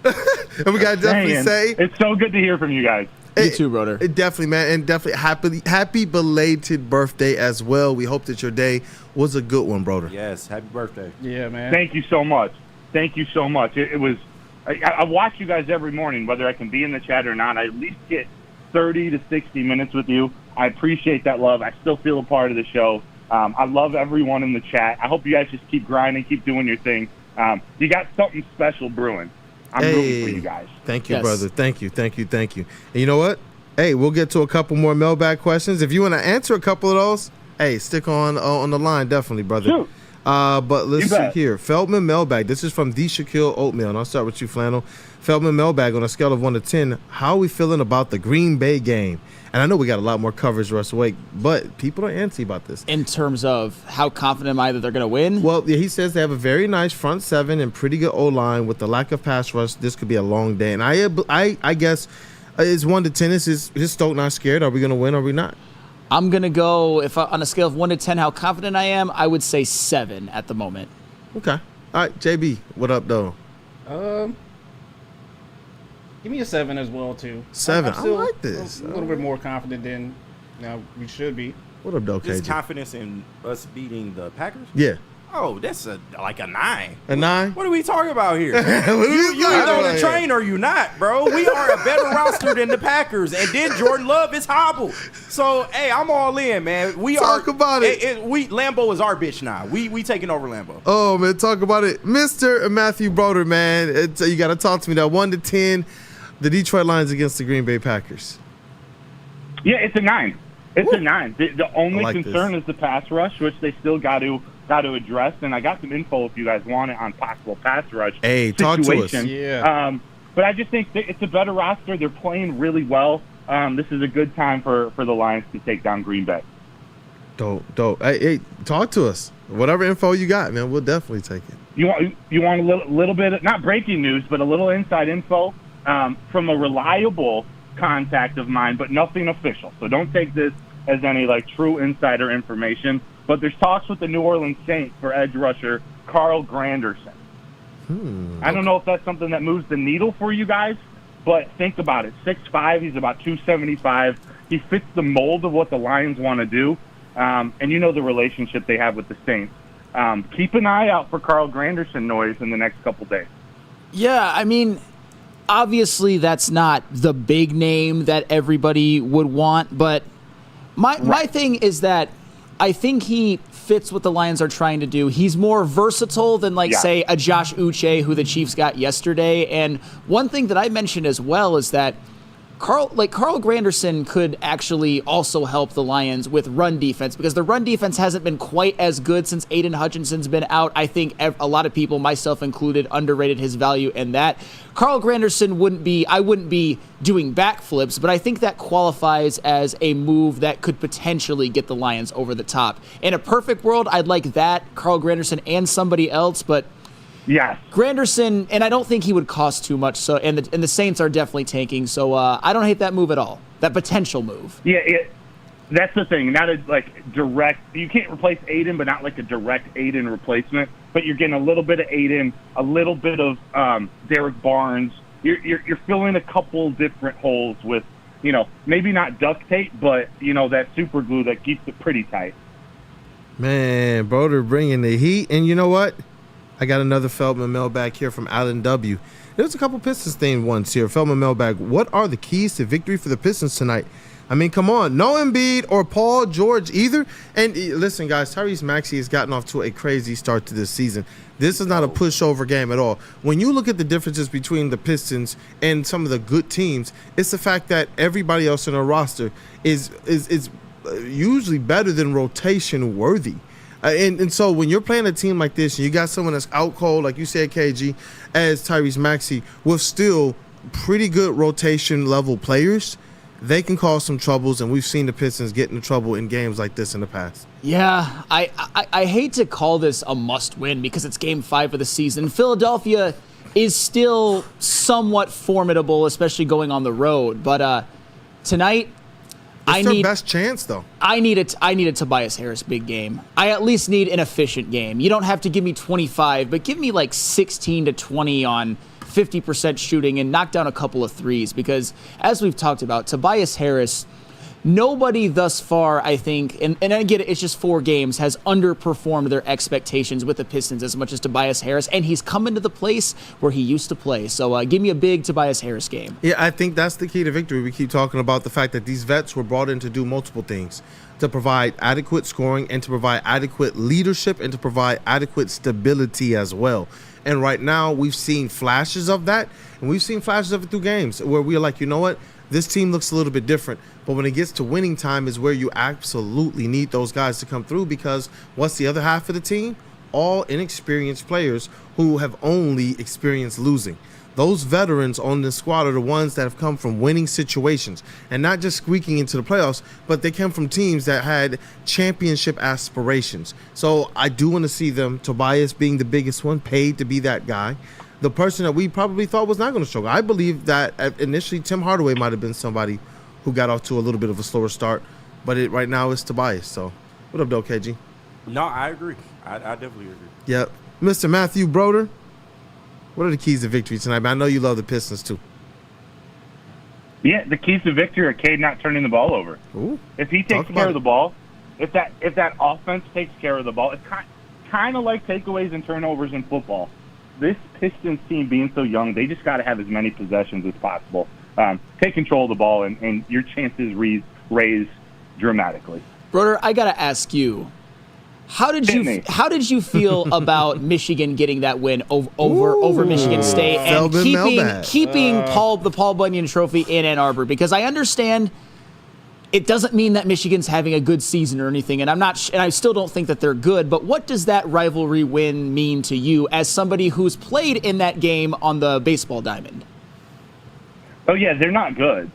And we got to definitely say, it's so good to hear from you guys. You too, brother. Definitely, man. And definitely happy belated birthday as well. We hope that your day was a good one, brother. Yes, happy birthday. Yeah, man. Thank you so much. It was. I watch you guys every morning, whether I can be in the chat or not. I at least get 30 to 60 minutes with you. I appreciate that love. I still feel a part of the show. I love everyone in the chat. I hope you guys just keep grinding, keep doing your thing. You got something special brewing. I'm rooting for you guys. Thank you, brother. Thank you. And you know what? Hey, we'll get to a couple more mailbag questions. If you want to answer a couple of those, hey, stick on the line, definitely, brother. Shoot. But let's see here. Feldman Mailbag. This is from the Shaquille Oatmeal, and I'll start with you, Flannel. Feldman Mailbag, on a scale of 1 to 10, how are we feeling about the Green Bay game? And I know we got a lot more coverage the rest of the week, but people are antsy about this. In terms of how confident am I that they're going to win? Well, yeah, he says they have a very nice front seven and pretty good O-line. With the lack of pass rush, this could be a long day. And I guess it's 1 to 10. Is Stoke not scared? Are we going to win or are we not? I'm going to go, on a scale of 1 to 10, how confident I am, I would say 7 at the moment. Okay. All right, JB, what up, though? Give me a 7 as well, too. 7. I'm still I like this. A little bit more confident than we should be. What up, though, KG? Just confidence in us beating the Packers? Yeah. Oh, that's like a 9. A 9? What are we talking about here? you either on the train or you not, bro. We are a better roster than the Packers, and then Jordan Love is hobbled. So, hey, I'm all in, man. Talk about it. Lambeau is our bitch now. We taking over Lambeau. Oh, man, talk about it. Mr. Matthew Broder, man, you got to talk to me. That 1 to 10, the Detroit Lions against the Green Bay Packers. Yeah, it's a 9. It's a 9. The only concern is the pass rush, which they still got to address. And I got some info if you guys want it on possible pass rush situation. Talk to us. Yeah. But I just think it's a better roster. They're playing really well. This is a good time for the Lions to take down Green Bay. Dope. Hey, talk to us. Whatever info you got, man, we'll definitely take it. You want a little bit of, not breaking news, but a little inside info from a reliable contact of mine, but nothing official. So don't take this as any true insider information. but there's talks with the New Orleans Saints for edge rusher Carl Granderson. I don't know if that's something that moves the needle for you guys, but think about it. 6'5", he's about 275. He fits the mold of what the Lions want to do, and you know the relationship they have with the Saints. Keep an eye out for Carl Granderson noise in the next couple days. Yeah, I mean, obviously that's not the big name that everybody would want, but my thing is that I think he fits what the Lions are trying to do. He's more versatile than, say, a Josh Uche, who the Chiefs got yesterday. And one thing that I mentioned as well is that Carl Granderson could actually also help the Lions with run defense, because the run defense hasn't been quite as good since Aiden Hutchinson's been out. I think a lot of people, myself included, underrated his value in that. Carl Granderson I wouldn't be doing backflips, but I think that qualifies as a move that could potentially get the Lions over the top. In a perfect world, I'd like that, Carl Granderson and somebody else, but yes, Granderson, and I don't think he would cost too much. So, and the Saints are definitely tanking. So I don't hate that move at all. That potential move. Yeah, that's the thing. Not a direct. You can't replace Aiden, but not like a direct Aiden replacement. But you're getting a little bit of Aiden, a little bit of Derek Barnes. You're filling a couple different holes with, maybe not duct tape, but that super glue that keeps it pretty tight. Man, Broder bringing the heat, and you know what? I got another Feldman Mailbag here from Alan W. There's a couple Pistons-themed ones here. Feldman Mailbag, what are the keys to victory for the Pistons tonight? I mean, come on. No Embiid or Paul George either. And listen, guys, Tyrese Maxey has gotten off to a crazy start to this season. This is not a pushover game at all. When you look at the differences between the Pistons and some of the good teams, it's the fact that everybody else in our roster is usually better than rotation worthy. And so when you're playing a team like this and you got someone that's out cold, like you said, KG, as Tyrese Maxey, with still pretty good rotation level players, they can cause some troubles, and we've seen the Pistons get into trouble in games like this in the past. Yeah, I hate to call this a must-win because it's Game 5 of the season. Philadelphia is still somewhat formidable, especially going on the road. But tonight, it's their best chance, though. I need a Tobias Harris big game. I at least need an efficient game. You don't have to give me 25, but give me like 16 to 20 on 50% shooting and knock down a couple of threes, because as we've talked about, Tobias Harris, nobody thus far, I think, and I get it, it's just 4 games, has underperformed their expectations with the Pistons as much as Tobias Harris, and he's coming to the place where he used to play. So give me a big Tobias Harris game. Yeah, I think that's the key to victory. We keep talking about the fact that these vets were brought in to do multiple things, to provide adequate scoring and to provide adequate leadership and to provide adequate stability as well. And right now, we've seen flashes of that, and we've seen flashes of it through games where we're like, you know what? This team looks a little bit different. But when it gets to winning time is where you absolutely need those guys to come through, because what's the other half of the team? All inexperienced players who have only experienced losing. Those veterans on the squad are the ones that have come from winning situations and not just squeaking into the playoffs, but they come from teams that had championship aspirations. So I do want to see them, Tobias being the biggest one, paid to be that guy. The person that we probably thought was not going to struggle. I believe that initially Tim Hardaway might have been somebody who got off to a little bit of a slower start, but right now it's Tobias. So what up, though, KG? No, I agree. I definitely agree. Yep. Mr. Matthew Broder, what are the keys to victory tonight? I know you love the Pistons, too. Yeah, the keys to victory are Cade not turning the ball over. Ooh, if he takes care of the ball, if that offense takes care of the ball, it's kind of like takeaways and turnovers in football. This Pistons team being so young, they just got to have as many possessions as possible. Take control of the ball, and your chances raise dramatically. Broder, I got to ask you, how did you feel about Michigan getting that win over Michigan State and keeping the Paul Bunyan Trophy in Ann Arbor? Because I understand it doesn't mean that Michigan's having a good season or anything, and I still don't think that they're good. But what does that rivalry win mean to you as somebody who's played in that game on the baseball diamond? Oh yeah, they're not good.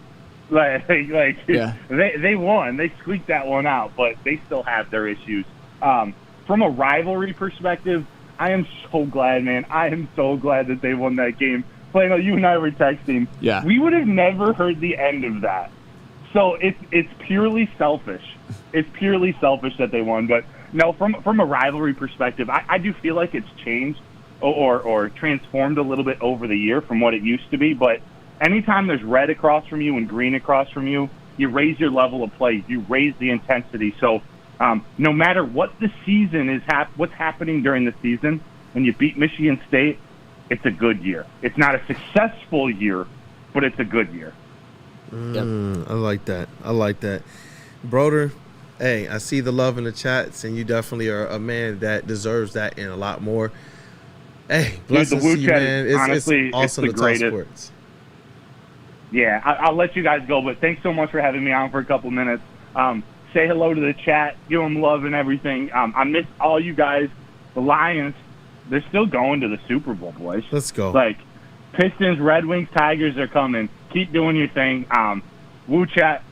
Yeah. They won, they squeaked that one out, but they still have their issues. From a rivalry perspective, I am so glad, man. I am so glad that they won that game. Playing, you and I were texting. Yeah. We would have never heard the end of that. So it's purely selfish. It's purely selfish that they won. But No, from a rivalry perspective, I do feel like it's changed or transformed a little bit over the year from what it used to be. But anytime there's red across from you and green across from you, you raise your level of play. You raise the intensity. So no matter what the season is, what's happening during the season, when you beat Michigan State, it's a good year. It's not a successful year, but it's a good year. I like that. Broder, hey, I see the love in the chats, and you definitely are a man that deserves that and a lot more. Hey, blessings to you, man. It's awesome to talk sports. Yeah, I'll let you guys go, but thanks so much for having me on for a couple minutes. Say hello to the chat, give them love and everything. I miss all you guys. The Lions, they're still going to the Super Bowl, boys. Let's go. Like, Pistons, Red Wings, Tigers are coming. Keep doing your thing. Woo chat.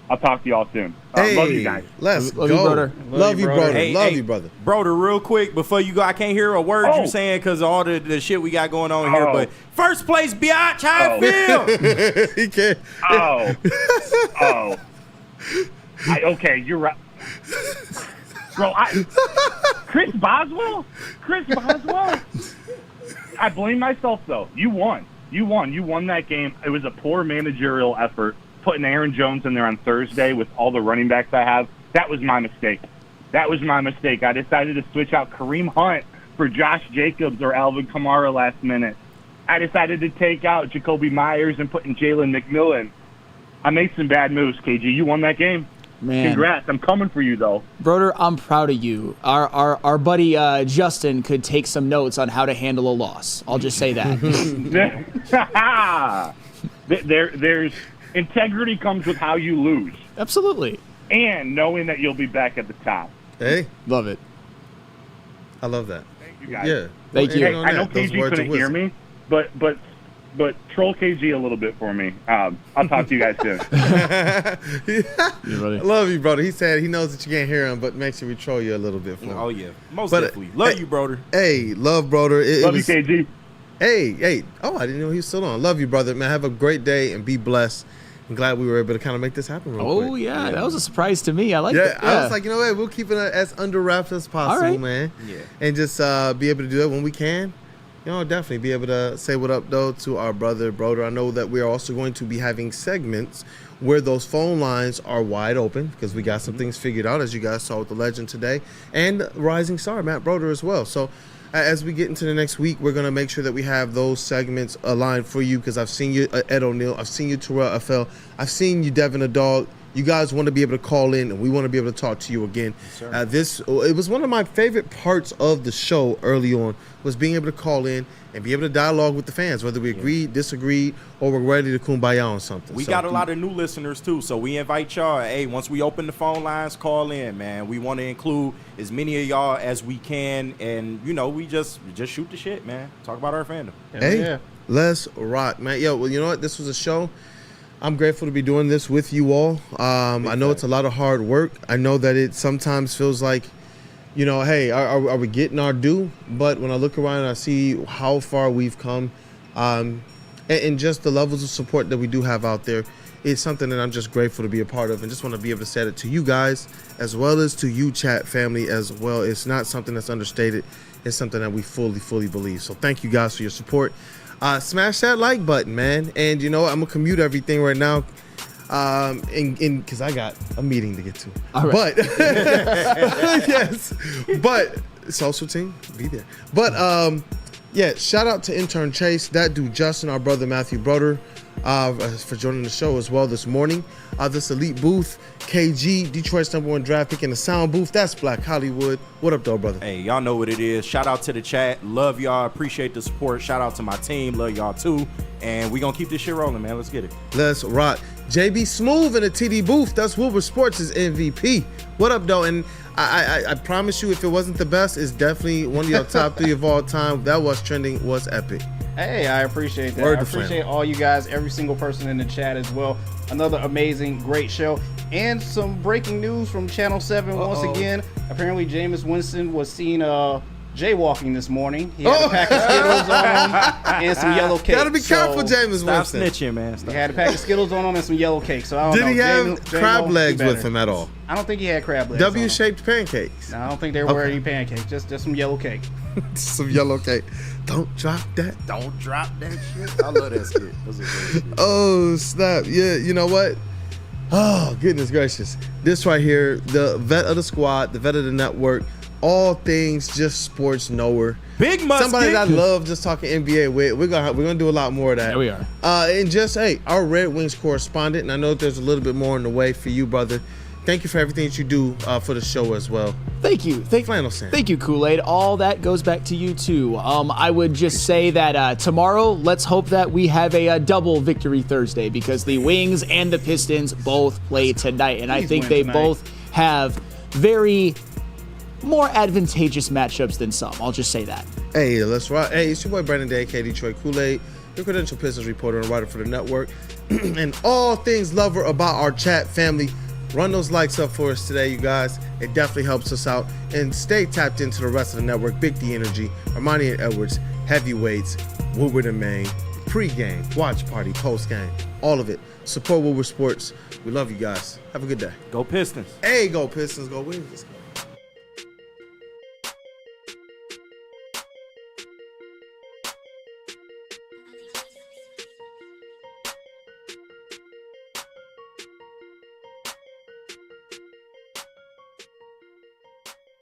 I'll talk to y'all soon. Love you guys. Let's love go. You, brother. Love you, brother. Hey, love you, brother. Broder, real quick, before you go, I can't hear a word you're saying because of all the shit we got going on here. But first place, Biatch, how I feel? He can't. Okay, you're right. Bro, Chris Boswell? I blame myself, though. You won. You won that game. It was a poor managerial effort. Putting Aaron Jones in there on Thursday with all the running backs I have, that was my mistake. I decided to switch out Kareem Hunt for Josh Jacobs or Alvin Kamara last minute. I decided to take out Jacoby Myers and put in Jalen McMillan. I made some bad moves, KG. You won that game. Man. Congrats. I'm coming for you, though. Broder, I'm proud of you. Our buddy Justin could take some notes on how to handle a loss. I'll just say that. There's integrity comes with how you lose. Absolutely. And knowing that you'll be back at the top. Hey. Love it. I love that. Thank you, guys. Yeah. Thank you. Hey, I know KG couldn't hear me, but troll KG a little bit for me. I'll talk to you guys soon. I love you, brother. He said he knows that you can't hear him, but make sure we troll you a little bit for him. Oh, yeah. Most definitely. Love you, brother. Hey, love, brother. Love you, KG. Hey. Oh, I didn't know he was still on. Love you, brother. Man, have a great day and be blessed. I'm glad we were able to kind of make this happen real quick. Oh, yeah. That was a surprise to me. I like it. I was like, you know what? We'll keep it as under wraps as possible, man. Yeah. And just be able to do that when we can. You know, definitely be able to say what up, though, to our brother, Broder. I know that we're also going to be having segments where those phone lines are wide open because we got some things figured out, as you guys saw with the legend today, and rising star, Matt Broder, as well. So as we get into the next week, we're going to make sure that we have those segments aligned for you because I've seen you, Ed O'Neill. I've seen you, Terrell FL. I've seen you, Devin the Dog. You guys want to be able to call in, and we want to be able to talk to you again. Yes, it was one of my favorite parts of the show early on was being able to call in and be able to dialogue with the fans, whether we agreed, disagreed, or we're ready to kumbaya on something. We got a lot of new listeners, too, so we invite y'all. Hey, once we open the phone lines, call in, man. We want to include as many of y'all as we can, and, you know, we just shoot the shit, man. Talk about our fandom. Hey, let's rock, man. Yo, well, you know what? This was a show. I'm grateful to be doing this with you all. I know it's a lot of hard work. I know that it sometimes feels like, you know, hey, are we getting our due? But when I look around and I see how far we've come and just the levels of support that we do have out there, it's something that I'm just grateful to be a part of and just want to be able to say it to you guys as well as to you, chat family, as well. It's not something that's understated. It's something that we fully believe. So thank you guys for your support. Smash that like button, man. And you know what? I'm gonna commute everything right now, because I got a meeting to get to. All right. But yes, but social team, be there. But yeah, shout out to intern Chase, that dude Justin, our brother Matthew Broder, for joining the show as well this morning. This elite booth, KG, Detroit's #1 draft pick in the sound booth. That's Black Hollywood. What up, though, brother? Hey, y'all know what it is. Shout out to the chat. Love y'all. Appreciate the support. Shout out to my team. Love y'all, too. And we going to keep this shit rolling, man. Let's get it. Let's rock. JB Smooth in the TD booth. That's Woodward Sports' MVP. What up, though? And I promise you, if it wasn't the best, it's definitely one of your top 3 of all time. That was trending, was epic. Hey, I appreciate that. I appreciate all you guys, every single person in the chat as well. Another amazing, great show. And some breaking news from Channel 7 once again. Apparently, Jameis Winston was seen jaywalking this morning. He had a pack of Skittles on him and some yellow cake. Gotta be careful, Jameson Stop Williams. snitching, man. He had a pack of Skittles on him and some yellow cake. So I don't know. Did he have crab legs with him at all? I don't think he had crab legs. W-shaped pancakes. No, I don't think they were wearing any pancakes. Just some yellow cake. Some yellow cake. Don't drop that. Don't drop that shit. I love that skit. That's a great skit. Oh, snap. Yeah, you know what? Oh, goodness gracious. This right here, the vet of the squad, the vet of the network, all things just sports knower. Big musket. Somebody that I love just talking NBA with. We're gonna do a lot more of that. Yeah, we are. And just, hey, our Red Wings correspondent, and I know there's a little bit more on the way for you, brother. Thank you for everything that you do for the show as well. Thank you. Flannel Sam. Thank you, Kool-Aid. All that goes back to you, too. I would just say that tomorrow, let's hope that we have a double victory Thursday because the Wings and the Pistons both play tonight. And I think they both have very more advantageous matchups than some. I'll just say that. Hey, let's rock. Hey, it's your boy Brandon Day, K Detroit Kool-Aid, your credential Pistons reporter and writer for the network. And all things lover about our chat family. Run those likes up for us today, you guys. It definitely helps us out. And stay tapped into the rest of the network. Big D Energy, Ermanni and Edwards, Heavyweights, Woodward and Maine, pre-game, watch party, post-game, all of it. Support Woodward Sports. We love you guys. Have a good day. Go Pistons. Hey, go Pistons, go Wings.